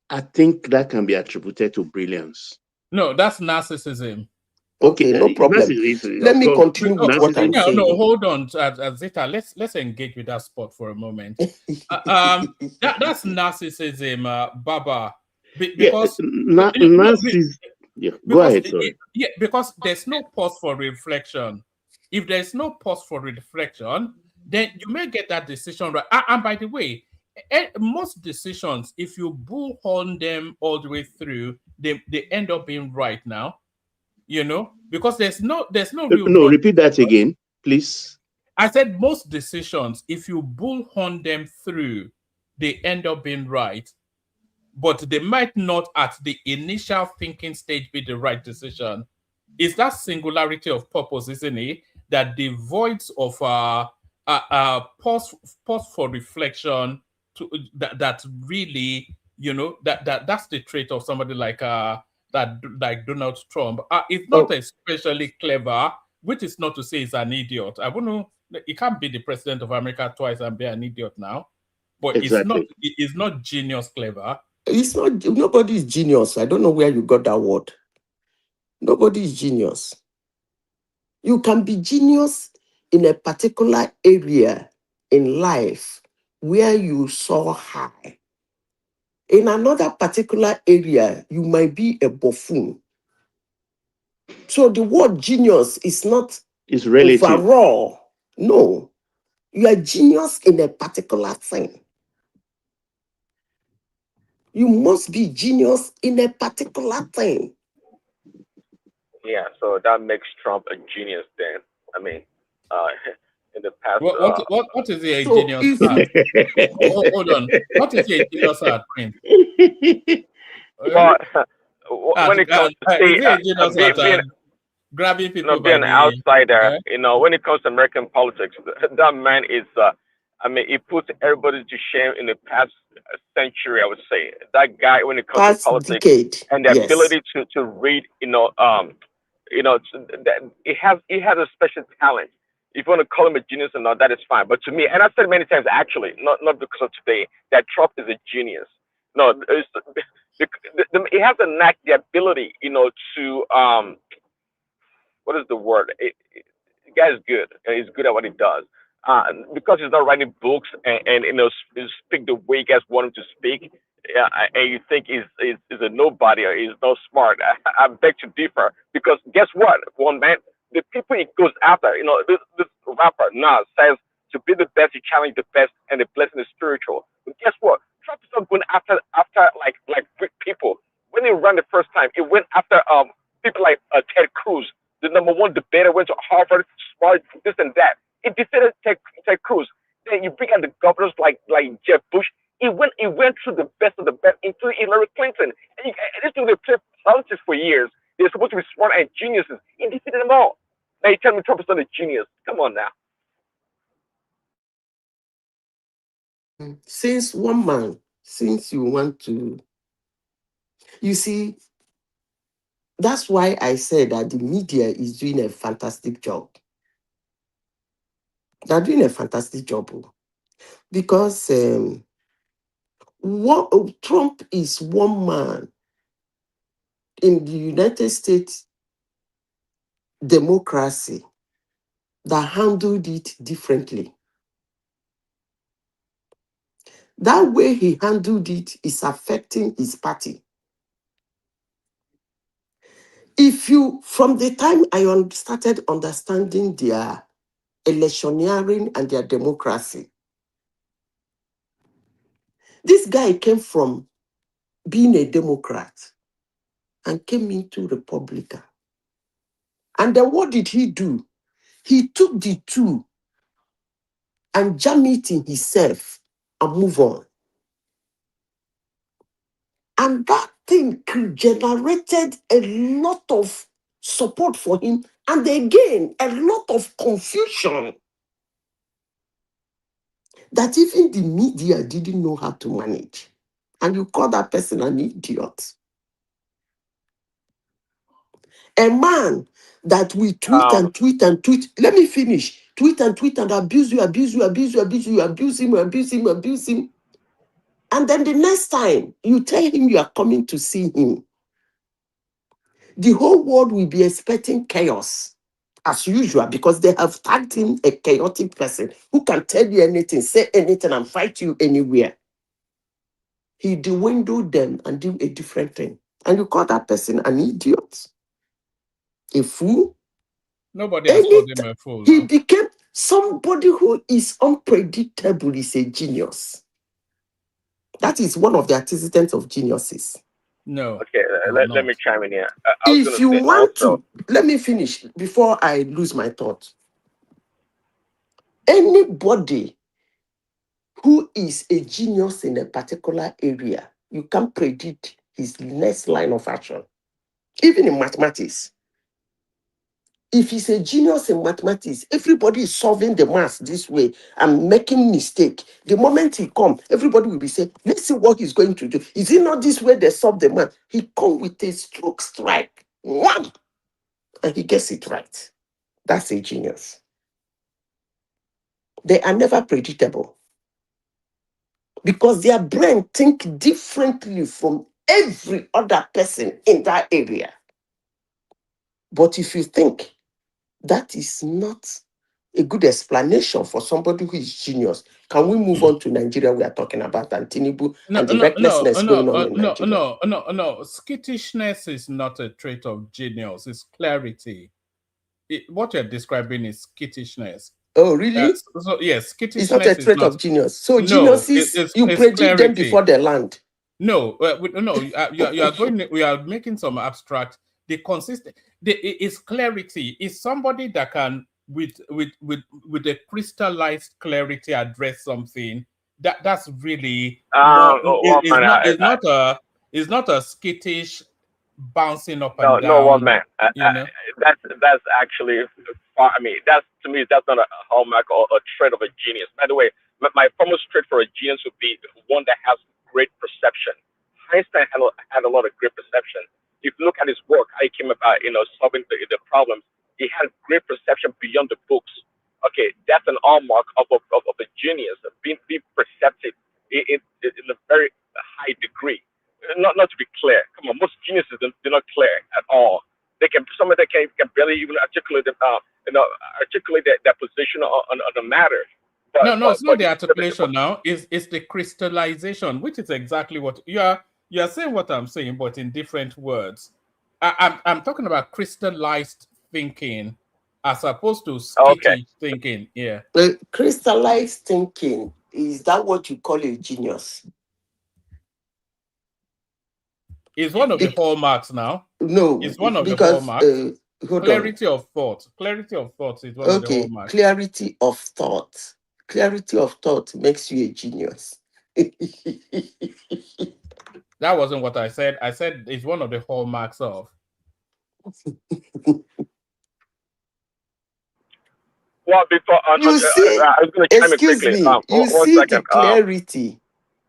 I think that can be attributed to brilliance. No, that's narcissism. Okay, no problem. Let me continue with what I'm saying. No, hold on, Zeta. Let's engage with that spot for a moment. That's narcissism, Baba. Because go ahead. Sorry. Because there's no pause for reflection. If there's no pause for reflection, then you may get that decision right. And by the way, most decisions, if you bullhorn them all the way through, they end up being right now. Because there's no real. No, repeat that again, please. I said most decisions, if you bullhorn them through, they end up being right, but they might not at the initial thinking stage be the right decision. It's that singularity of purpose, isn't it, that the voids of pause for reflection that really, that's the trait of somebody like Donald Trump. It's not especially clever, which is not to say he's an idiot. I wouldn't know. He can't be the president of America twice and be an idiot now. But exactly. It's not genius clever. It's not. Nobody is genius. I don't know where you got that word. Nobody is genius. You can be genius in a particular area in life where you soar high. In another particular area, you might be a buffoon. So the word genius is not relative. Overall. No. You are genius in a particular thing. You must be genius in a particular thing. Yeah, so that makes Trump a genius then. I mean, in the past. What is he a So genius if at? Hold on. What is he a genius at, Prince? Well, when it comes to Is he a genius at being grabbing people being by an the outsider, when it comes to American politics, that man is, he puts everybody to shame in the past century, I would say. That guy, when it comes to past politics decade, and the yes. ability to read, he has a special talent. If you want to call him a genius or not, that is fine. But to me, and I've said many times, actually, not because of today, that Trump is a genius. No, he has the knack, the ability, to what is the word? The guy is good. He's good at what he does. Because he's not writing books and speak the way you guys want him to speak, and you think he's a nobody or he's not smart. I beg to differ, because guess what? One man, the people he goes after, this rapper Nas says to be the best, you challenge the best, and the blessing is spiritual. But guess what? Trump is not going after like big people. When he ran the first time, he went after people like Ted Cruz, the #1 debater, went to Harvard, smart, this and that. He defeated Ted Cruz. Then you bring out the governors like Jeb Bush. He went through the best of the best, including Hillary Clinton. And these people, they played politics for years. They're supposed to be smart and geniuses. He defeated them all. Now you tell me Trump is not a genius. Come on now. Since one man, since you want to, you see, that's why I said that the media is doing a fantastic job. They're doing a fantastic job, because Trump is one man in the United States democracy that handled it differently. That way he handled it is affecting his party. From the time I started understanding their electioneering and their democracy, this guy came from being a Democrat and came into Republican. And then what did he do? He took the two and jammed it in himself and move on. And that thing generated a lot of support for him. And again, a lot of confusion that even the media didn't know how to manage. And you call that person an idiot. A man that we tweet and tweet and tweet. Let me finish. Tweet and tweet and abuse you, abuse you, abuse you, abuse you, abuse him, abuse him, abuse him. And then the next time you tell him you are coming to see him, the whole world will be expecting chaos as usual, because they have tagged him a chaotic person who can tell you anything, say anything, and fight you anywhere. He dwindled them and do a different thing. And you call that person an idiot? A fool? Nobody has called him a fool. He became somebody who is unpredictable, is a genius. That is one of the antecedents of geniuses. No. Okay, let me chime in here. If you want to, let me finish before I lose my thought. Anybody who is a genius in a particular area, you can predict his next line of action. Even in mathematics. If he's a genius in mathematics, everybody is solving the math this way and making mistake. The moment he comes, everybody will be saying, let's see what he's going to do. Is it not this way they solve the math? He comes with a stroke strike. Wham! And he gets it right. That's a genius. They are never predictable, because their brain think differently from every other person in that area. But if you think that is not a good explanation for somebody who is genius, can we move on to Nigeria? We are talking about and Tinubu and the recklessness going on in Nigeria. No. Skittishness is not a trait of genius. It's clarity. What you're describing is skittishness. Oh, really? Yes, skittishness it's not a trait of genius. So no, geniuses, you predict them before they land. No, you are going. We are making some abstract. The consistent. Is clarity. Is somebody that can with a crystallized clarity address something. That's really more. It's not a skittish bouncing up and No, one down. man. You know. That's actually far. I mean, that's to me, that's not a hallmark or a trait of a genius. By the way, my foremost trait for a genius would be one that has great perception. Einstein had a lot of great perception. If you look at his work, how he came about, solving the problems, he had great perception beyond the books. Okay, that's an hallmark of a genius, being perceptive in a very high degree. Not to be clear. Come on, most geniuses they're not clear at all. Some of them can barely even articulate articulate their position on the matter. No, it's not the articulation now. It's the crystallization, which is exactly what you are saying. What I'm saying, but in different words. I'm talking about crystallized thinking as opposed to skittish thinking. Yeah. Crystallized thinking, is that what you call a genius? It's one of the hallmarks now. No, it's one of the because, hallmarks. Clarity of thought. Clarity of thought is one of the hallmarks. Clarity of thought. Clarity of thought makes you a genius. That wasn't what I said. I said it's one of the hallmarks of. Well, before you see, I was going to chime in quickly. You see the clarity.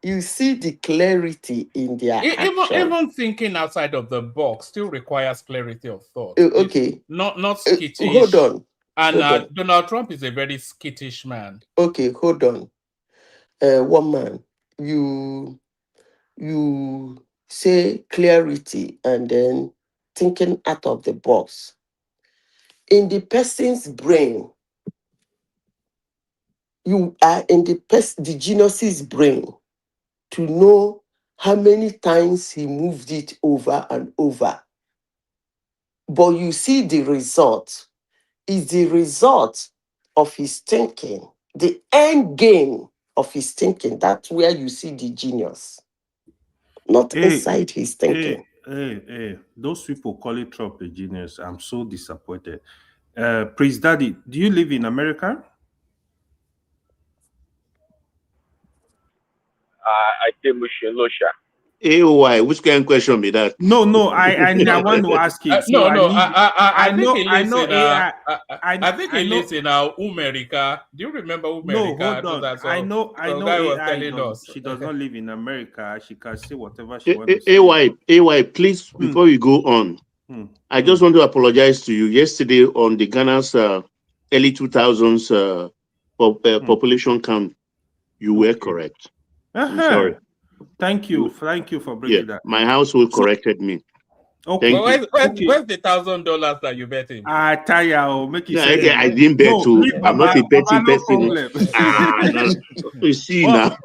You see the clarity in their action. Even thinking outside of the box still requires clarity of thought. Okay. Not skittish. Hold on. And Donald Trump is a very skittish man. Okay, hold on. One man, you say clarity and then thinking out of the box. In the person's brain, you are in the genius's brain to know how many times he moved it over and over. But you see the result is the result of his thinking, the end game of his thinking. That's where you see the genius, not inside his thinking. Those people call it Trump a genius. I'm so disappointed. Priest Daddy, do you live in America? I think we should look. AOY, which kind of question be that? No, I want to ask him. So I think he lives in America. Do you remember America? No, hold on. I know AI. She does not live in America. She can say whatever she wants to say. AY, please, before we go on, I just want to apologize to you. Yesterday on the Ghana's early 2000s population count, you were correct. Sorry. Thank you for bringing that. My household corrected me. Okay. Where's the $1,000 that you bet him? I didn't bet too. I'm not a betting person. You see now.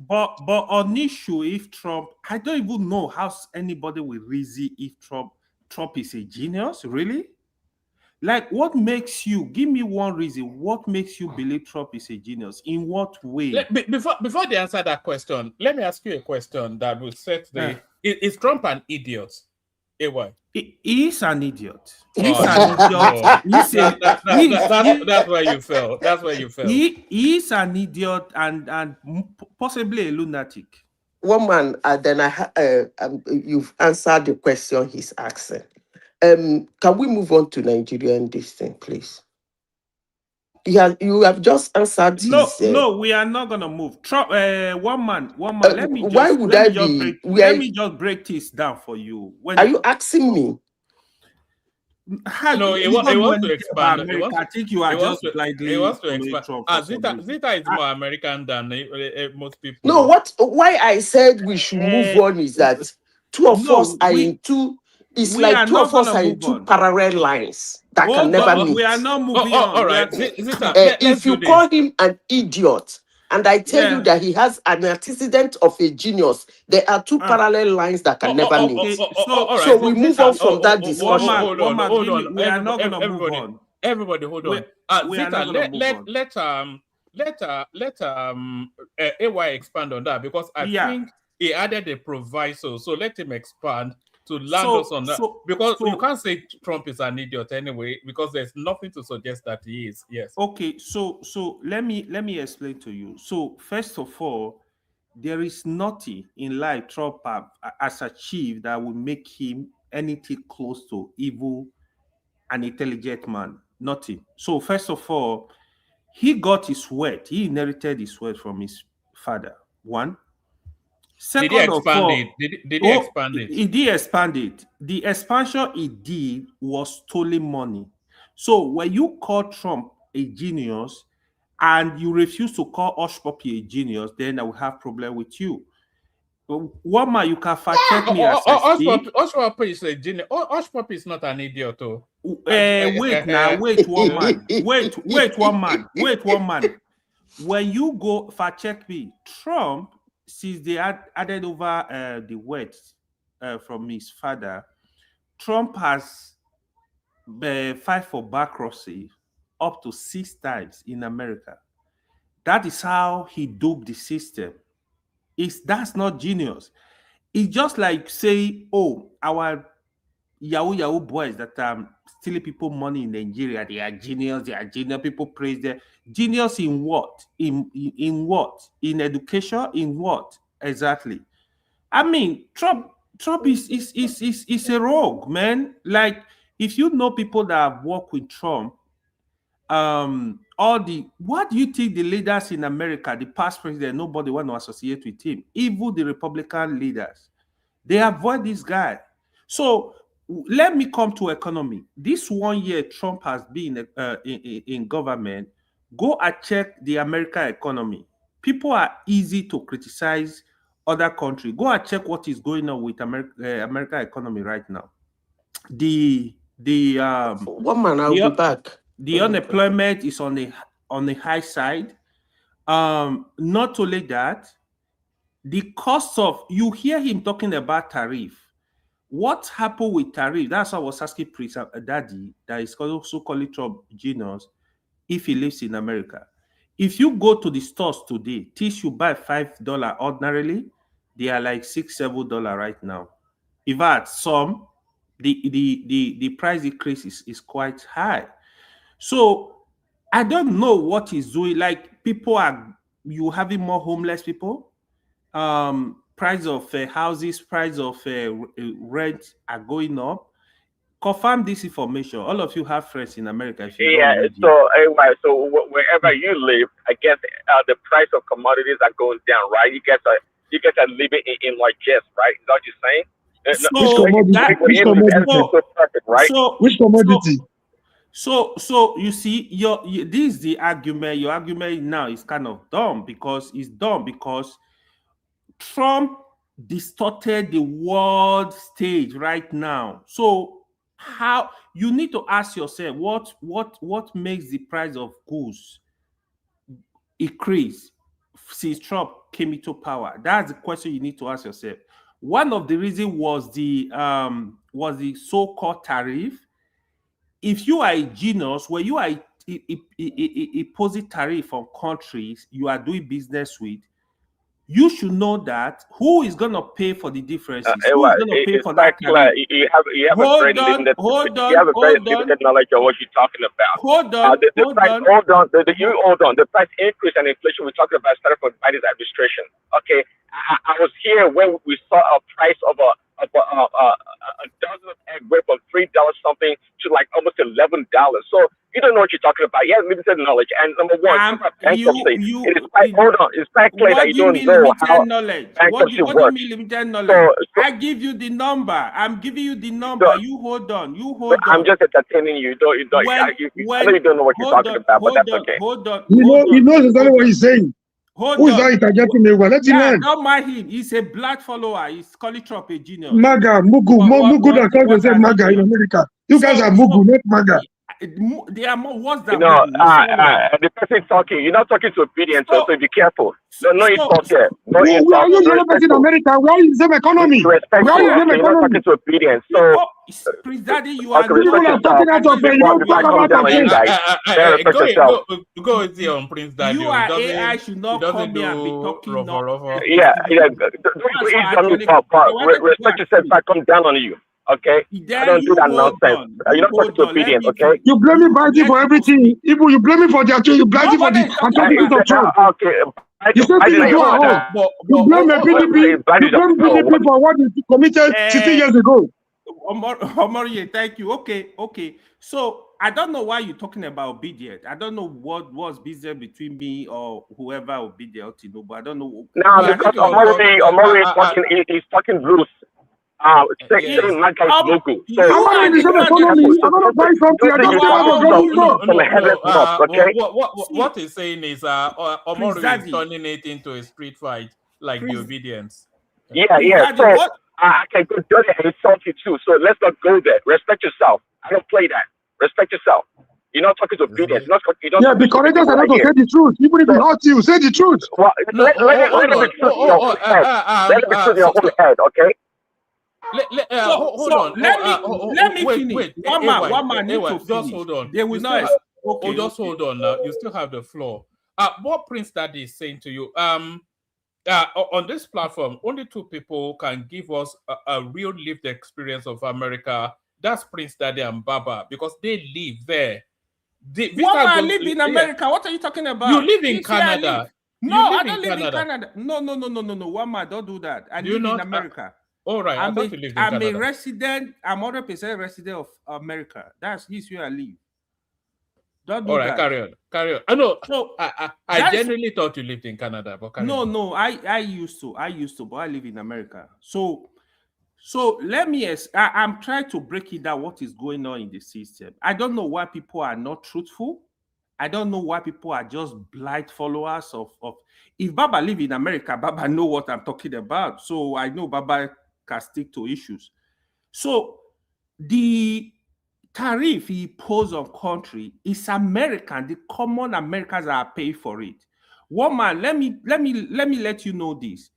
But on issue, if Trump, I don't even know how anybody will reason if Trump is a genius, really? Like, what makes you, give me one reason, what makes you believe Trump is a genius? In what way? Before they answer that question, let me ask you a question that will set the... Is Trump an idiot? AY? He is an idiot. He's an idiot. That's where you fell. That's where you fell. He is an idiot and possibly a lunatic. One man, you've answered the question he's asking. Can we move on to Nigerian this thing, please? You have just answered. No, we are not gonna move. Trump, one man. Let me just break this down for you. Are you asking me? No, he wants to expand. I think you are just blindly. He wants to expand. Zita is more American than most people. No, why I said we should move on is that two of us are in two. It's like two of us are in two parallel lines that can never meet. We are not moving on. All right. If you call him an idiot, and I tell you that he has an antecedent of a genius, there are two parallel lines that can never meet. So we move on from that discussion. Hold on. We are not going to move on. Everybody, hold on. Zita, let AY expand on that, because I think he added a proviso. So let him expand to land us on that. Because you can't say Trump is an idiot anyway, because there's nothing to suggest that he is. Yes. Okay, so let me explain to you. So first of all, there is nothing in life Trump has achieved that will make him anything close to evil, an intelligent man. Nothing. So first of all, he got his wealth. He inherited his wealth from his father. One. Second did he expand of all, it? Did he expand it? He did expand it. The expansion he did was stolen money. So when you call Trump a genius and you refuse to call Hush Puppy a genius, then I will have problem with you. One man, you can fact check me as I speak. Hush Puppy is a genius. Hush Puppy is not an idiot, though. Wait now, wait one man. Wait one man. When you go fact check me, Trump, since they added over the wealth from his father, Trump has filed for bankruptcy up to 6 times in America. That is how he duped the system. That's not genius. It's just like say, oh, our Yahoo boys that stealing people money in Nigeria, they are genius. People praise them. Genius in what? In what? In education? In what? Exactly. I mean, Trump is a rogue, man. Like, if you know people that have worked with Trump, what do you think the leaders in America, the past president, nobody want to associate with him? Even the Republican leaders, they avoid this guy. So let me come to economy. This 1 year Trump has been in government. Go and check the American economy. People are easy to criticize other countries. Go and check what is going on with American economy right now. One man, I'll be back. The unemployment is on the high side. Not only that, the cost of, you hear him talking about tariff. What happened with tariff? That's what I was asking Priest Daddy, that is also calling Trump genius, if he lives in America. If you go to the stores today, things you buy $5 ordinarily, they are like $6-7 right now. In fact, some the price increase is quite high. So I don't know what he's doing. Like, you having more homeless people. Price of houses, price of rent are going up. Confirm this information. All of you have friends in America. So wherever you live, I guess the price of commodities are going down, right? You guys are living in largesse, right? Is that what you're saying? Which commodity? So you see, this is the argument. Your argument now is kind of dumb because Trump distorted the world stage right now. So how you need to ask yourself what makes the price of goods increase since Trump came into power? That's the question you need to ask yourself. One of the reasons was the so-called tariff. If you are a genius, where you are imposing tariff on countries you are doing business with, you should know that who is going to pay for the differences. Who is going to pay for that? You have a very limited knowledge of what you're talking about. Hold on. The price increase and inflation we're talking about started from Biden's administration. Okay, I was here when we saw a price of a dozen of egg went from $3 something to like almost $11. So you don't know what you're talking about. You have limited knowledge. And number one, it's quite clear that you don't know how bankruptcy works. What do you mean limited knowledge? I give you the number. I'm giving you the number. You hold on. I'm just entertaining you. I know you don't know what you're talking about, but that's okay. Hold on. He knows exactly what he's saying. Who is that interjecting me? Let him learn. Don't mind him. He's a black follower. He's calling Trump a genius. MAGA, Mugu that calls themselves MAGA in America. You guys are Mugu, not MAGA. They are more worse You than know, Mugu. the person talking, you're not talking to obedience, so be careful. No insult here. No Who are insult. you the only person in America? Why is the same economy? Respect Why you. is the same Okay, you're not economy? talking to obedience. So, Prince Daddy, you are okay, respect People are yourself. talking out of Before I come down on you guys, respect yourself. Go easy on Prince Daddy. You are AI should not come here and be talking Yeah, don't easy on me, but respect yourself if I come down on you. Okay, I don't do that nonsense. You're not talking to obedience. Okay, you blame me Biden for everything. Even you blame me for their you blame me for the attacking of Trump. Okay, You say things do at home. You blame the PDP. You blame PDP for what he committed 60 years ago. Omar, thank you. Okay. So I don't know why you're talking about obedient. I don't know what was business between me or whoever obedient Tinubu. I don't know. Now because Omar is talking, he's talking loose. Saying my guy's local. So I'm not in the same economy. I'm not buying something. I just came out of government store. From a headless mob, okay? What he's saying is Omar is turning it into a street fight, like the obedience. Yeah. So I can go dirty and insult you too. So let's not go there. Respect yourself. I don't play that. Respect yourself. You're not talking to obedience. Yeah, be courageous enough to say the truth. Even if it hurts you, say the truth. Well, let it be truth in your own head. Let it be truth in your own head, okay? Hold on. Let me finish. Wait. One man need to just finish. hold on. They will not. Just hold on now. You still have the floor. What Prince Daddy is saying to you, on this platform, only two people can give us a real lived experience of America. That's Prince Daddy and Baba, because they live there. I live in America. What are you talking about? You live in Canada. No, I don't live in Canada. No. One man, don't do that. I live in America. All right, I'm a resident. I'm 100% resident of America. That's where I live. Don't do all right, that. carry on. I know. So I genuinely thought you lived in Canada, but no. I used to, but I live in America. So let me. I'm trying to break it down. What is going on in the system? I don't know why people are not truthful. I don't know why people are just blind followers of. If Baba live in America, Baba know what I'm talking about. So I know Baba can stick to issues. So the tariff he imposed on country is American. The common Americans are paying for it. One man, let me let you know this.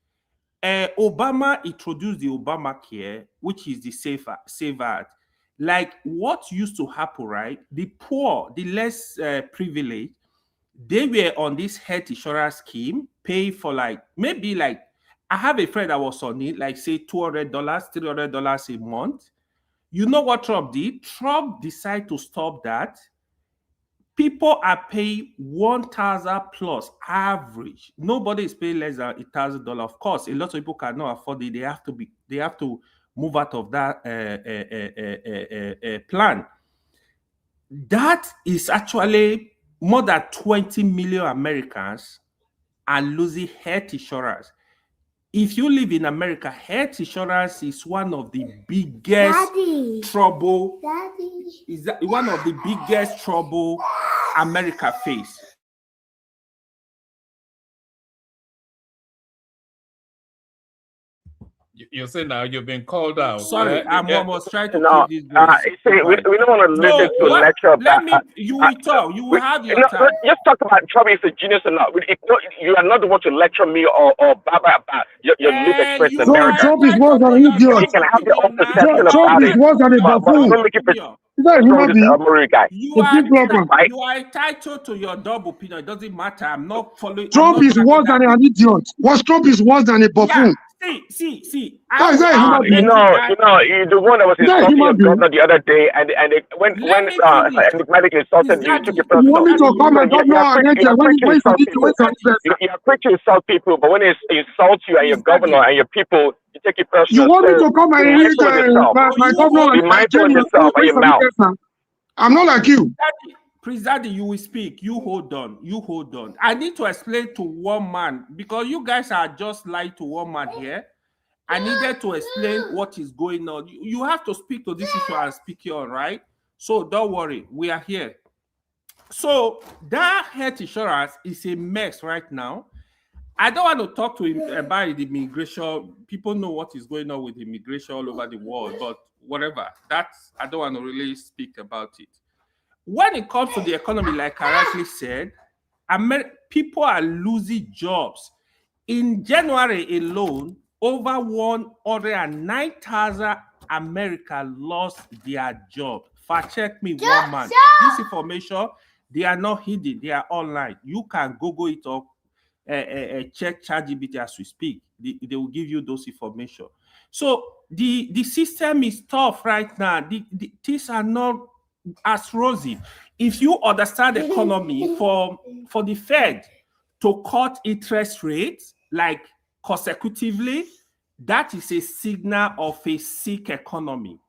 Obama introduced the Obamacare, which is the Save Act. Like what used to happen, right? The poor, the less privileged, they were on this health insurance scheme, pay for maybe I have a friend that was on it, like say $200, $300 a month. You know what Trump did? Trump decided to stop that. People are paying $1,000 plus average. Nobody is paying less than $1,000. Of course, a lot of people cannot afford it. They have to move out of that plan. That is actually more than 20 million Americans are losing health insurance. If you live in America, health insurance is one of the biggest trouble. Is that one of the biggest trouble America face? You say now you've been called out. Sorry, I'm almost trying to no, keep this. we don't want to listen to a lecture about. You will talk. You will have your time. Just talk about Trump is a genius or not. You are not the one to lecture me or Baba about your lived experience in America. Trump is worse than an idiot. You can have your own perception Trump about is it. worse than a buffoon. Is that a human being? Guy. You are entitled to your double opinion. It doesn't matter. I'm not following. Trump is worse than an idiot. Trump is worse than a buffoon. See. Is that a human being? You're the one that was insulting your governor the other day, and when enigmatically insulted you, took your personal. You want me to come and governor against you? You're quick to insult people, but when they insult you and your governor and your people, you take it personal. You want me to come and read my governor? Be mindful of yourself and your mouth. I'm not like you. Prince Daddy, you will speak. You hold on. I need to explain to one man, because you guys are just lying to one man here. I needed to explain what is going on. You have to speak to this issue and speak here, all right? So don't worry, we are here. So that health insurance is a mess right now. I don't want to talk to him about the immigration. People know what is going on with immigration all over the world, but whatever. I don't want to really speak about it. when it comes to the economy, like I rightly said, people are losing jobs. In January alone, over 109,000 Americans lost their job. Fact check me 1 month. This information, they are not hidden. They are online. You can Google it up, check ChatGPT as we speak. They will give you those information. So the system is tough right now. Things are not as rosy. If you understand the economy, for the Fed to cut interest rates like consecutively, that is a signal of a sick economy.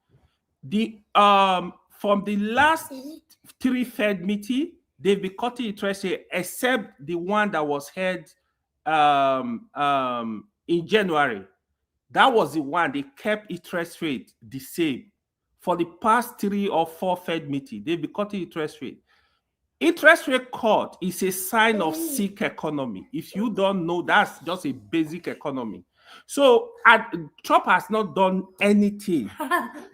From the last 3 Fed meetings, they've been cutting interest rate, except the one that was held in January. That was the one they kept interest rate the same. For the past 3 or 4 Fed meetings, they've been cutting interest rate. Interest rate cut is a sign of sick economy. If you don't know, that's just a basic economy. So Trump has not done anything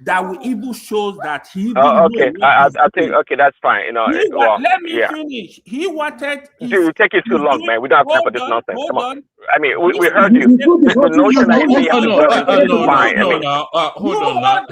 that will even shows that he. Okay, I think that's fine. You know, let me finish. He wanted. You take it too long, man. We don't have time for this nonsense. Come on. I mean, we heard you. The notion that you say you have to is fine. I mean, hold on.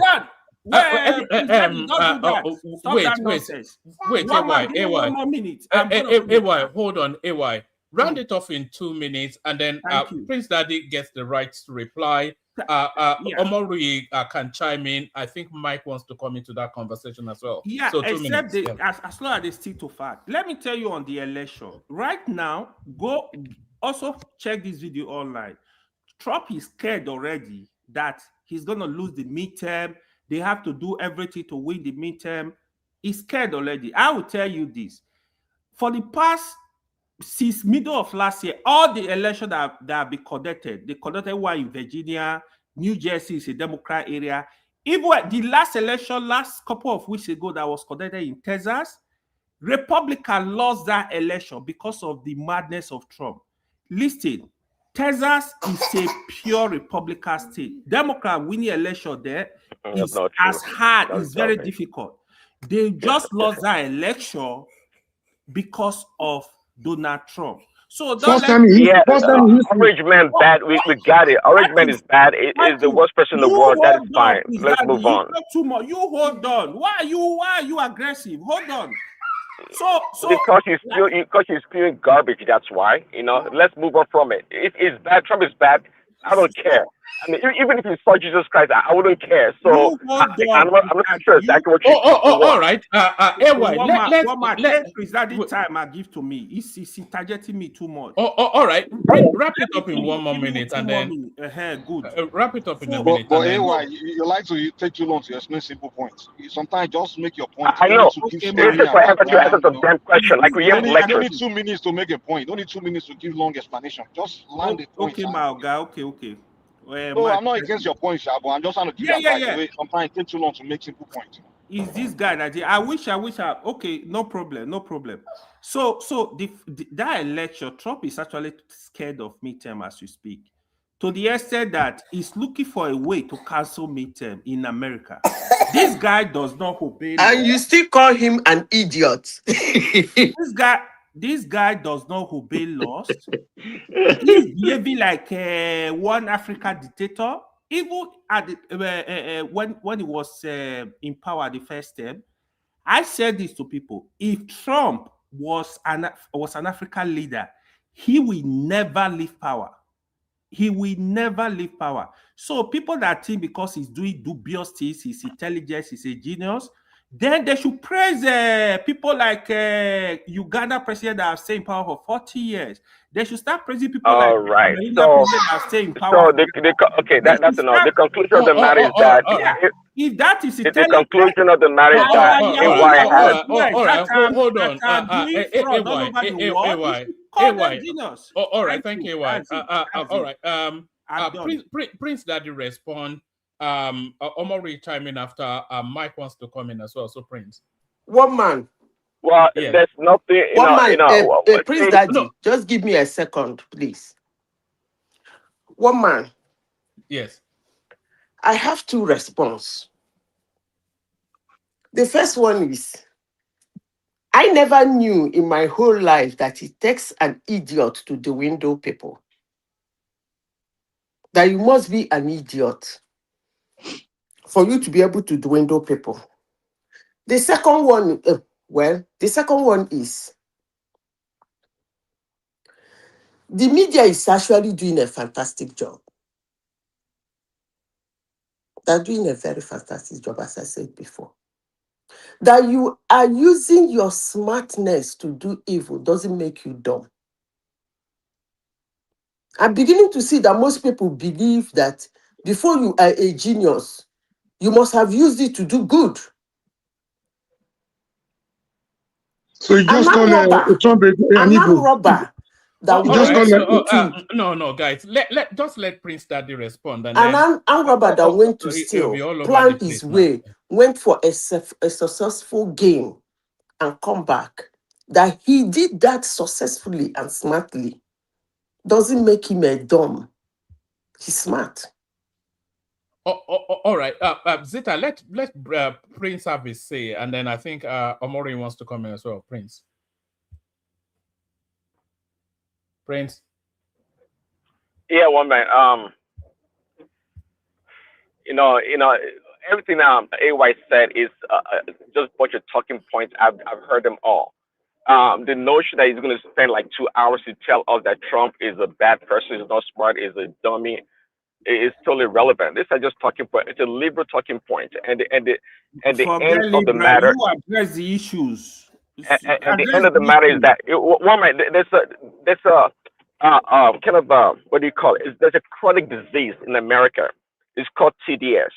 Wait, one more minute. AY, hold on, AY. Round it off in 2 minutes, and then Prince Daddy gets the right to reply. Omori can chime in. I think Mike wants to come into that conversation as well. Yeah, so 2 except minutes. As long as they stick to fact. Let me tell you on the election. Right now, go also check this video online. Trump is scared already that he's going to lose the midterm. They have to do everything to win the midterm. He's scared already. I will tell you this. For the past, since middle of last year, all the elections that have been conducted, they conducted one in Virginia, New Jersey is a Democrat area. Even the last election, last couple of weeks ago, that was conducted in Texas, Republicans lost that election because of the madness of Trump. Listen, Texas is a pure Republican state. Democrat winning election there is as hard, it's very difficult. They just lost that election because of Donald Trump. So Orange Man bad. We got it. Orange Man is bad. It is the worst person in the world. That is fine. Let's move on. You hold on. Why are you aggressive? Hold on. So because he's spewing garbage. That's why. You know. Let's move on from it. If it's bad, Trump is bad. I don't care. I mean, even if he saw Jesus Christ, I wouldn't care. So I'm not sure exactly what you. All right. Let time I give to me. He's targeting me too much. All right. Wrap it up in 1 more minute, and then good. Wrap it up in a minute. But AY, you like to take too long to explain simple points. Sometimes just make your point. I know. This is forever to answer the damn question. Like we have lectures. I don't need 2 minutes to make a point. Don't need 2 minutes to give long explanation. Just land the point. Okay, my guy. Okay. No, I'm not against your point, Shabo. I'm just trying to give advice. Sometimes it takes too long to make simple points. Is this guy that I wish okay, no problem. So that election, Trump is actually scared of midterm as we speak, to the extent that he's looking for a way to cancel midterm in America. This guy does not obey law. And you still call him an idiot. This guy does not obey laws. He's behaving like one African dictator. Even at when he was in power the first time, I said this to people: if Trump was an African leader, he will never leave power. He will never leave power. So people that think because he's doing dubious things, his intelligence, he's a genius, then they should praise people like Uganda president that have stayed in power for 40 years. They should start praising people like president that have stayed in power. That's enough. The conclusion of the matter is that if that is the conclusion of the matter is that all right, thank you, AY. All right. Prince Daddy respond. Omori chime in after Mike wants to come in as well. So Prince. One man. Well, there's nothing. Prince Daddy, just give me a second, please. One man. Yes. I have 2 responses. The first one is, I never knew in my whole life that it takes an idiot to dwindle people. That you must be an idiot for you to be able to dwindle people. The second one, the second one is the media is actually doing a fantastic job. They're doing a very fantastic job, as I said before. That you are using your smartness to do evil doesn't make you dumb. I'm beginning to see that most people believe that before you are a genius, you must have used it to do good. So you just call Trump an evil. Robber. That No, guys. Just let Prince Daddy respond, and an then armed robber that went to steal, plan his way, went for a successful game, and come back. That he did that successfully and smartly doesn't make him a dumb. He's smart. All right, Zita, let Prince have his say, and then I think Omori wants to come in as well. Prince. Yeah, one man. Everything AY said is just a bunch of talking points. I've heard them all. The notion that he's going to spend like 2 hours to tell us that Trump is a bad person, is not smart, is a dummy, is totally irrelevant. These are just talking points. It's a liberal talking point, and the end of the matter. You address the issues. And the end of the matter is that there's a kind of what do you call it? There's a chronic disease in America. It's called TDS,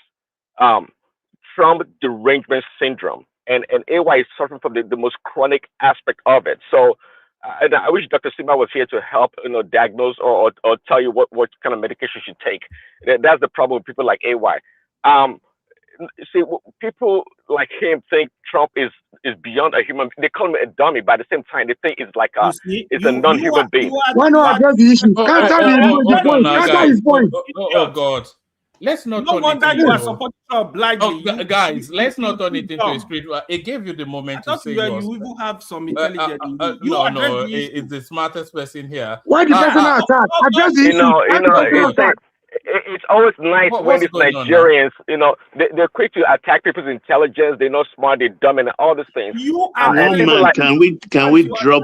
Trump derangement syndrome, and AY is suffering from the most chronic aspect of it. So, and I wish Dr. Sima was here to help, diagnose or tell you what kind of medication you should take. That's the problem with people like AY. See, people like him think Trump is beyond a human. They call him a dummy, but at the same time, they think it's like a non-human being. Why not address the issue? Counter his point. Oh God. Let's not turn it into guys, let's not turn it into a street war. It gave you the moment to say you even have some intelligence. No, it's the smartest person here. Why the personal attack? Address the issue. It's always nice when these Nigerians, they're quick to attack people's intelligence. They're not smart, they're dumb, and all these things. Can we drop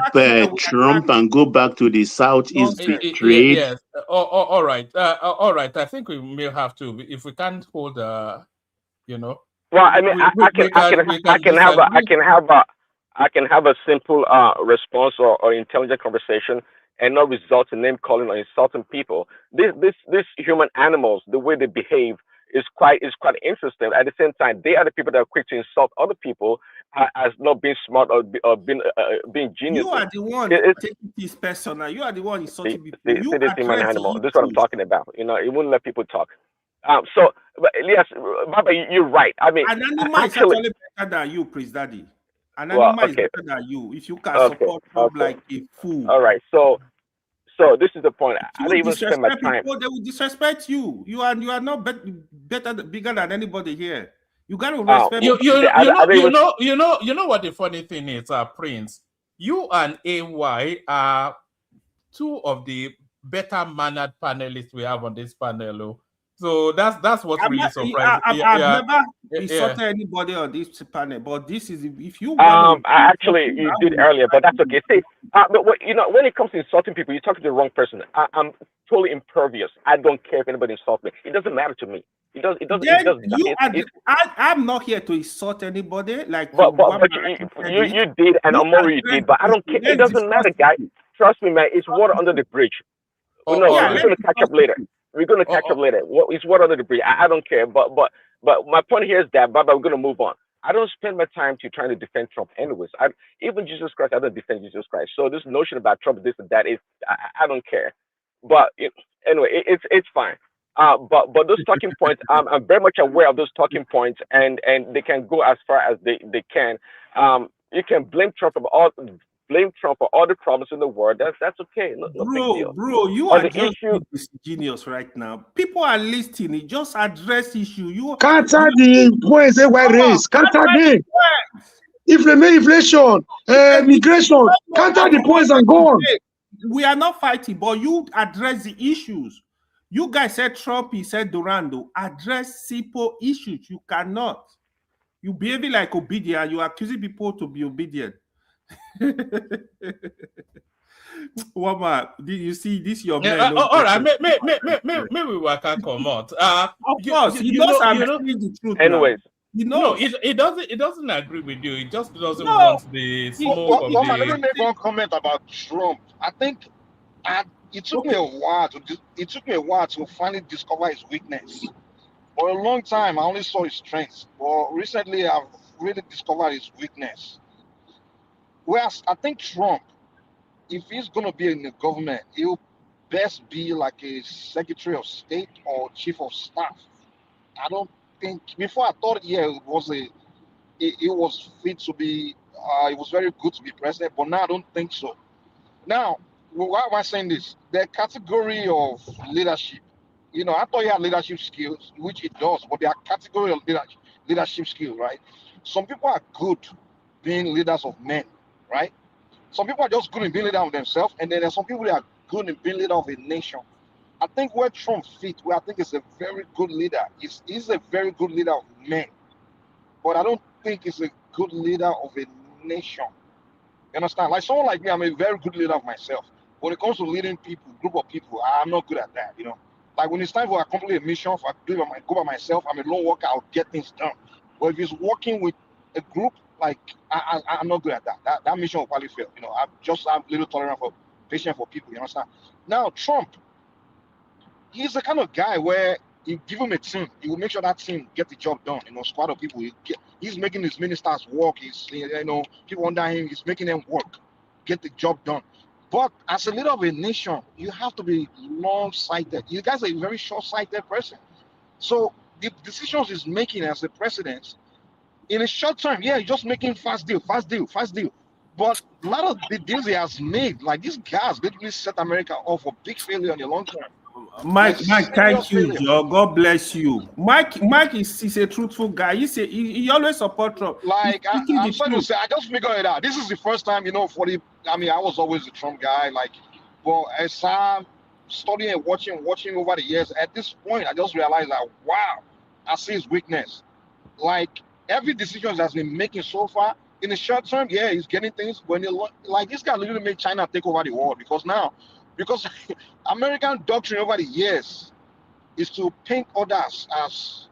Trump and go back to the Southeast trade? Yes. All right. I think we may have to, if we can't hold. Well, I mean, I can have a simple response or intelligent conversation, and not result in name calling or insulting people. These human animals, the way they behave is quite interesting. At the same time, they are the people that are quick to insult other people as not being smart or being genius. You are the one taking this personal. You are the one insulting people. This human animal. This is what I'm talking about. It wouldn't let people talk. So, but yes, Baba, you're right. I mean, an animal is actually better than you, Prince Daddy. An animal is better than you. If you can support Trump like a fool. All right. So this is the point. I don't even spend my time. People, they will disrespect you. You are not bigger than anybody here. You got to respect. You know what the funny thing is, Prince. You and AY are two of the better mannered panelists we have on this panel. So that's what's really surprising. I've never insulted anybody on this panel, but this is if you. Actually, you did earlier, but that's okay. See, but when it comes to insulting people, you talk to the wrong person. I'm totally impervious. I don't care if anybody insults me. It doesn't matter to me. It doesn't. I'm not here to insult anybody. Like, but you did, and Omori did, but I don't care. It doesn't matter, guys. Trust me, man. It's water under the bridge. We're gonna catch up later. We're going to catch up later. It's water under the bridge. I don't care. But my point here is that, Baba, we're going to move on. I don't spend my time trying to defend Trump anyways. Even Jesus Christ, I don't defend Jesus Christ. So this notion about Trump, this and that, I don't care. But anyway, it's fine. But those talking points, I'm very much aware of those talking points, and they can go as far as they can. You can blame Trump for all the problems in the world. That's okay. No big deal. Bro, you are just this genius right now. People are listening. You just address issue. Counter the points they were raised. Counter them. inflation, migration, counter the points and go on. We are not fighting, but you address the issues. You guys said Trump, he said Durando. Address simple issues. You cannot. You behaving like obedient. You accusing people to be obedient. Wama, you see this your man? All right, maybe we can come out. Of course, he knows I'm saying the truth. Anyways, no, it doesn't agree with you. It just doesn't want the smoke of Let me the. make one comment about Trump. I think it took me a while to finally discover his weakness. For a long time, I only saw his strengths, but recently I've really discovered his weakness. Whereas I think Trump, if he's going to be in the government, he'll best be like a Secretary of State or Chief of Staff. I don't think, before I thought, it was fit to be, it was very good to be president, but now I don't think so. Now, why am I saying this? The category of leadership, I thought he had leadership skills, which it does, but there are category of leadership skills, right? Some people are good being leaders of men, right? Some people are just good in being leader of themselves, and then there are some people that are good in being leader of a nation. I think where Trump fits, where I think is a very good leader, he's a very good leader of men, but I don't think he's a good leader of a nation. You understand? Like someone like me, I'm a very good leader of myself. When it comes to leading people, group of people, I'm not good at that, Like when it's time for accomplish a mission, if I go by myself, I'm a lone worker, I'll get things done. But if it's working with a group, like I'm not good at that. That mission will probably fail. I just have little tolerance for patience for people. You understand? Now Trump, he's the kind of guy where you give him a team, he will make sure that team get the job done. Squad of people. He's making his ministers work. He's people under him. He's making them work, get the job done. But as a leader of a nation, you have to be long-sighted. You guys are a very short-sighted person. So the decisions he's making as a president, in a short term, he's just making fast deal. But a lot of the deals he has made, like these guys, literally set America off for big failure in the long term. Mike, thank you, Joe. God bless you. Mike is a truthful guy. He always support Trump. Like I'm sorry to say, I just figured it out. This is the first time, I was always a Trump guy, but as I'm studying and watching over the years, at this point, I just realized that wow, I see his weakness. Like every decision that's been making so far, in the short term, he's getting things. When this guy literally made China take over the world because American doctrine over the years is to paint others as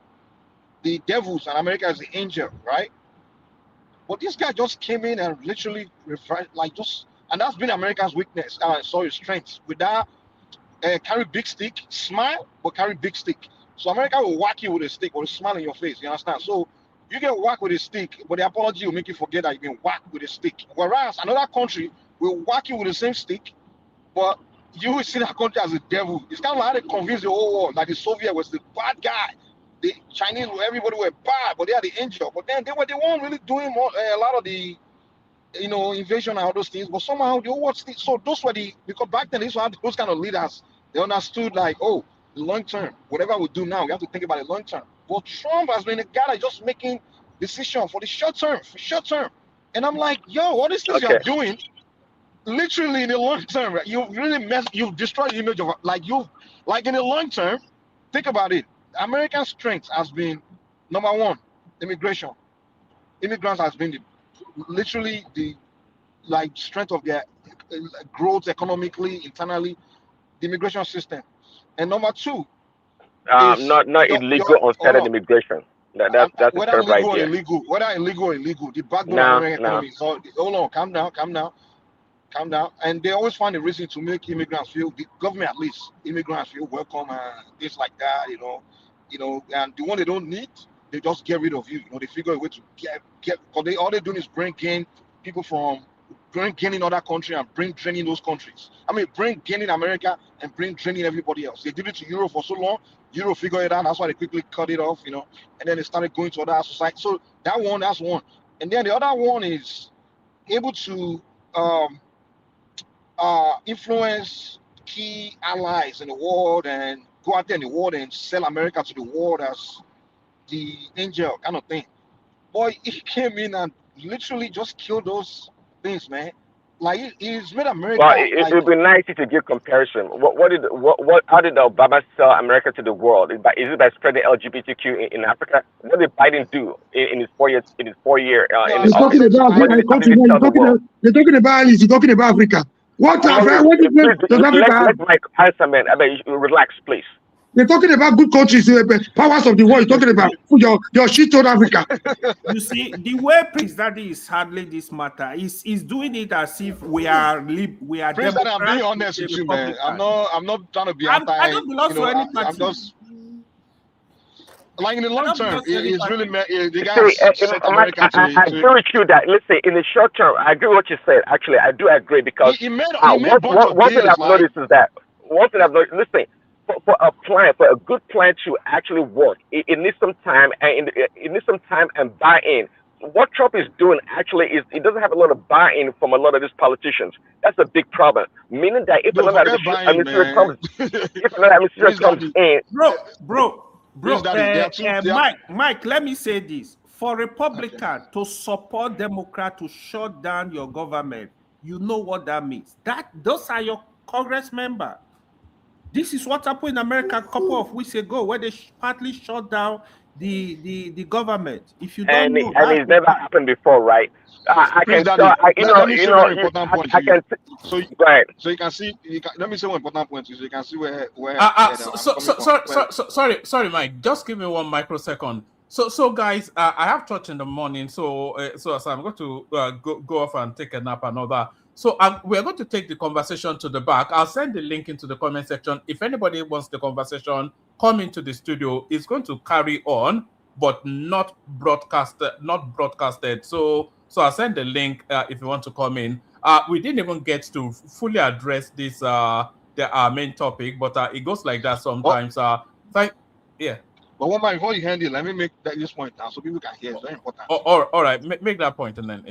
the devils and America as the angel, right? But this guy just came in and literally and that's been America's weakness. Strength. With that, carry big stick, smile, but carry big stick. So America will whack you with a stick or a smile in your face. You understand? So you get whacked with a stick, but the apology will make you forget that you've been whacked with a stick. Whereas another country will whack you with the same stick, but you will see that country as a devil. It's kind of like how they convince the whole world, like the Soviet was the bad guy. The Chinese, everybody were bad, but they are the angel. But then they weren't really doing a lot of the, invasion and all those things. But somehow the whole world. So those were because back then they used to have those kind of leaders. They understood the long term. Whatever we do now, we have to think about the long term. But Trump has been a guy that's just making decisions for the short term. And I'm like, yo, all these things you're doing. Literally in the long term, you've destroyed the image of in the long term. Think about it. American strength has been number one, immigration. Immigrants has been literally the strength of their growth economically, internally, the immigration system. And number two, not illegal unsettled immigration. That's whether the illegal right or illegal, the backbone of American economy. So hold on, calm down. And they always find a reason to make immigrants feel, the government at least, immigrants feel welcome and things like that, and the one they don't need, they just get rid of you. They figure a way to get because all they're doing is bring people from in other countries and bring draining those countries. Bring draining America and bring draining everybody else. They did it to Europe for so long. Europe figured it out. That's why they quickly cut it off, and then they started going to other societies. So that's one. And then the other one is able to influence key allies in the world and go out there in the world and sell America to the world as the angel kind of thing. Boy, he came in and literally just kill those things, man. Like he's made America. Well, it would be nice to give comparison. How did Obama sell America to the world? Is it by spreading LGBTQ in Africa? What did Biden do in his 4 years? In his 4 year in his office? You're talking about Africa. What does Africa have? Let Mike answer, man. I mean, relax, please. They're talking about good countries, powers of the world. You're talking about your shit on Africa. You see, the way Prince Daddy is handling this matter is doing it as if we are Prince Daddy, I'm being honest with you, man. I'm not trying to be anti. I don't belong to any party. I'm just like in the long term, it's really the guy. I agree with you that listen, in the short term, I agree with what you said. Actually, I do agree because one thing I've noticed is that listen. For a good plan to actually work, it needs some time and it needs some time and buy-in. What Trump is doing actually is it doesn't have a lot of buy-in from a lot of these politicians. That's a big problem. Meaning that if another administration comes in, Mike, let me say this: for Republican to support Democrat to shut down your government, you know what that means. Those are your Congress members. This is what happened in America a couple of weeks ago, where they partly shut down the government. If you don't know, and it's never happened before, right? I can tell. So you can see. Let me say one important point. So you can see where. Sorry, Mike. Just give me 1 microsecond. So guys, I have church in the morning. So I'm going to go off and take a nap and all that. So we're going to take the conversation to the back. I'll send the link into the comment section. If anybody wants the conversation, come into the studio. It's going to carry on, but not broadcasted. So I'll send the link if you want to come in. We didn't even get to fully address this our main topic, but it goes like that sometimes. Yeah. But one before you hand it, let me make this point now so people can hear. It's very important. All right, make that point and then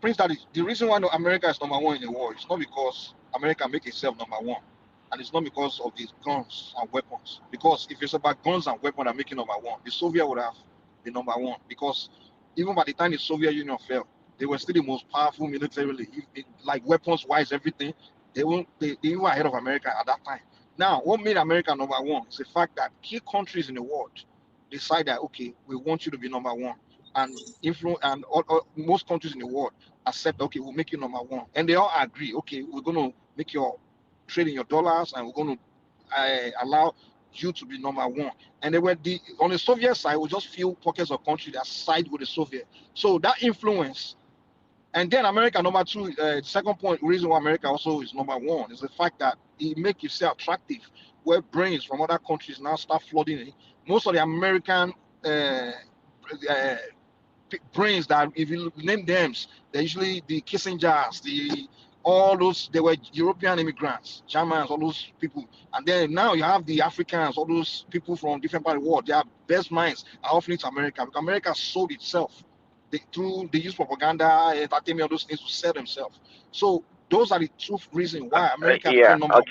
Prince Daddy, the reason why America is number one in the world is not because America make itself number one, and it's not because of these guns and weapons. Because if it's about guns and weapons that make it number one, the Soviet would have been number one. Because even by the time the Soviet Union fell, they were still the most powerful militarily, like weapons-wise, everything. They were ahead of America at that time. Now, what made America number one is the fact that key countries in the world decide that, okay, we want you to be number one. And most countries in the world accept, okay, we'll make you number one. And they all agree, okay, we're going to make your trade in your dollars and we're going to allow you to be number one. And they were on the Soviet side, we just few pockets of countries that side with the Soviet. So that influence. And then America, number two, second point, reason why America also is number one is the fact that it makes itself attractive, where brains from other countries now start flooding in. Most of the American brains that, if you name them, they're usually the Kissingers, they were European immigrants, Germans, all those people. And then now you have the Africans, all those people from different parts of the world. Their best minds are offering to America because America sold itself. They use propaganda, entertainment, all those things to sell themselves. So those are the two reasons why America became number one.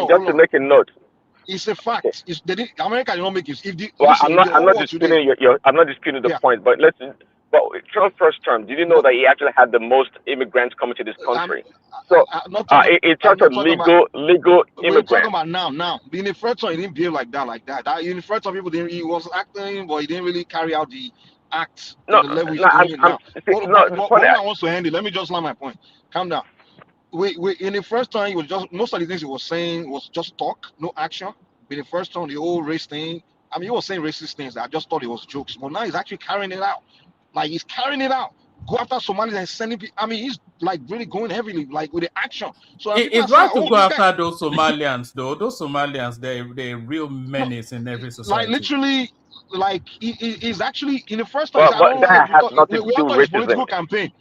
Just to make a note. It's a fact. America did not make it. I'm not disputing the point, but Trump's first term, did you know that he actually had the most immigrants coming to this country? In terms of legal immigrants. We're talking about now. In the first term, he didn't behave like that. In the first term, he was acting, but he didn't really carry out the act to the level he's doing it now. What I want to handle, let me just land my point. Calm down. In the first time, he was just, most of the things he was saying was just talk, no action. In the first time, the whole race thing, I mean, he was saying racist things that I just thought it was jokes. But now he's actually carrying it out. Like, he's carrying it out. Go after Somalis and sending people. I mean, he's like really going heavily, like with the action. So it's right to go after those Somalians, though. Those Somalians, they're real menace in every society. Like, literally, like, he's actually, in the first time, that has nothing to do with his political campaign.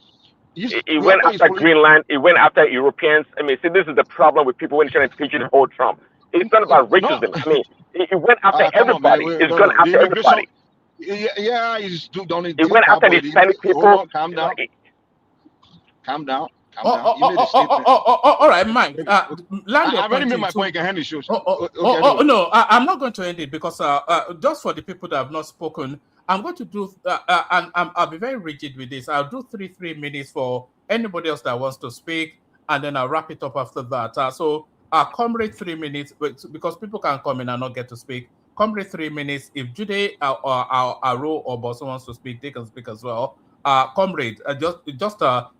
He went after Greenland. He went after Europeans. I mean, see, this is the problem with people when trying to pigeonhole Trump. It's not about racism. I mean, he went after everybody. He's gone after everybody. Yeah, he's done it. He went after the Hispanic people. Calm down. Calm down. All right, Mike. I've already made my point. You can hand the show. No, I'm not going to end it because just for the people that have not spoken, I'm going to do, and I'll be very rigid with this. I'll do 3 minutes for anybody else that wants to speak, and then I'll wrap it up after that. So comrade 3 minutes, because people can come in and not get to speak. Comrade 3 minutes. If Jude or Aro or Bosso wants to speak, they can speak as well. Comrade, just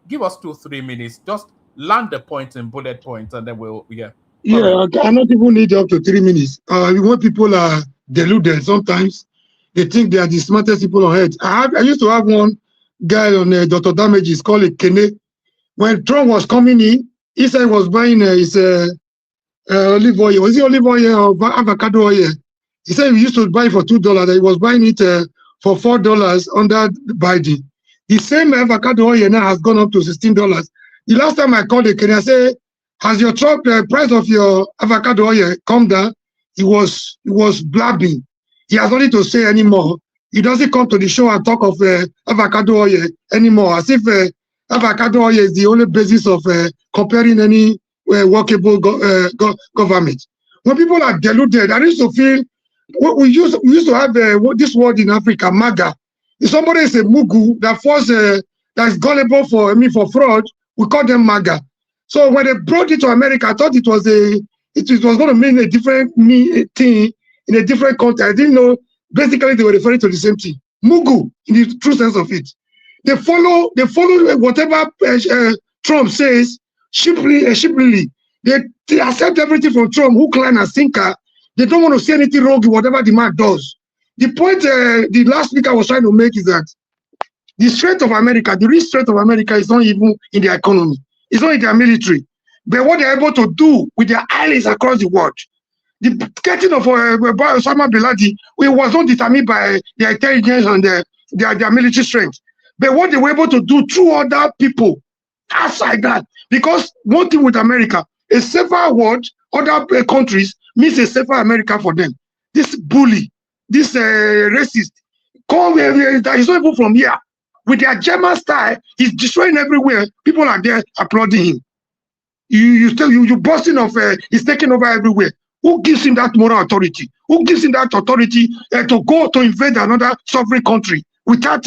give us 2-3 minutes. Just land the points in bullet points, and then we'll Yeah, I cannot even need up to 3 minutes. When people are deluded, sometimes they think they are the smartest people on earth. I used to have one guy on Dr. Damages called a Kene. When Trump was coming in, he said he was buying his olive oil. Was it olive oil or avocado oil? He said he used to buy it for $2. He was buying it for $4 under Biden. The same avocado oil now has gone up to $16. The last time I called the Kenya, I said, has your price of your avocado oil come down? He was blabbing. He has nothing to say anymore. He doesn't come to the show and talk of avocado oil anymore, as if avocado oil is the only basis of comparing any workable government. When people are deluded, I used to feel we used to have this word in Africa, MAGA. If somebody is a mugu that that is gullible for fraud, we call them MAGA. So when they brought it to America, I thought it was going to mean a different thing in a different context. I didn't know. Basically, they were referring to the same thing. Mugu, in the true sense of it. They follow whatever Trump says sheepishly. They accept everything from Trump, hook, line, and sinker. They don't want to see anything wrong with whatever the man does. The point the last speaker was trying to make is that the strength of America, the real strength of America is not even in their economy. It's not in their military. But what they're able to do with their allies across the world. The getting of Osama bin Laden, it was not determined by their intelligence and their military strength. But what they were able to do through other people outside that. Because one thing with America, a safer world, other countries means a safer America for them. This bully, this racist, that is not even from here. With their German style, he's destroying everywhere. People are there applauding him. You busting off, he's taking over everywhere. Who gives him that moral authority? Who gives him that authority to go to invade another sovereign country without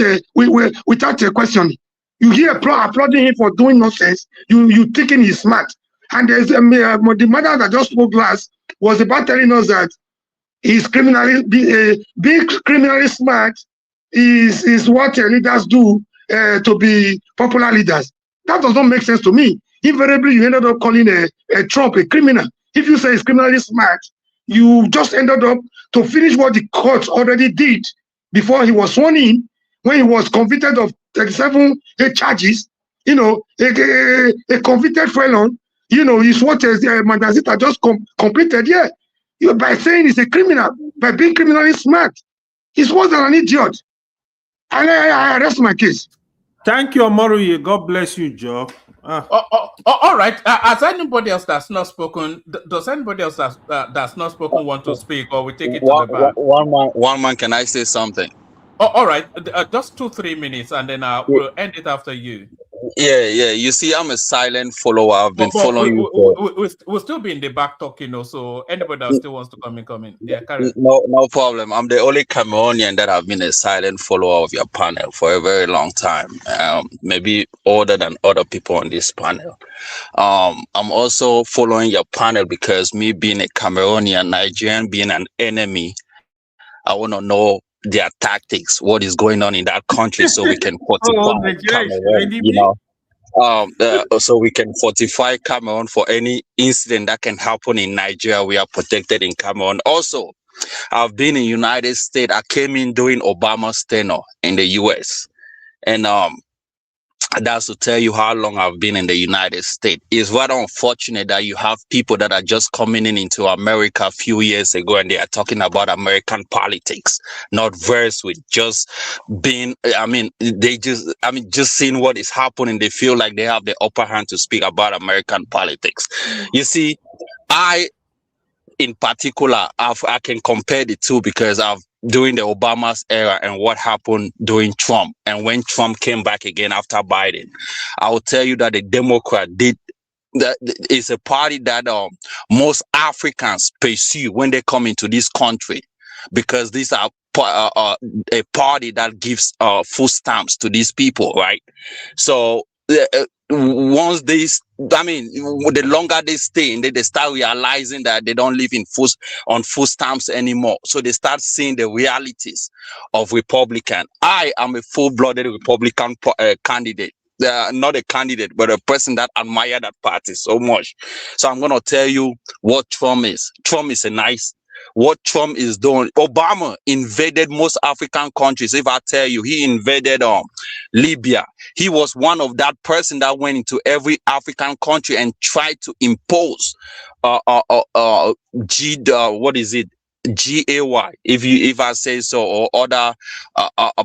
questioning? You hear applauding him for doing nonsense. You thinking he's smart. And there's the mother that just spoke last was about telling us that he's being criminally smart is what leaders do to be popular leaders. That does not make sense to me. Invariably, you ended up calling a Trump a criminal. If you say he's criminally smart, you just ended up to finish what the courts already did before he was sworn in, when he was convicted of 37 charges, a convicted felon, is what Mandazita just completed, by saying he's a criminal, by being criminally smart. He's worse than an idiot. And I rest my case. Thank you, Amaruye. God bless you, Joe. All right. Has anybody else that's not spoken? Does anybody else that's not spoken want to speak, or we take it to the back? One man. Can I say something? All right. Just 2-3 minutes, and then we'll end it after you. Yeah. You see, I'm a silent follower. I've been following you. We'll still be in the back talking, so anybody that still wants to come in. Yeah, carry. No problem. I'm the only Cameroonian that have been a silent follower of your panel for a very long time. Maybe older than other people on this panel. I'm also following your panel because me being a Cameroonian, Nigerian being an enemy, I want to know their tactics, what is going on in that country, so we can fortify Cameroon, so we can fortify Cameroon for any incident that can happen in Nigeria. We are protected in Cameroon. Also, I've been in United States. I came in during Obama's tenure in the US, and that's to tell you how long I've been in the United States. It's rather unfortunate that you have people that are just coming into America a few years ago and they are talking about American politics, not versed with just being, just seeing what is happening. They feel like they have the upper hand to speak about American politics. You see, in particular, I can compare the two because during the Obama's era and what happened during Trump, and when Trump came back again after Biden, I will tell you that the Democrat is a party that most Africans pursue when they come into this country, because these are a party that gives food stamps to these people, right? So once they, I mean, the longer they stay, they start realizing that they don't live on food stamps anymore. So they start seeing the realities of Republican. I am a full-blooded Republican candidate. Not a candidate, but a person that admire that party so much. So I'm going to tell you what Trump is. Trump is what Trump is doing. Obama invaded most African countries. If I tell you, he invaded Libya. He was one of that person that went into every African country and tried to impose GAY, if I say so, or other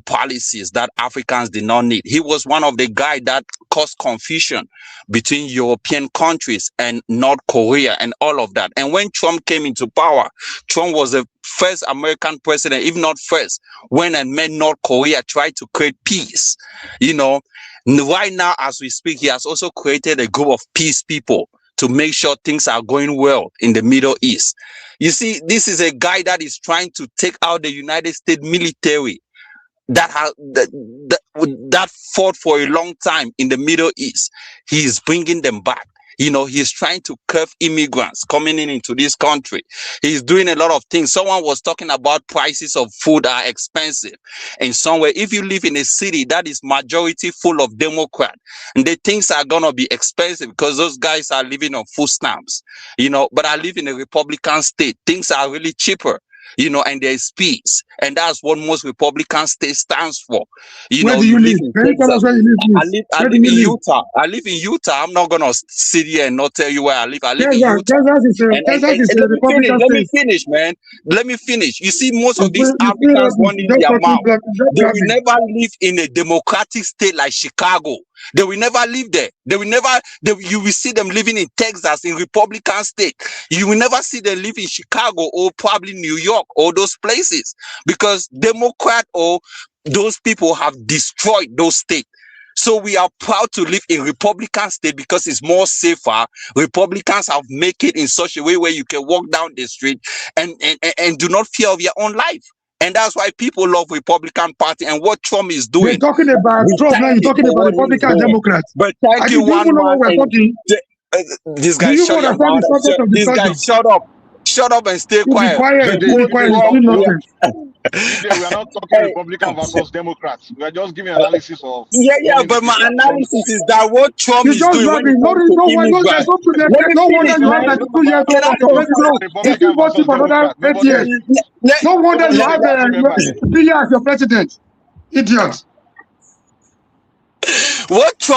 policies that Africans did not need. He was one of the guys that caused confusion between European countries and North Korea and all of that. And when Trump came into power, Trump was the first American president, if not first, when and met North Korea, tried to create peace. You know, right now as we speak, he has also created a group of peace people to make sure things are going well in the Middle East. You see, this is a guy that is trying to take out the United States military that fought for a long time in the Middle East. He is bringing them back. You know, he's trying to curb immigrants coming into this country. He's doing a lot of things. Someone was talking about prices of food are expensive. And somewhere, if you live in a city that is majority full of Democrats, and the things are going to be expensive because those guys are living on food stamps, you know, but I live in a Republican state. Things are really cheaper. You know, and there's peace, and that's what most Republican state stands for. Where do you live? Can you tell us where you live? I live in Utah. I live in Utah. I'm not gonna sit here and not tell you where I live. I live in Utah. Texas is a Republican state. Let me finish, man. Let me finish. You see, most of these Africans running their mouth. They will never live in a democratic state like Chicago. They will never live there. They will never. You will see them living in Texas, in Republican state. You will never see them live in Chicago or probably New York or those places, because Democrat or those people have destroyed those states. So we are proud to live in Republican state because it's more safer. Republicans have made it in such a way where you can walk down the street and do not fear of your own life. And that's why people love Republican Party and what Trump is doing. We're talking about Trump, now you're talking about Republican Democrats. But thank you, one man. This guy, shut your mouth. This guy, shut up. Shut up and stay quiet. Be quiet. We are not talking Republican versus Democrats. We are just giving analysis of. Yeah, but my analysis is that what Trump is doing when it comes to immigrants. No wonder you have like 2 years old. If you vote for another 8 years, no wonder you have 3 years as your president. Idiot. What Trump